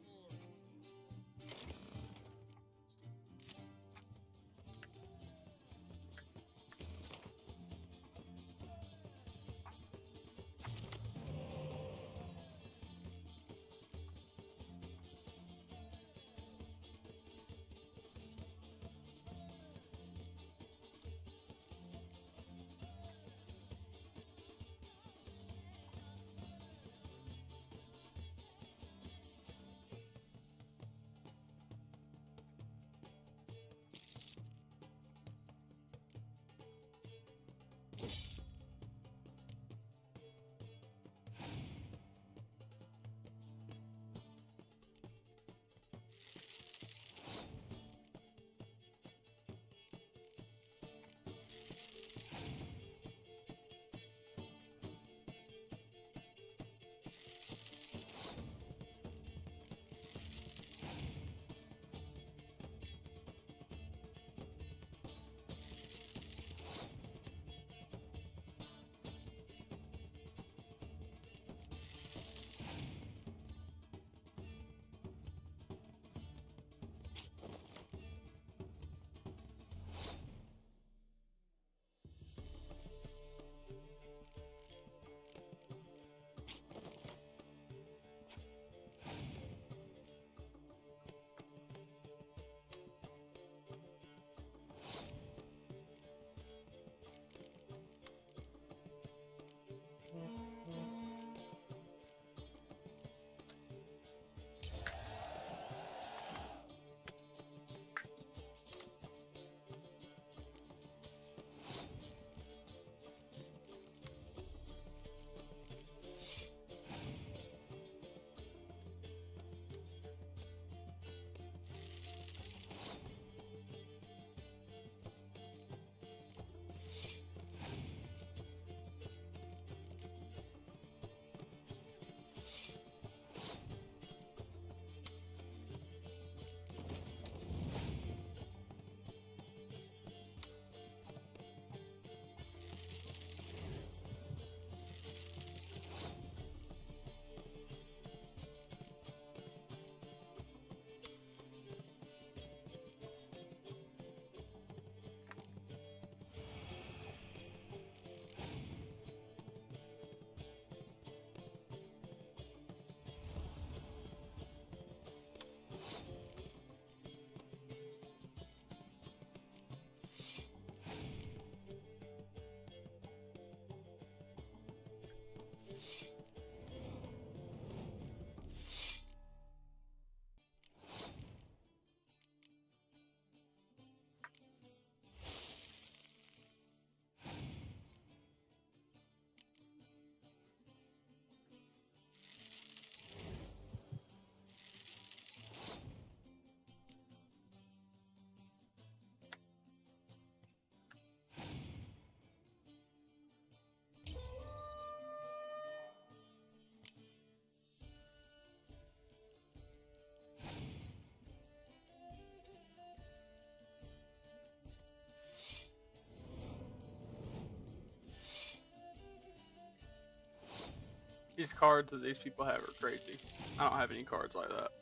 These cards that these people have are crazy. I don't have any cards like that.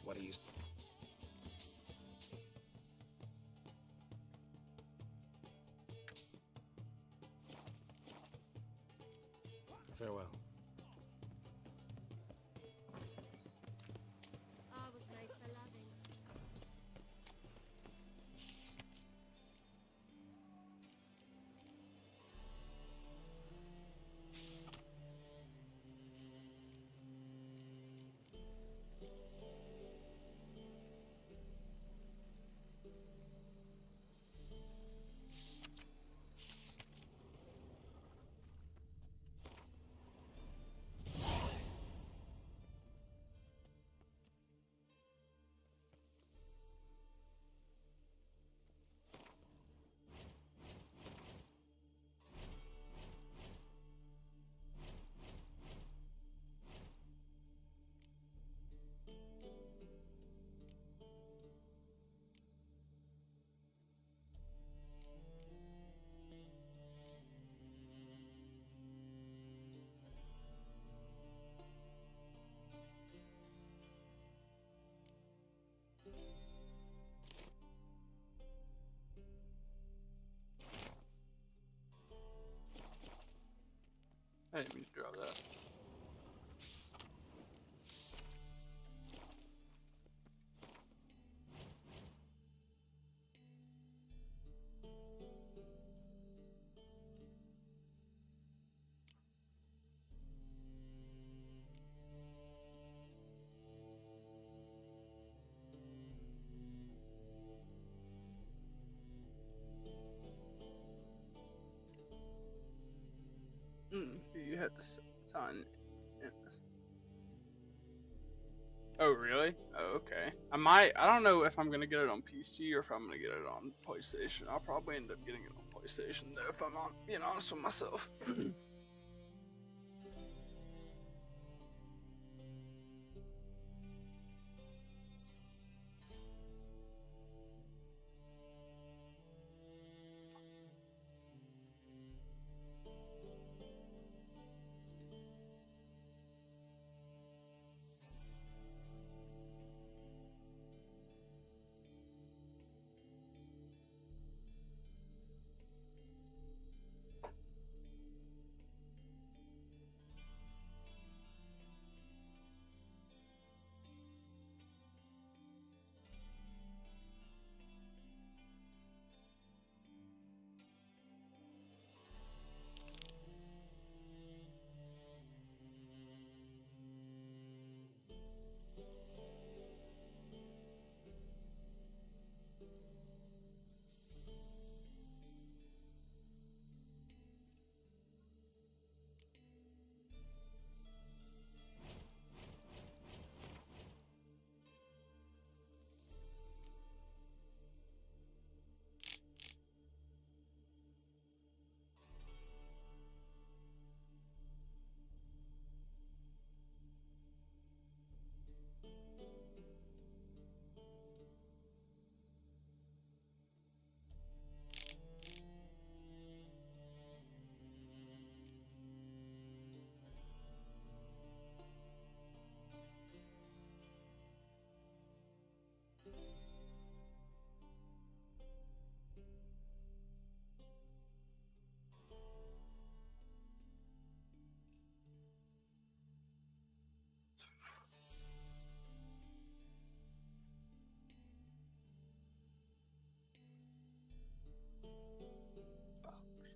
What are you... Farewell. I was made for loving. didn't mean to draw that. You have to sign in. Oh, really? Oh, okay. I don't know if I'm gonna get it on PC or if I'm gonna get it on PlayStation. I'll probably end up getting it on PlayStation though, if I'm being honest with myself.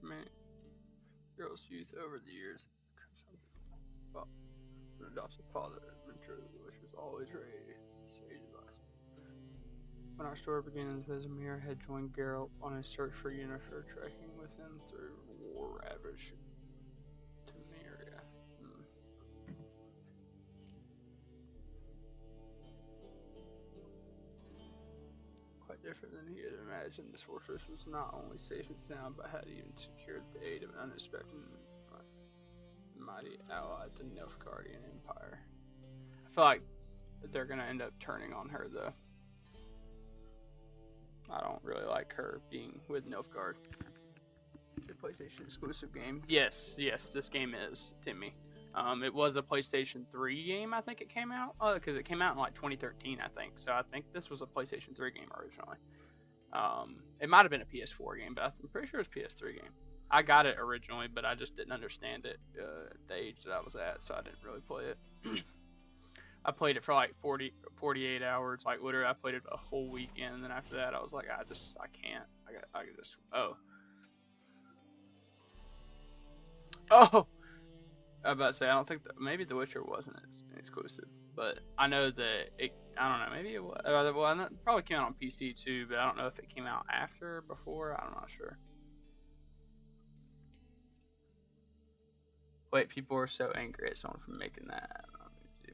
Man, girl's youth over the years. Well, an adopted father, mentor, which was always ready. Sage advice. When our story begins, Vesemir had joined Geralt on his search for Yennefer, trekking with him through war-ravaged Temeria. Quite different than he had imagined, this fortress was not only safe and sound, but had even secured the aid of an unexpected mighty ally, the Nilfgaardian Empire. I feel like they're gonna end up turning on her, though. I don't really like her being with Nilfgaard. The PlayStation exclusive game. Yes, this game is, Timmy. It was a PlayStation 3 game, I think it came out. Because it came out in like 2013, I think. So I think this was a PlayStation 3 game originally. It might have been a PS4 game, but I'm pretty sure it's a PS3 game. I got it originally, but I just didn't understand it at the age that I was at, so I didn't really play it. I played it for like 48 hours, like literally I played it a whole weekend, and then after that I was like, I can't. I just, oh. I was about to say, I don't think, maybe The Witcher wasn't exclusive, but I know that it, I don't know, maybe it was, well, it probably came out on PC too, but I don't know if it came out after or before, I'm not sure. Wait, people are so angry at someone for making that.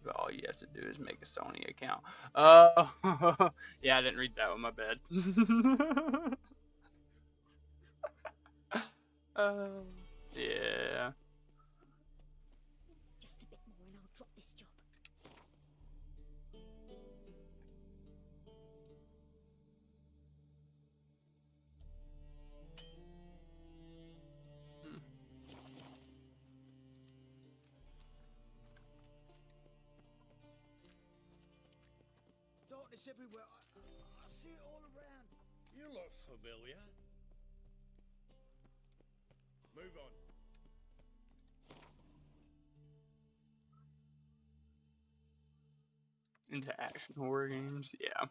But all you have to do is make a Sony account. Yeah, I didn't read that one, my bad. Yeah. Just a bit more and I'll drop this job. Darkness everywhere. I see it all around. You look familiar. Move on. into action horror games, yeah.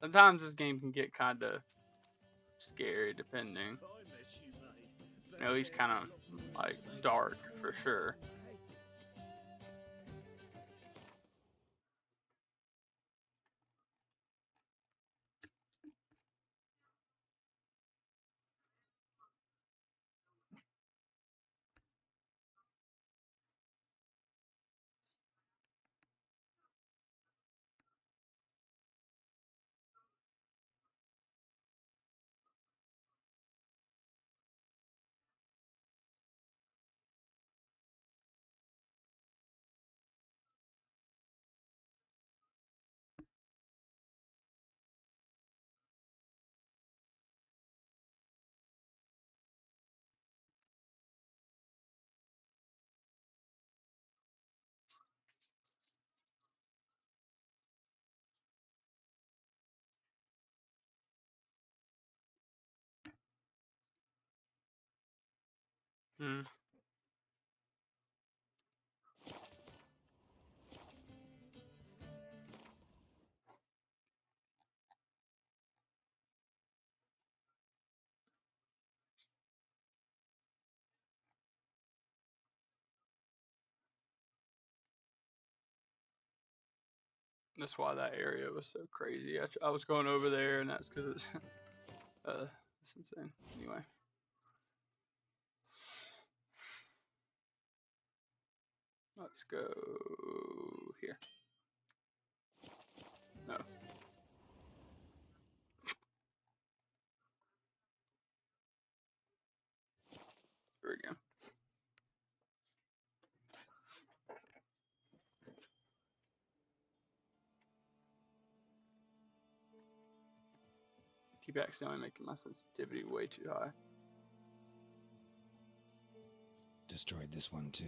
Sometimes this game can get kind of scary, depending. At least kind of like dark for sure. Hmm. That's why that area was so crazy. I was going over there, and that's because it's, it's insane. Anyway. Let's go here. No. Here we go. Keep accidentally making my sensitivity way too high. Destroyed this one too.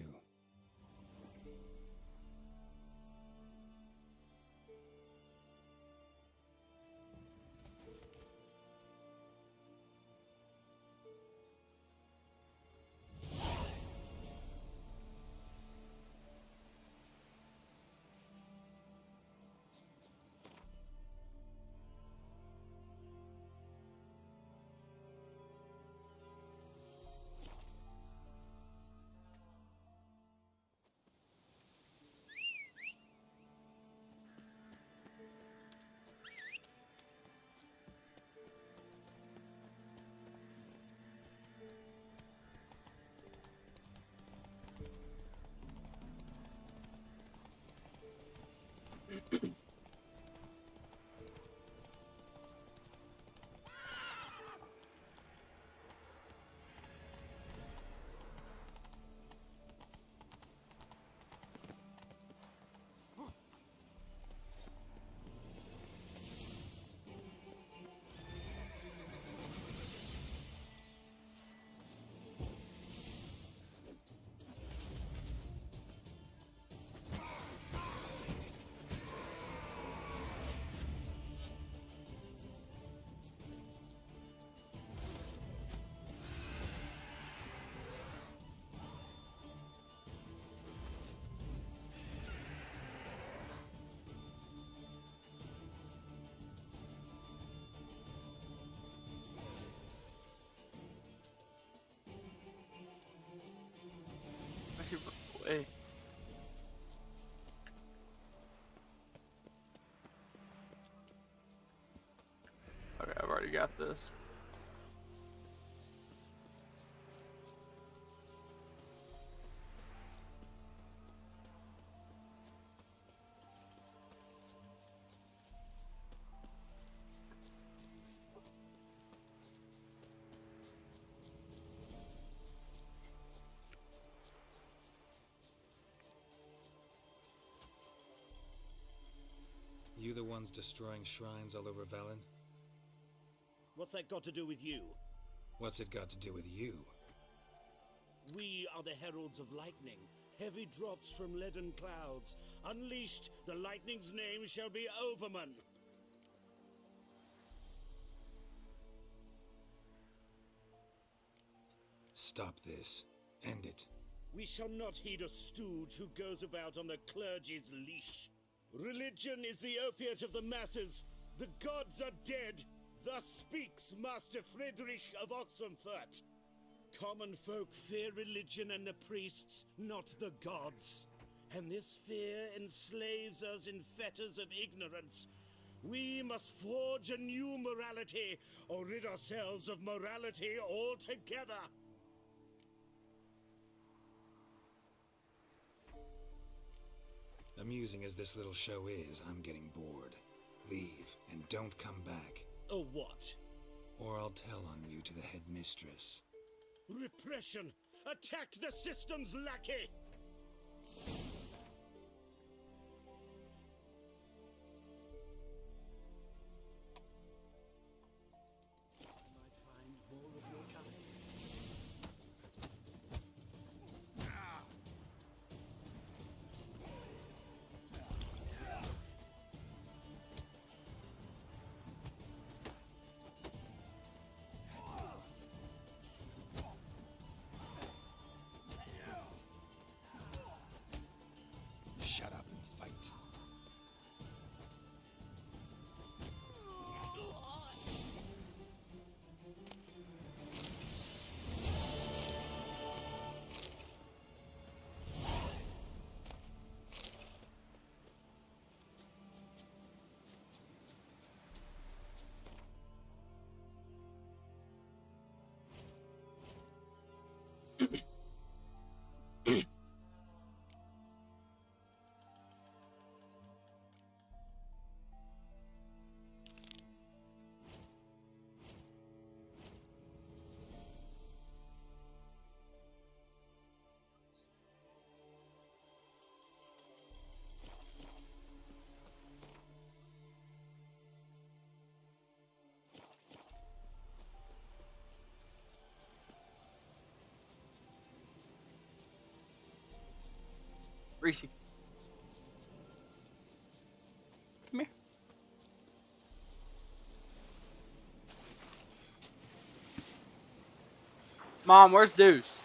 Hey. Okay, I've already got this. You the ones destroying shrines all over Velen? What's that got to do with you? What's it got to do with you? We are the heralds of lightning. Heavy drops from leaden clouds. Unleashed, the lightning's name shall be Overman. Stop this. End it. We shall not heed a stooge who goes about on the clergy's leash. Religion is the opiate of the masses. The gods are dead. Thus speaks Master Friedrich of Oxenfurt. Common folk fear religion and the priests, not the gods. And this fear enslaves us in fetters of ignorance. We must forge a new morality, or rid ourselves of morality altogether. Amusing as this little show is, I'm getting bored. Leave, and don't come back. Oh, what? Or I'll tell on you to the headmistress. Repression! Attack the system's lackey! Shut up and fight. Reese. Come here. Mom, where's Deuce?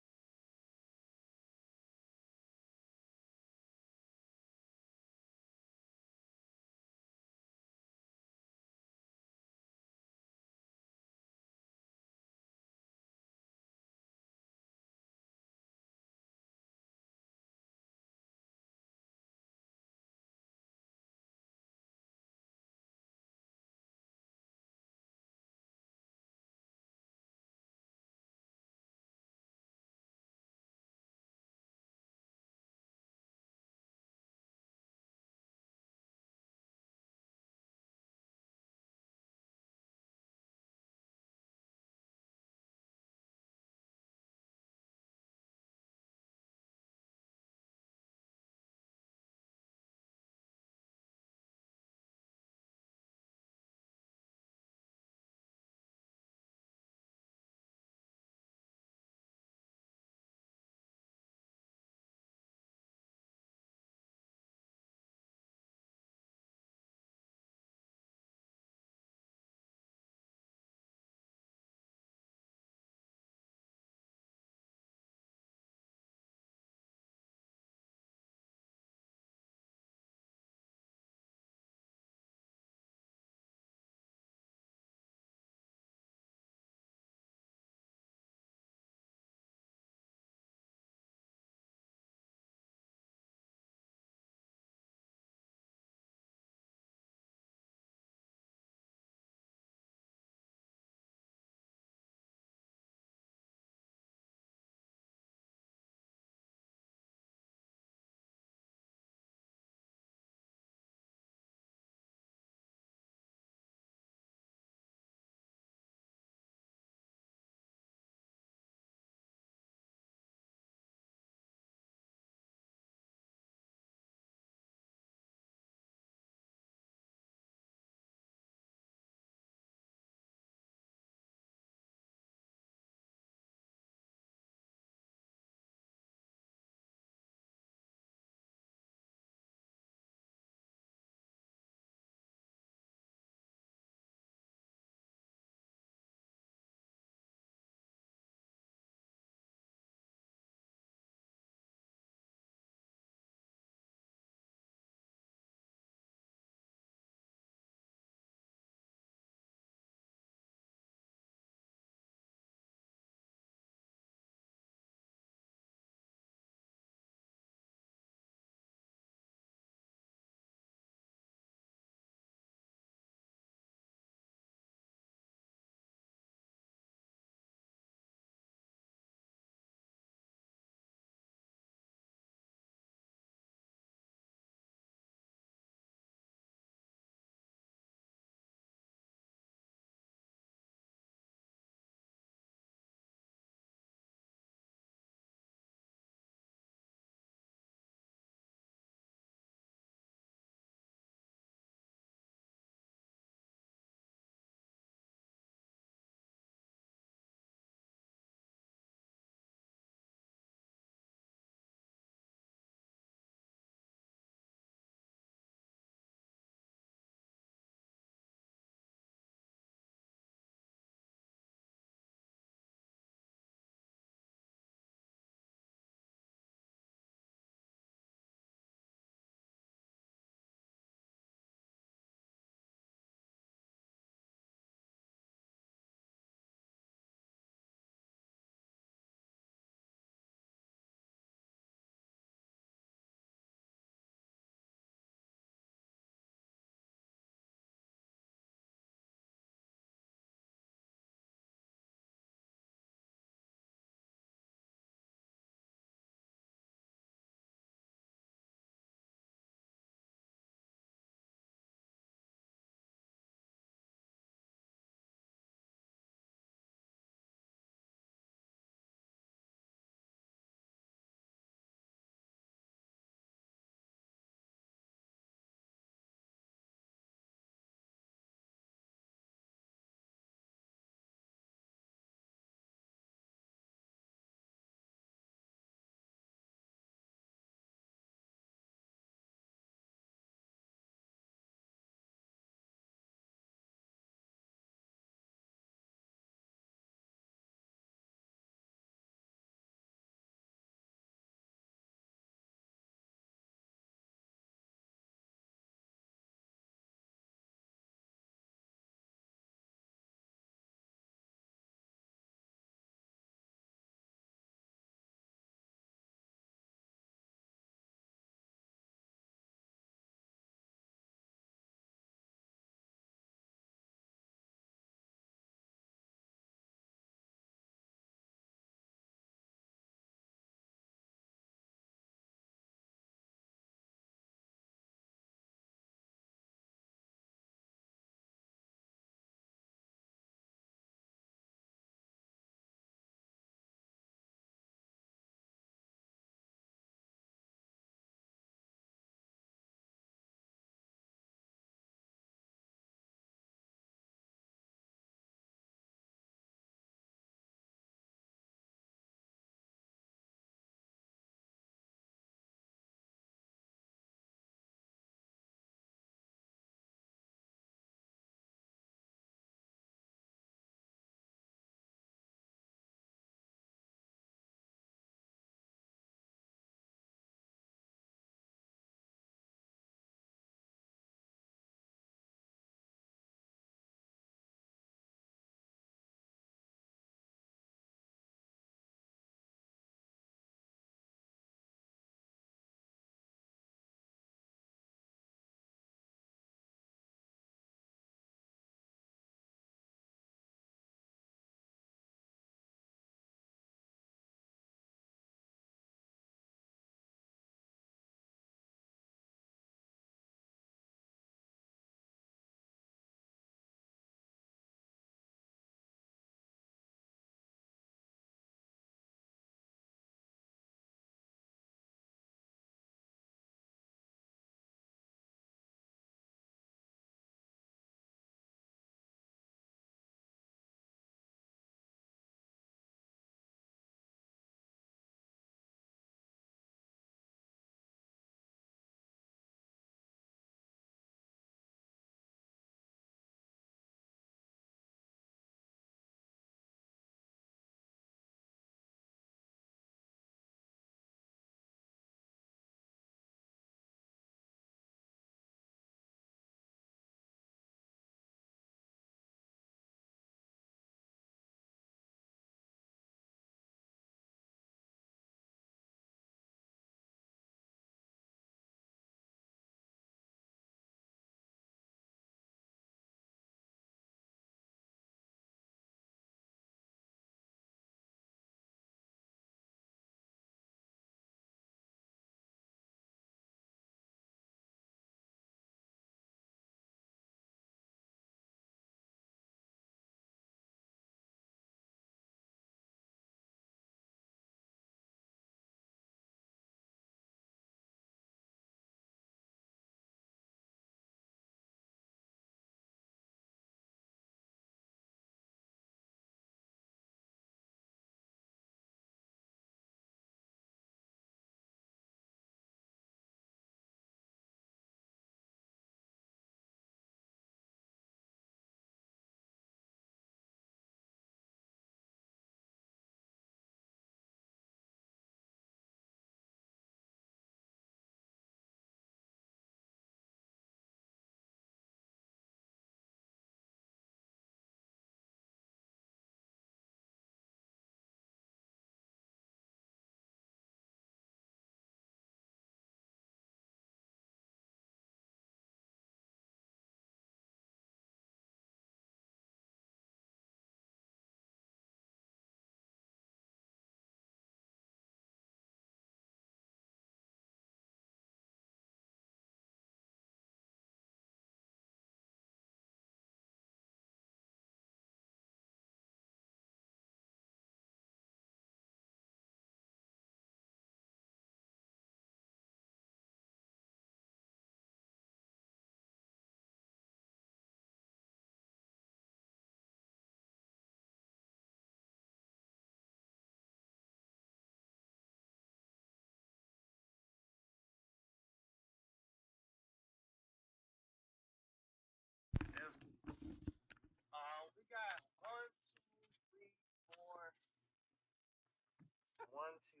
to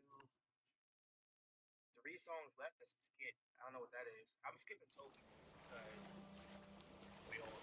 3 songs left. That's a skit. I don't know what that is. I'm skipping Toby because we all.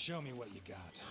Show me what you got.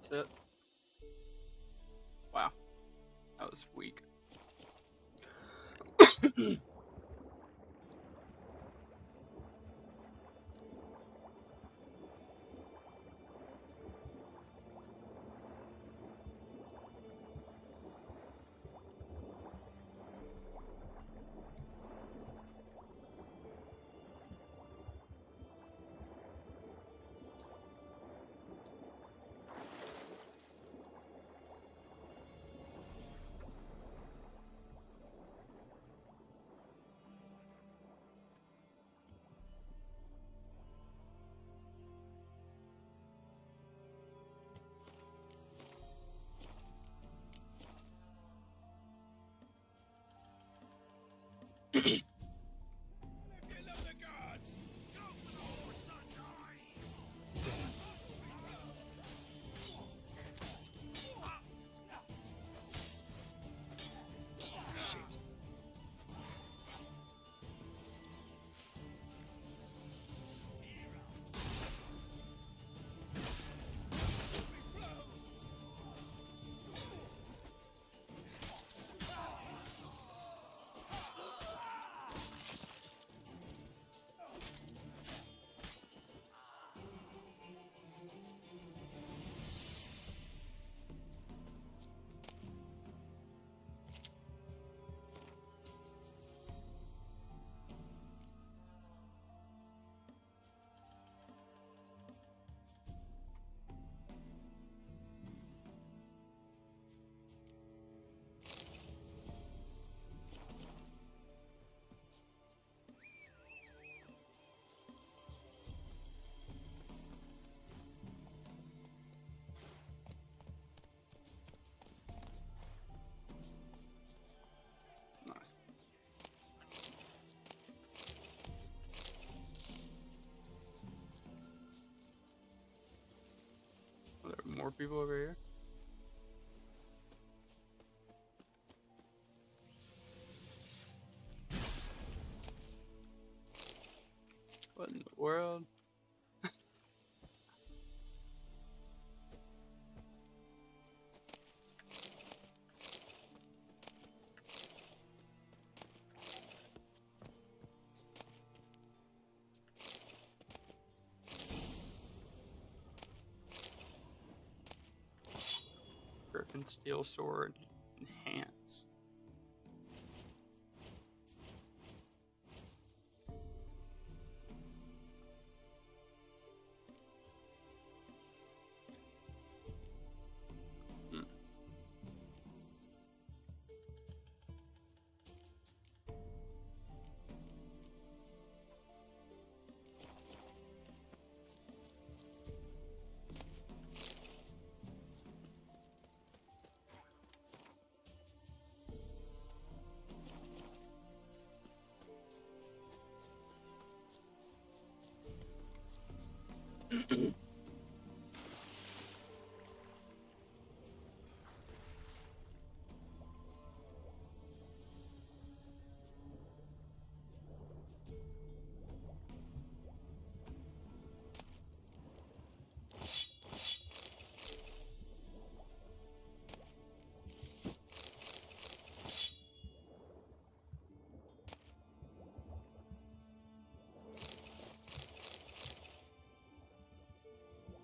That's it. Wow. That was weak. Are there more people over here? What in the world? Griffin steel sword enhance.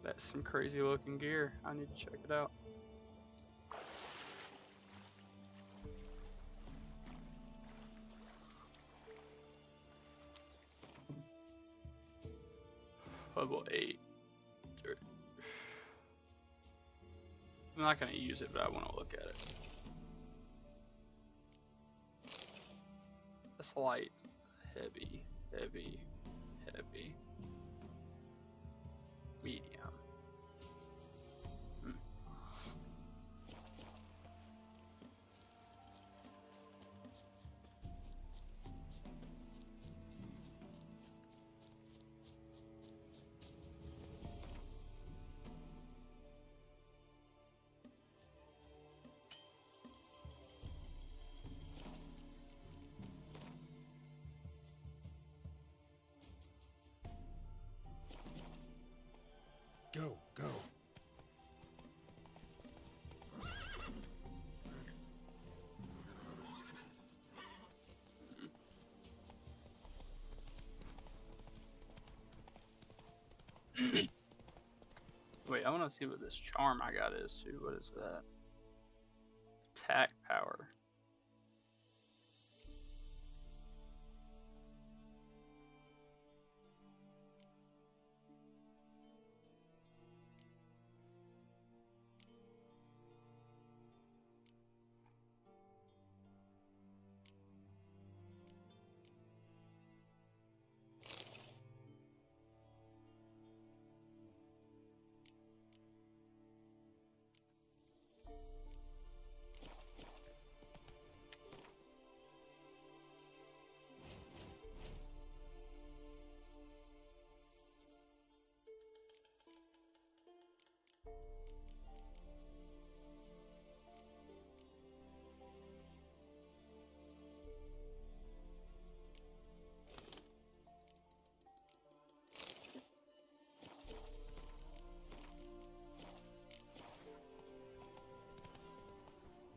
That's some crazy looking gear. I need to check it out. Level 8. I'm not going to use it, but I want to look at it. That's light, heavy, heavy, heavy, medium. Go, go. wait, I want to see what this charm I got is too. What is that? Attack power.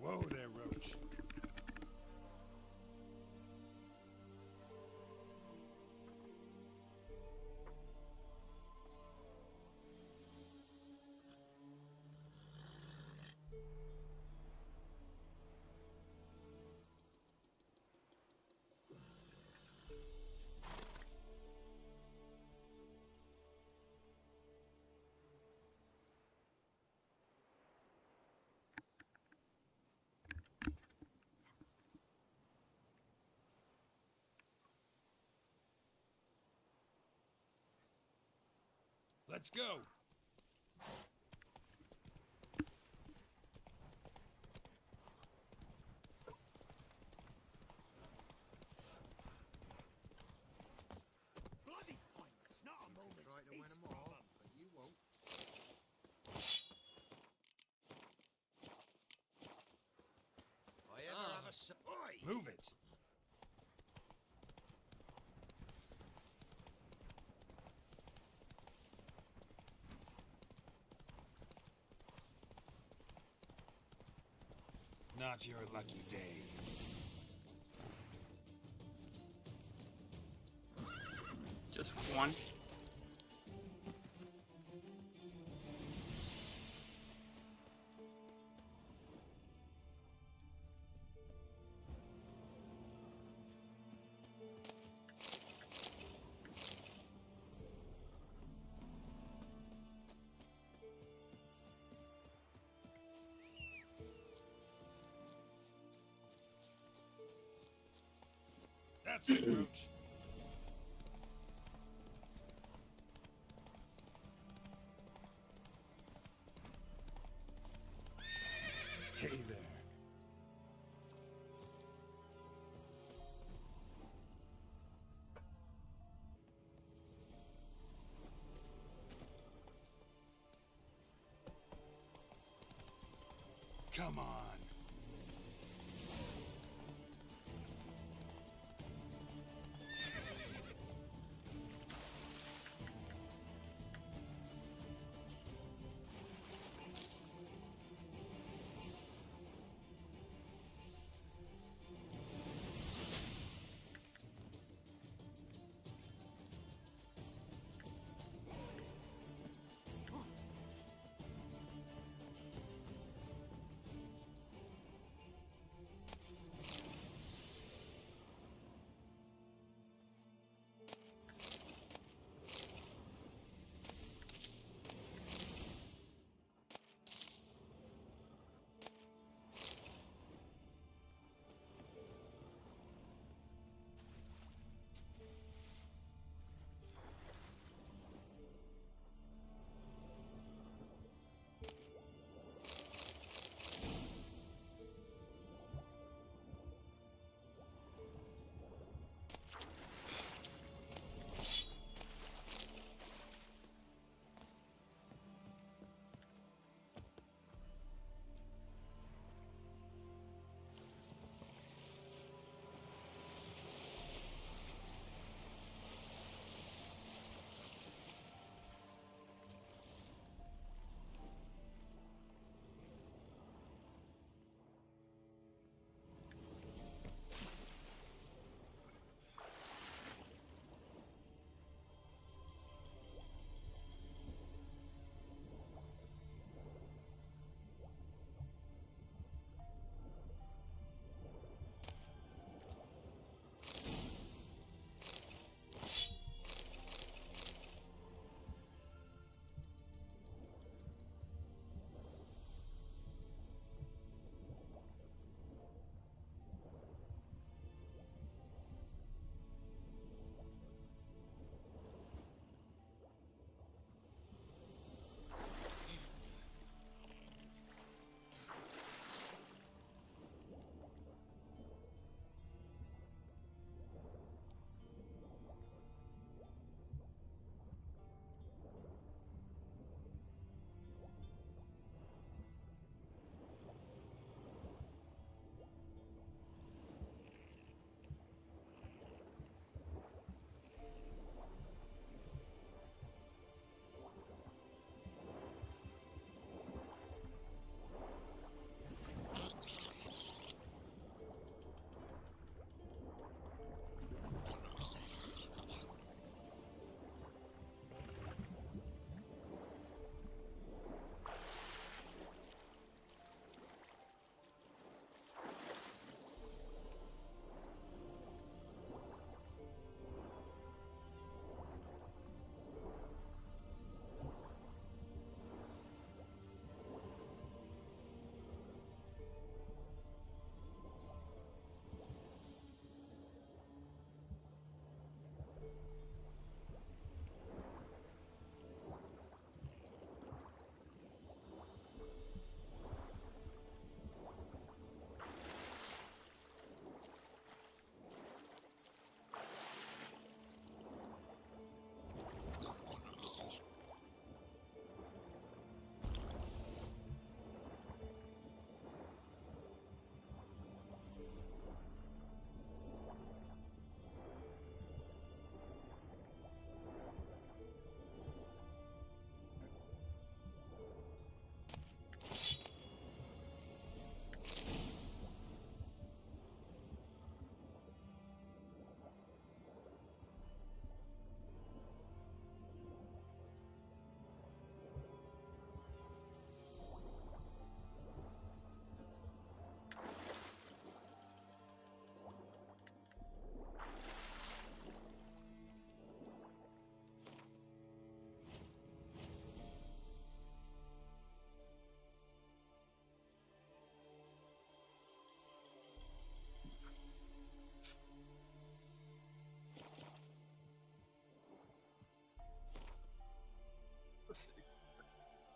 Whoa there, Roach. Let's go. Bloody pointless, not a moment's Try to win peace them from all, 'em. but you won't. I ever have a surprise. Move it. Not your lucky day. Just one. That's it, Roach. Hey there. Come on.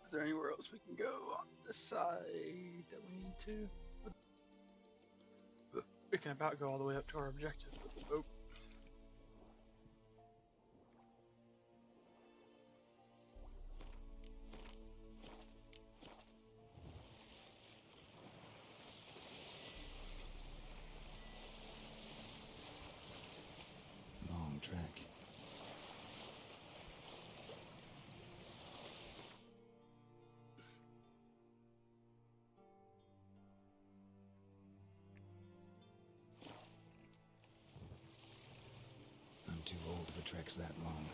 Is there anywhere else we can go on this side that we need to? We can about go all the way up to our objective with the boat. Long trek. I'm too old for treks that long.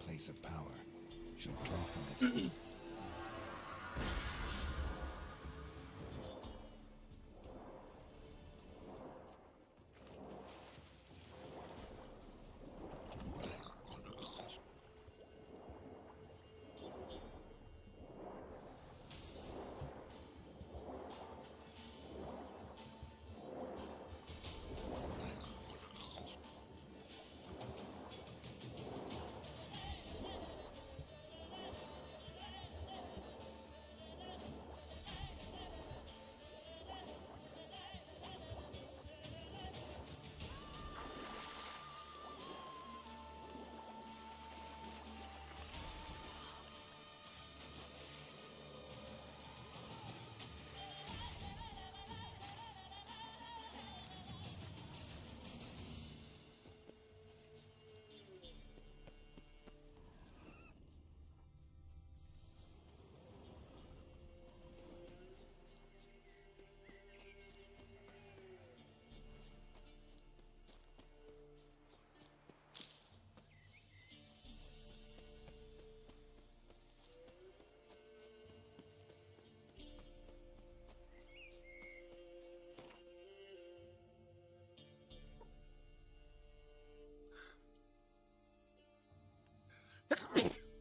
Place of power. Should draw from it.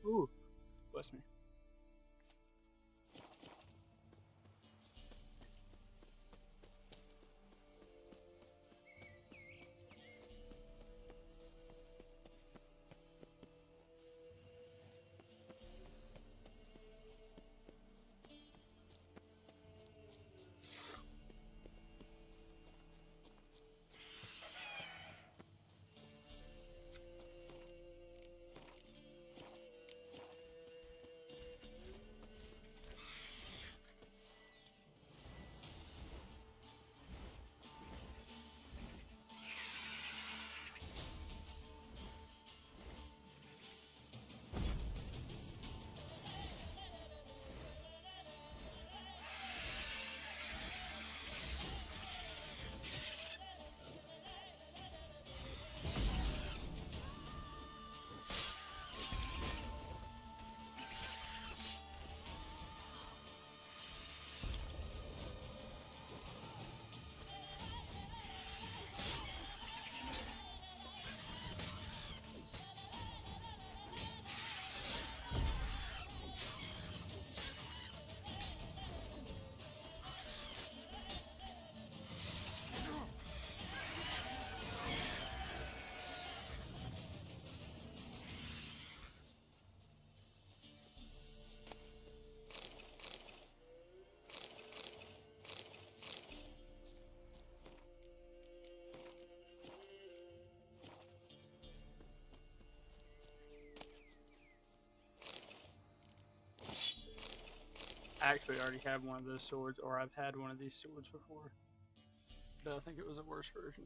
Ooh, bless me. actually already have one of those swords, or I've had one of these swords before. But I think it was a worse version.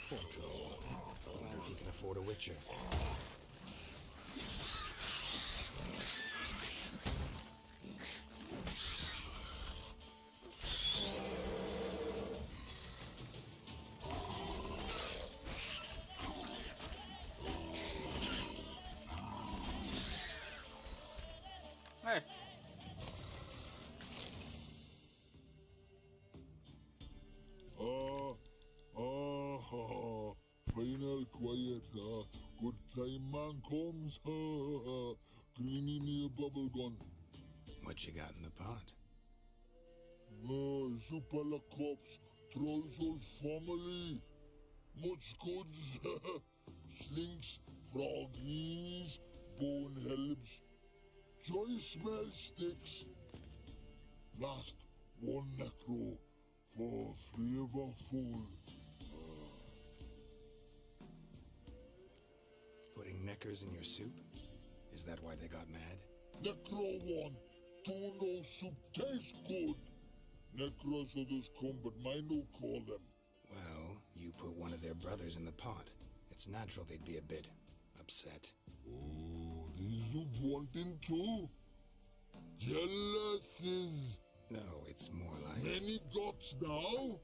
Poor Troll. Wonder if he can afford a Witcher. Hey. Final quiet, good time man comes, Greenie me a bubble gun. What you got in the pot? Soup a la cops, Troll's whole family. Much goods, slinks, froggies, bone helps, joy smell sticks. Last one necro for flavorful. Putting neckers in your soup? Is that why they got mad? Necro one, do no soup tastes good. Necros others come, but mine no call them. Well, you put one of their brothers in the pot. It's natural they'd be a bit upset. Oh, these soup wanting too? Jealousies. No, it's more like... Many gods now?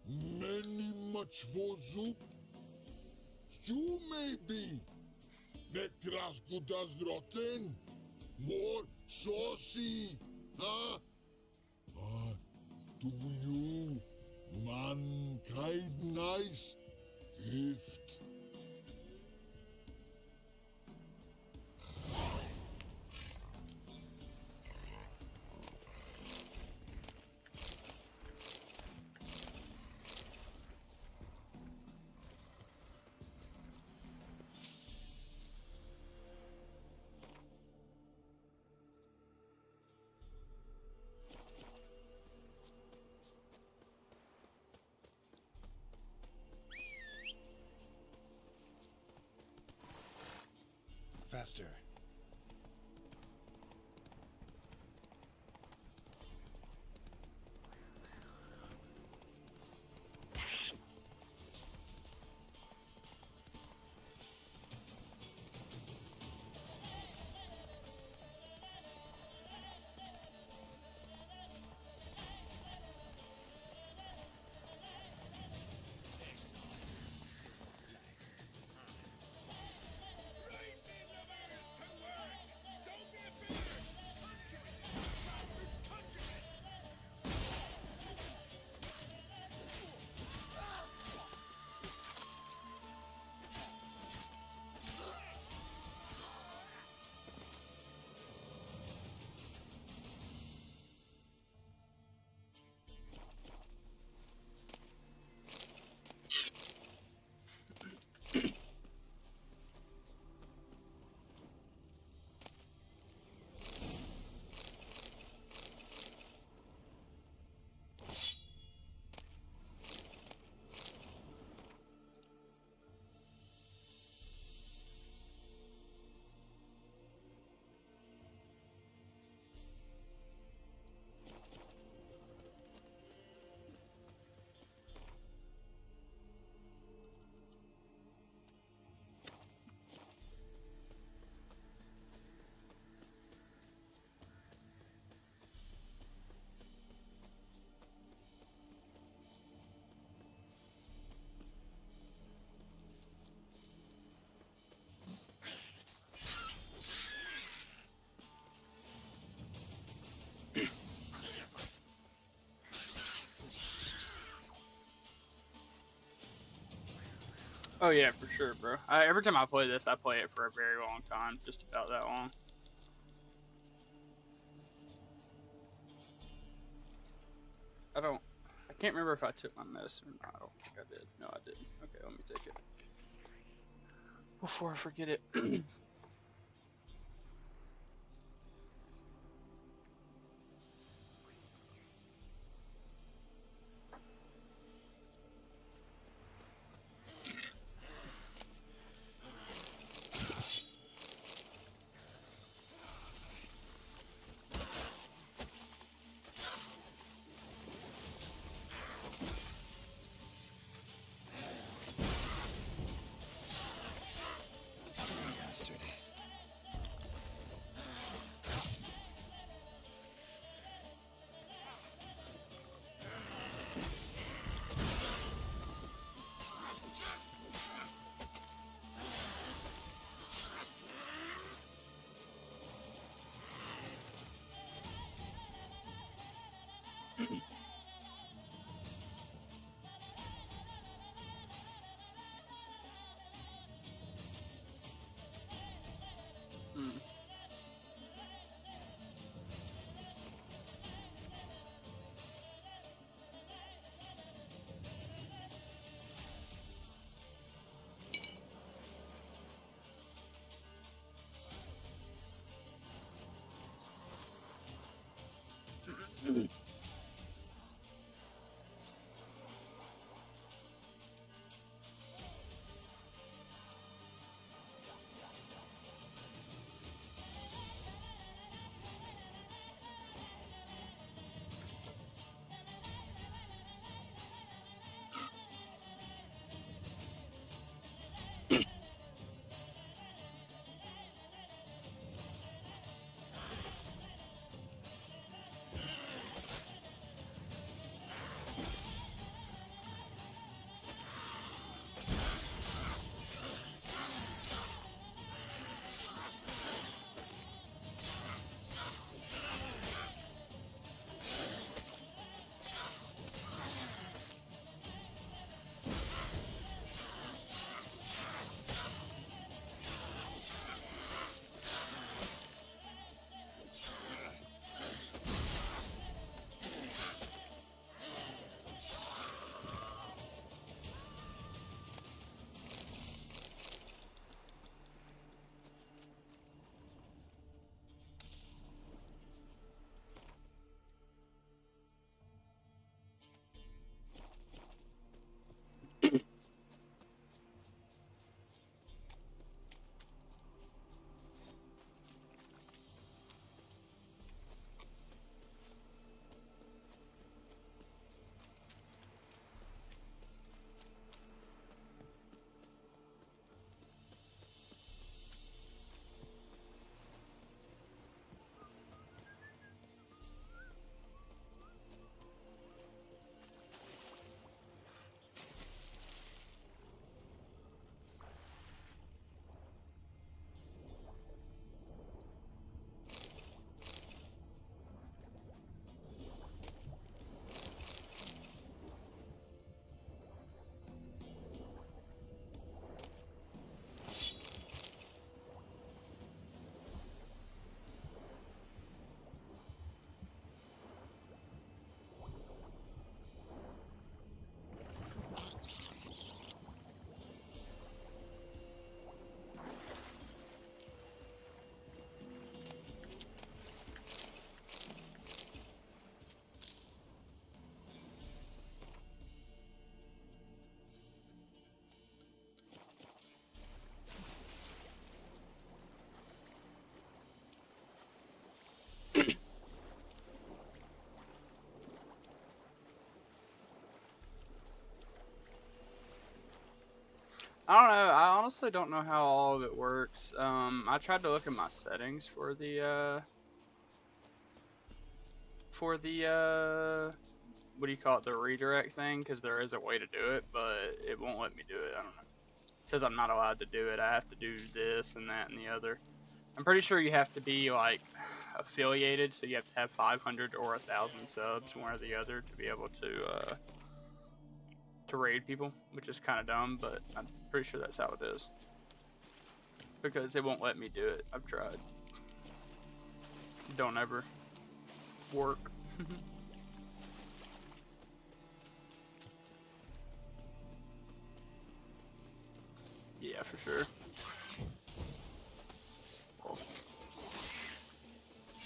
Many much for soup? Stew maybe? Nectar as good as rotten? More saucy? Huh? Do you, mankind nice, gift? Faster. Oh yeah, for sure, bro. Every time I play this, I play it for a very long time, just about that long. I can't remember if I took my medicine or not. I don't think I did. No, I didn't. Okay, let me take it before I forget it. Bastard. Hmm. I don't know. I honestly don't know how all of it works. I tried to look at my settings for the what do you call it, the redirect thing, because there is a way to do it, but it won't let me do it. I don't know. It says I'm not allowed to do it. I have to do this and that and the other. I'm pretty sure you have to be like affiliated, so you have to have 500 or 1,000 subs, one or the other, to be able to to raid people, which is kind of dumb, but I'm pretty sure that's how it is. Because it won't let me do it. I've tried. Don't ever work. Yeah, for sure.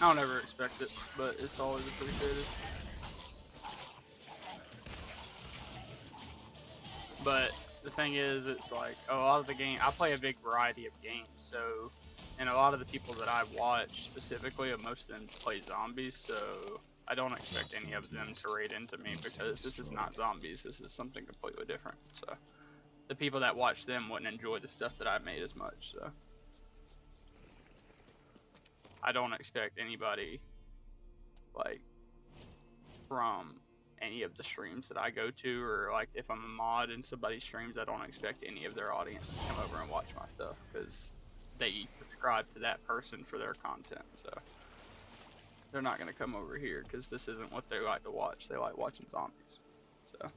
I don't ever expect it, but it's always appreciated. But the thing is, it's like a lot of the game. I play a big variety of games, so and a lot of the people that I watch specifically, most of them play zombies, so I don't expect any of them to raid into me because this is not zombies. This is something completely different. So the people that watch them wouldn't enjoy the stuff that I made as much. So I don't expect anybody like from any of the streams that I go to, or like if I'm a mod in somebody's streams, I don't expect any of their audience to come over and watch my stuff because they subscribe to that person for their content. So they're not going to come over here because this isn't what they like to watch. They like watching zombies. So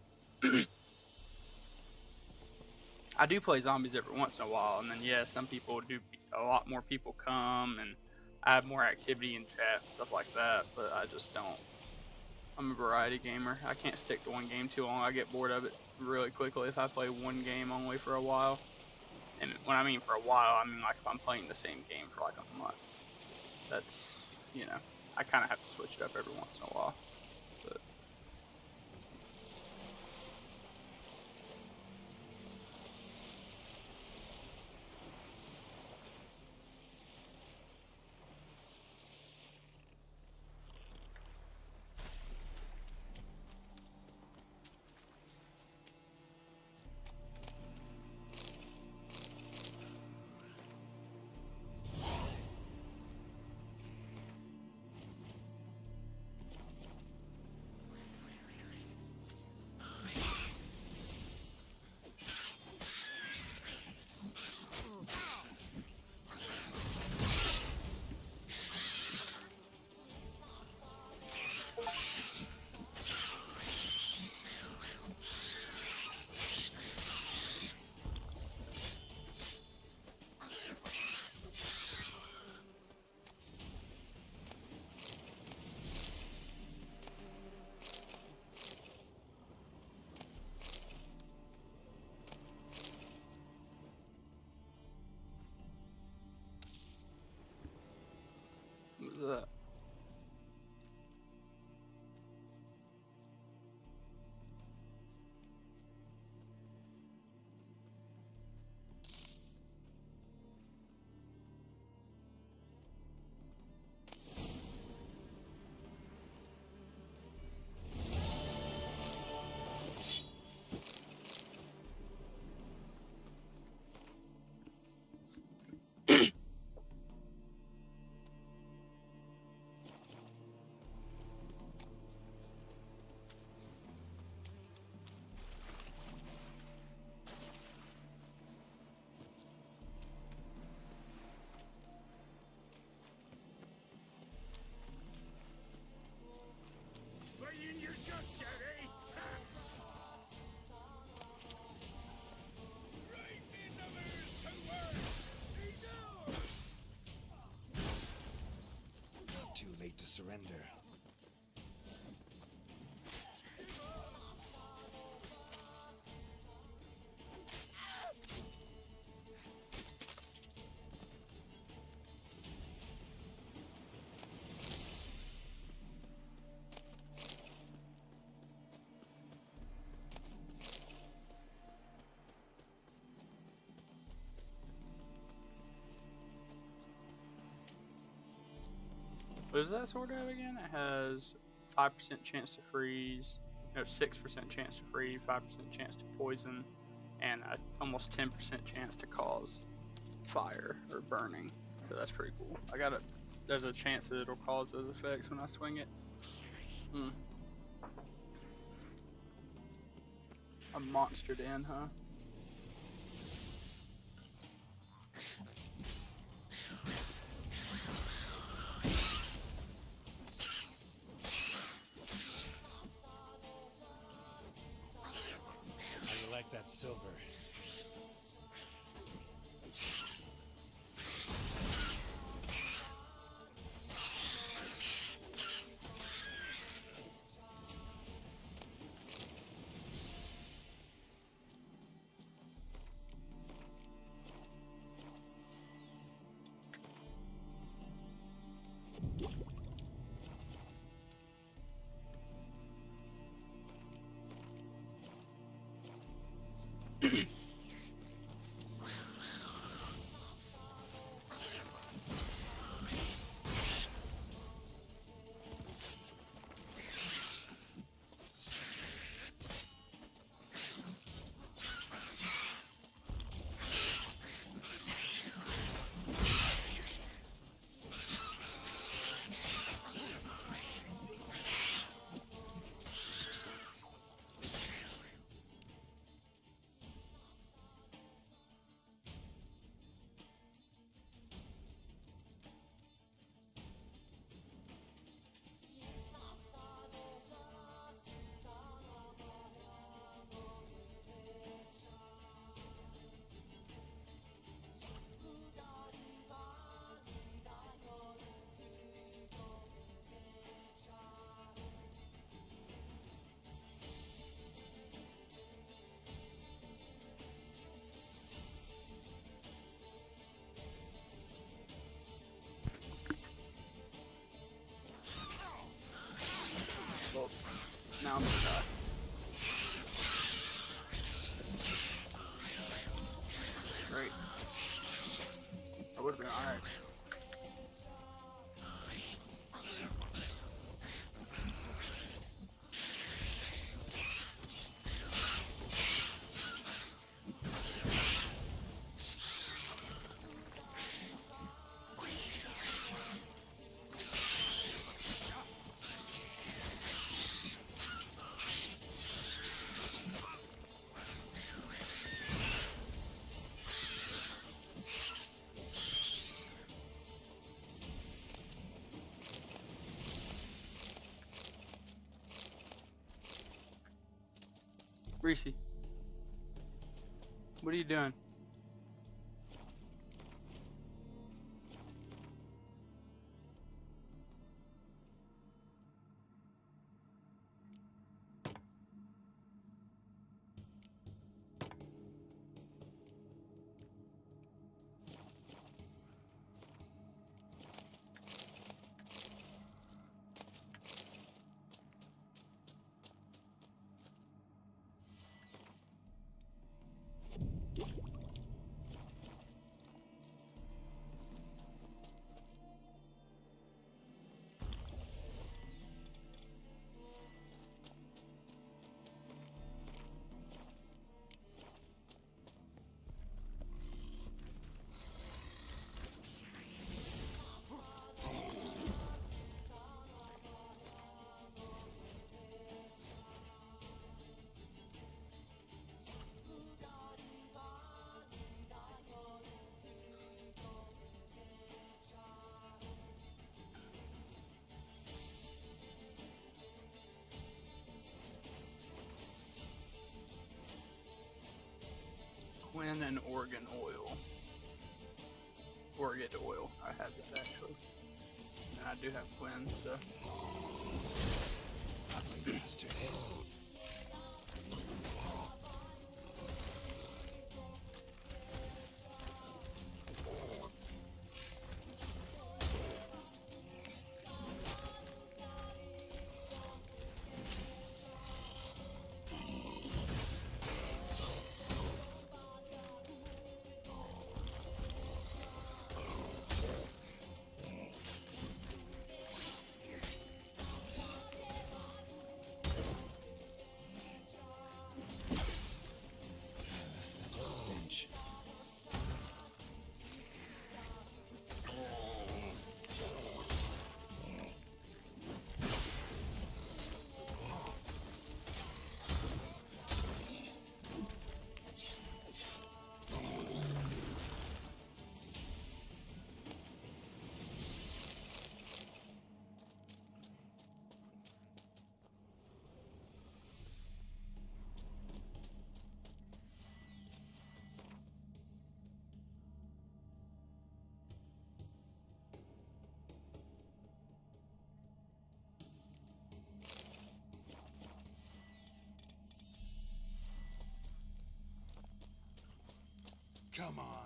I do play zombies every once in a while, and then yeah, some people do. A lot more people come, and I have more activity in chat, stuff like that. But I just don't. I'm a variety gamer. I can't stick to one game too long. I get bored of it really quickly if I play one game only for a while. And when I mean for a while, I mean like if I'm playing the same game for like a month. That's, you know, I kind of have to switch it up every once in a while. But what was that? Fighting your guts out, eh? Right in numbers to work! He's ours! Too late to surrender. What does that sword have again? It has 5% chance to freeze, no, 6% chance to freeze, 5% chance to poison, and almost 10% chance to cause fire or burning. So that's pretty cool. There's a chance that it'll cause those effects when I swing it. I'm monstered in, huh? silver. Well, now I'm gonna die. Great. That would've been alright. Reese, what are you doing? Quinn and Oregon oil. Oregon oil. I have that actually. And I do have Quinn, so. Bastard. Come on.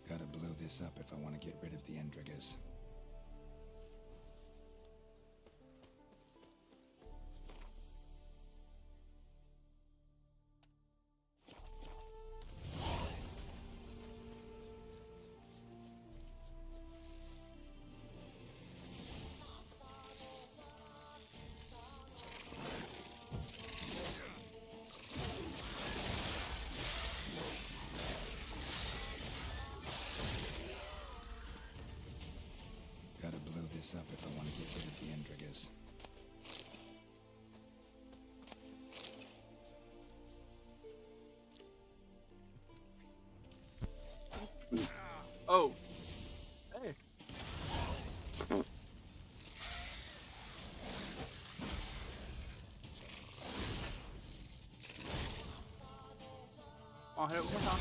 Gotta blow this up if I want to get rid of the Endriggers. Up if I want to get rid of the Endriggers. Oh. Hey. I'll hit it one more time.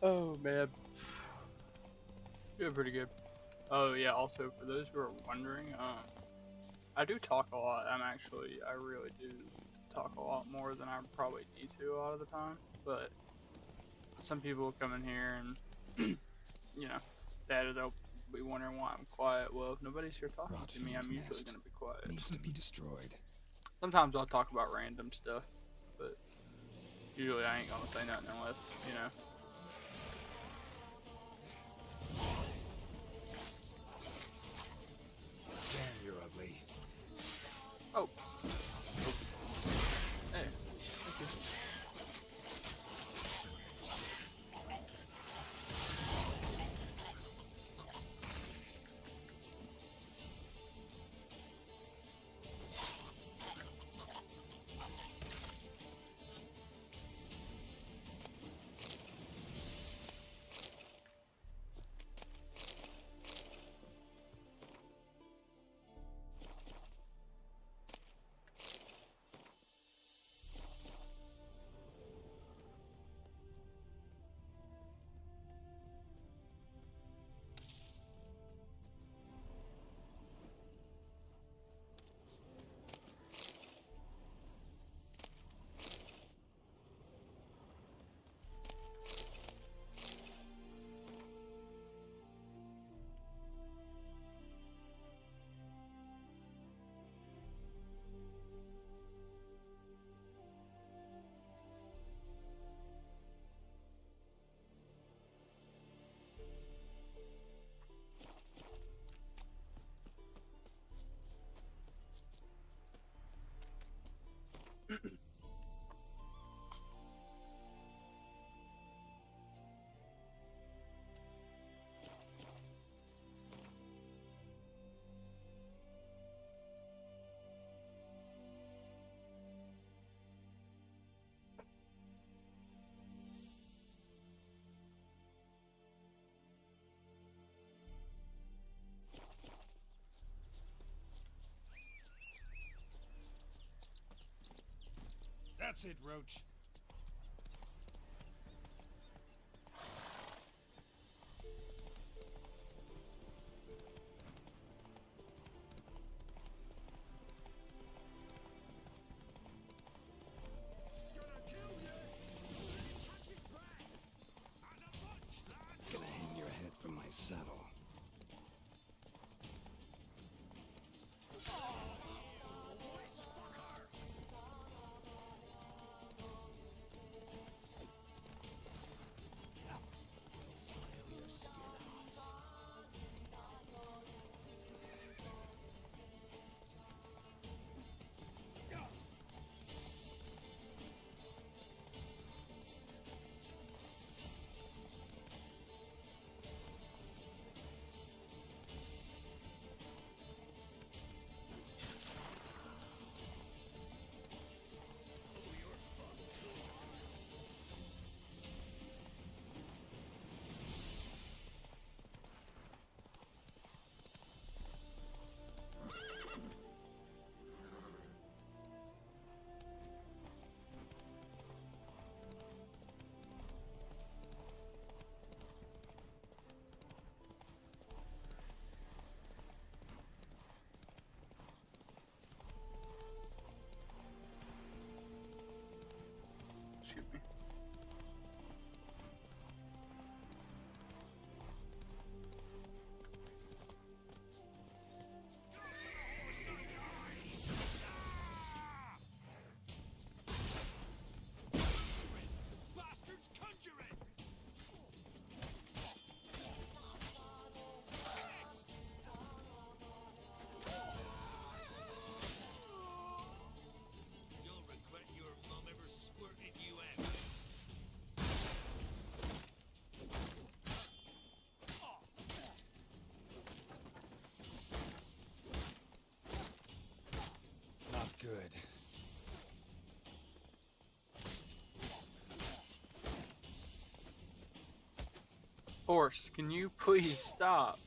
Oh man, doing pretty good. Oh yeah. Also, for those who are wondering, I do talk a lot. I really do talk a lot more than I probably need to a lot of the time. But some people come in here and, you know, they'll be wondering why I'm quiet. Well, if nobody's here talking to me, I'm usually gonna be quiet. Needs to be destroyed. Sometimes I'll talk about random stuff, but usually I ain't gonna say nothing unless, you know. Damn, you're ugly. Oh. Hey. Thank you. That's it, Roach. Gonna hang your head from my saddle. Shoot me. Bastards conjuring! You'll regret your mom ever squirted you out. Not good. Horse, can you please stop?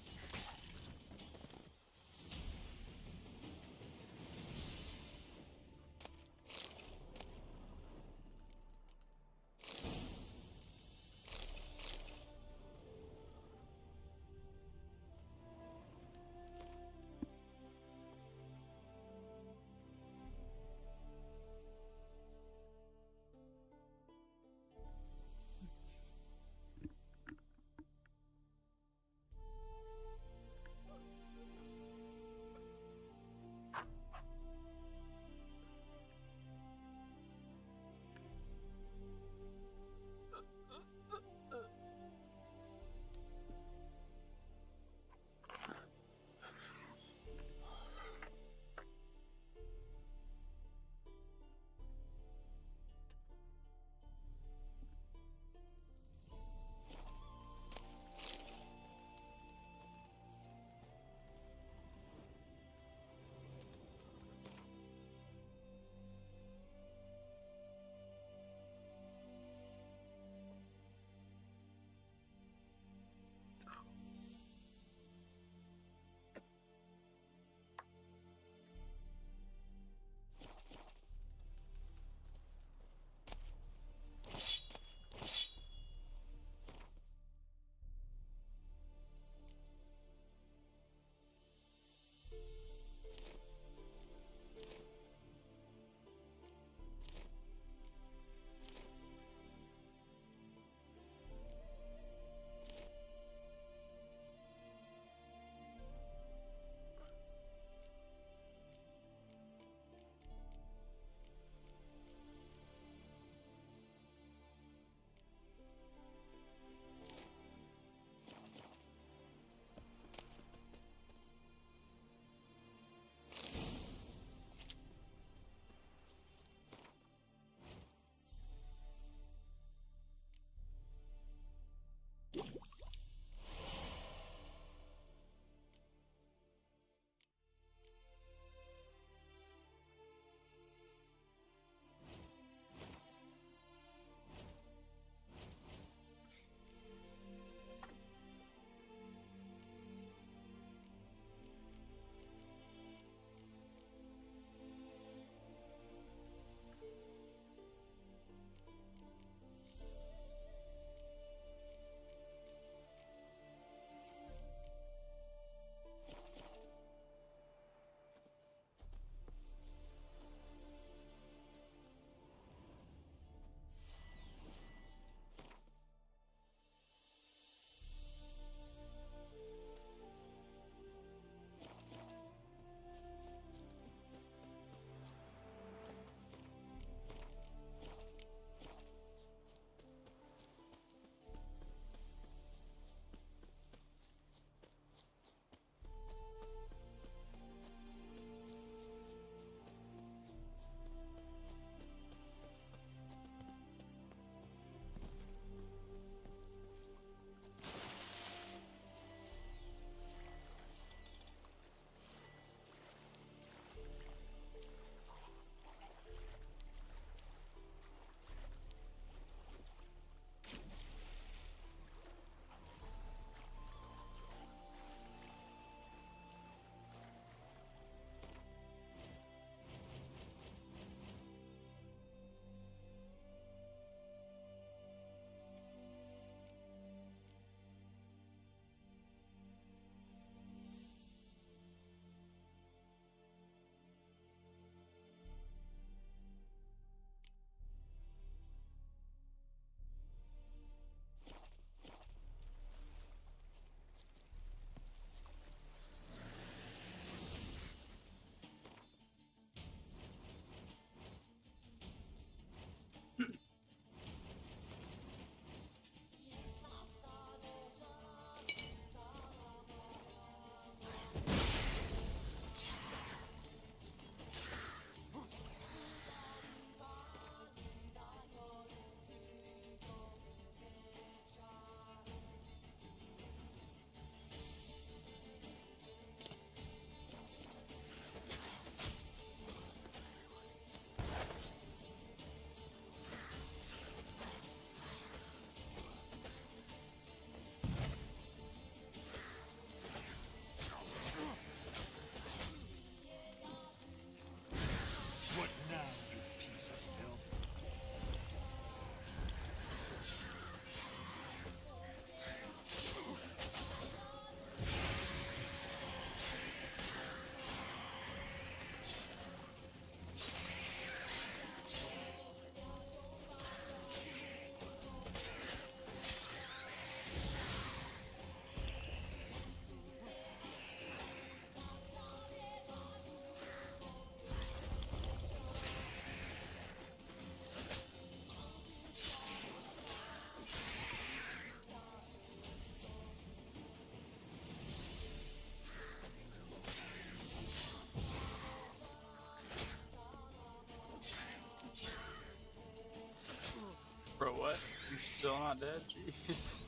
Still not dead? Jeez.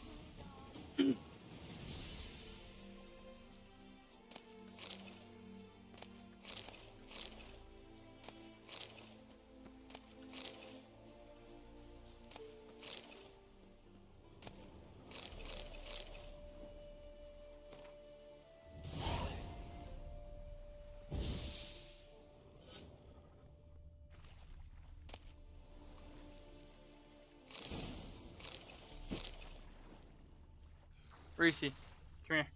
Reese, come here.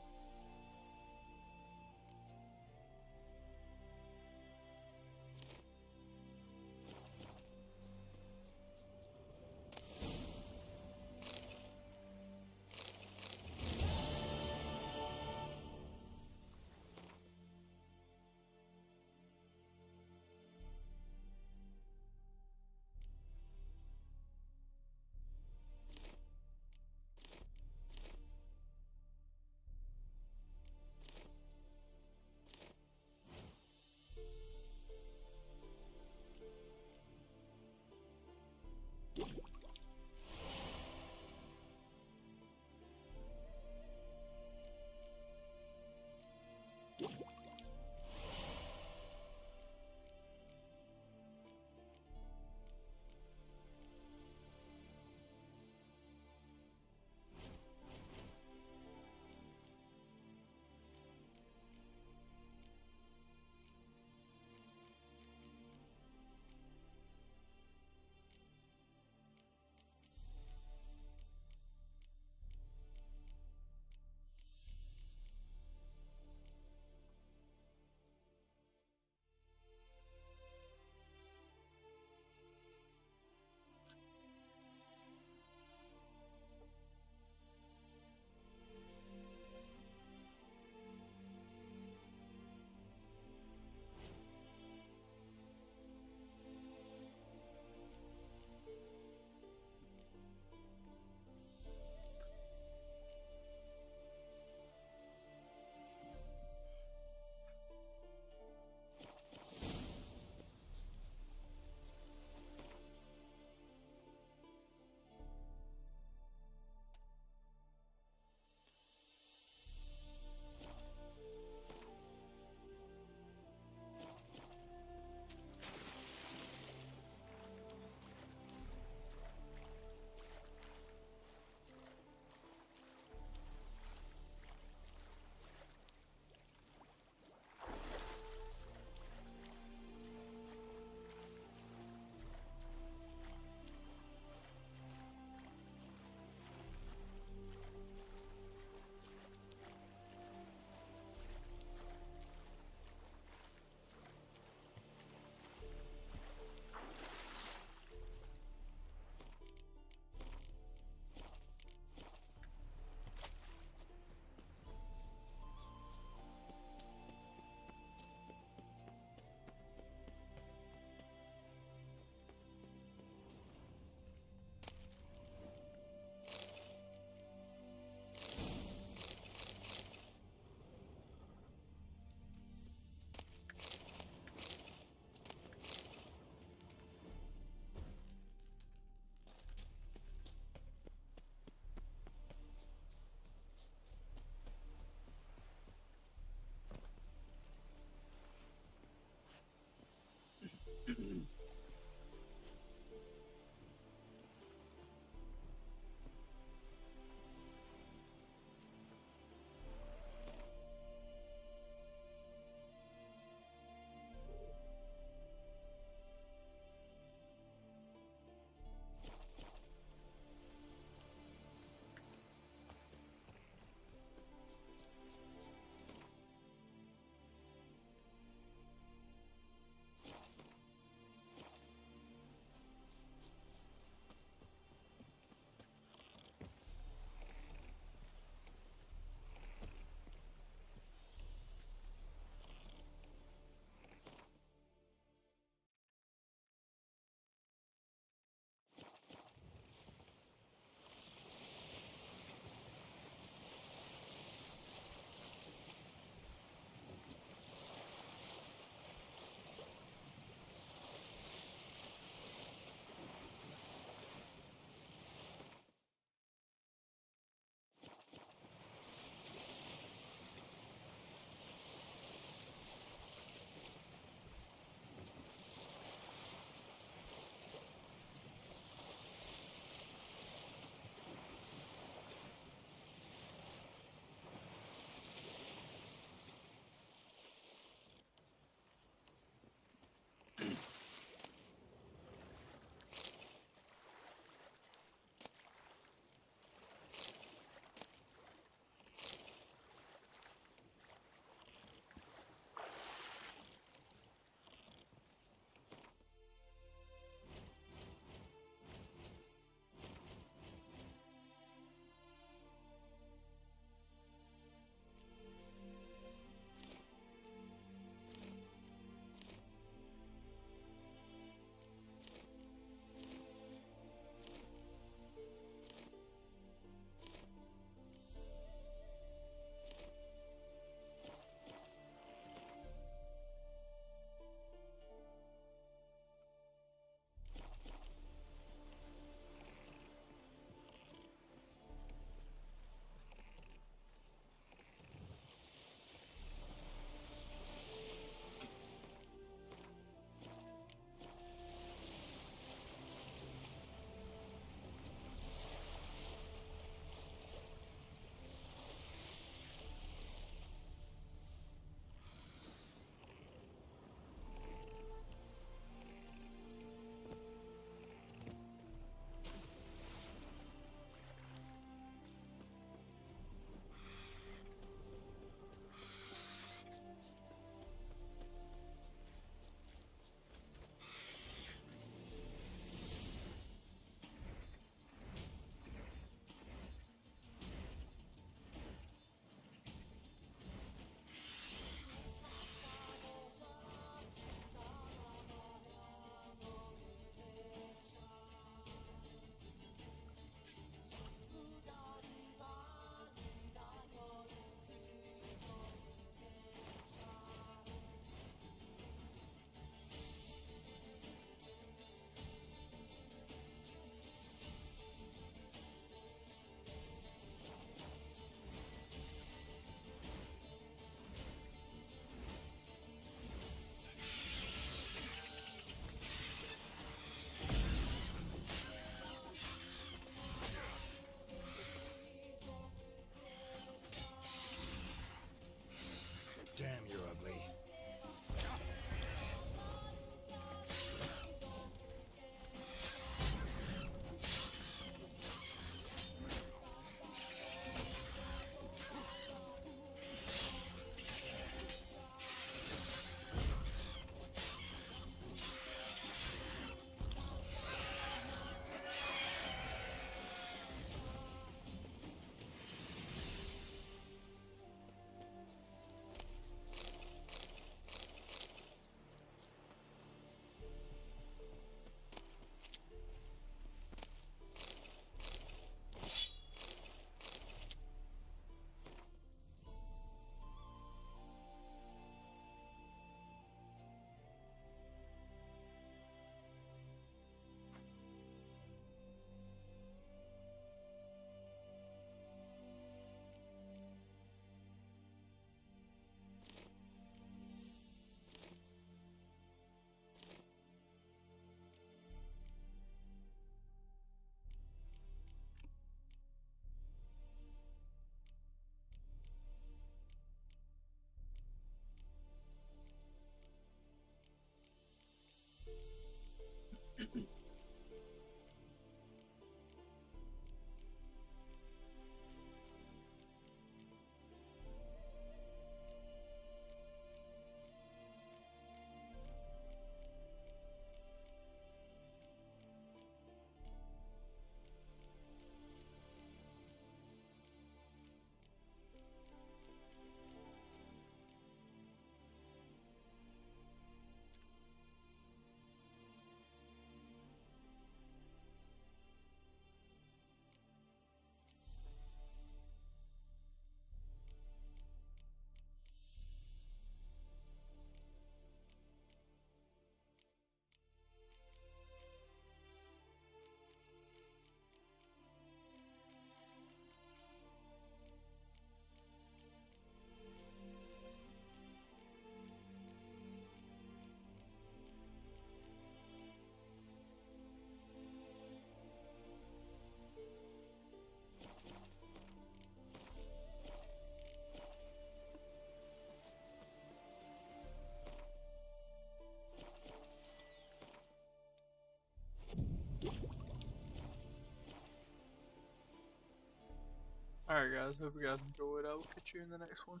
Alright guys, hope you guys enjoyed. I will catch you in the next one.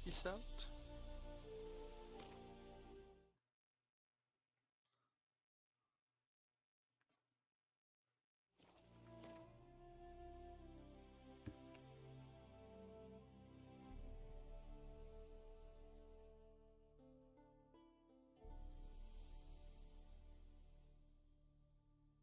Peace out.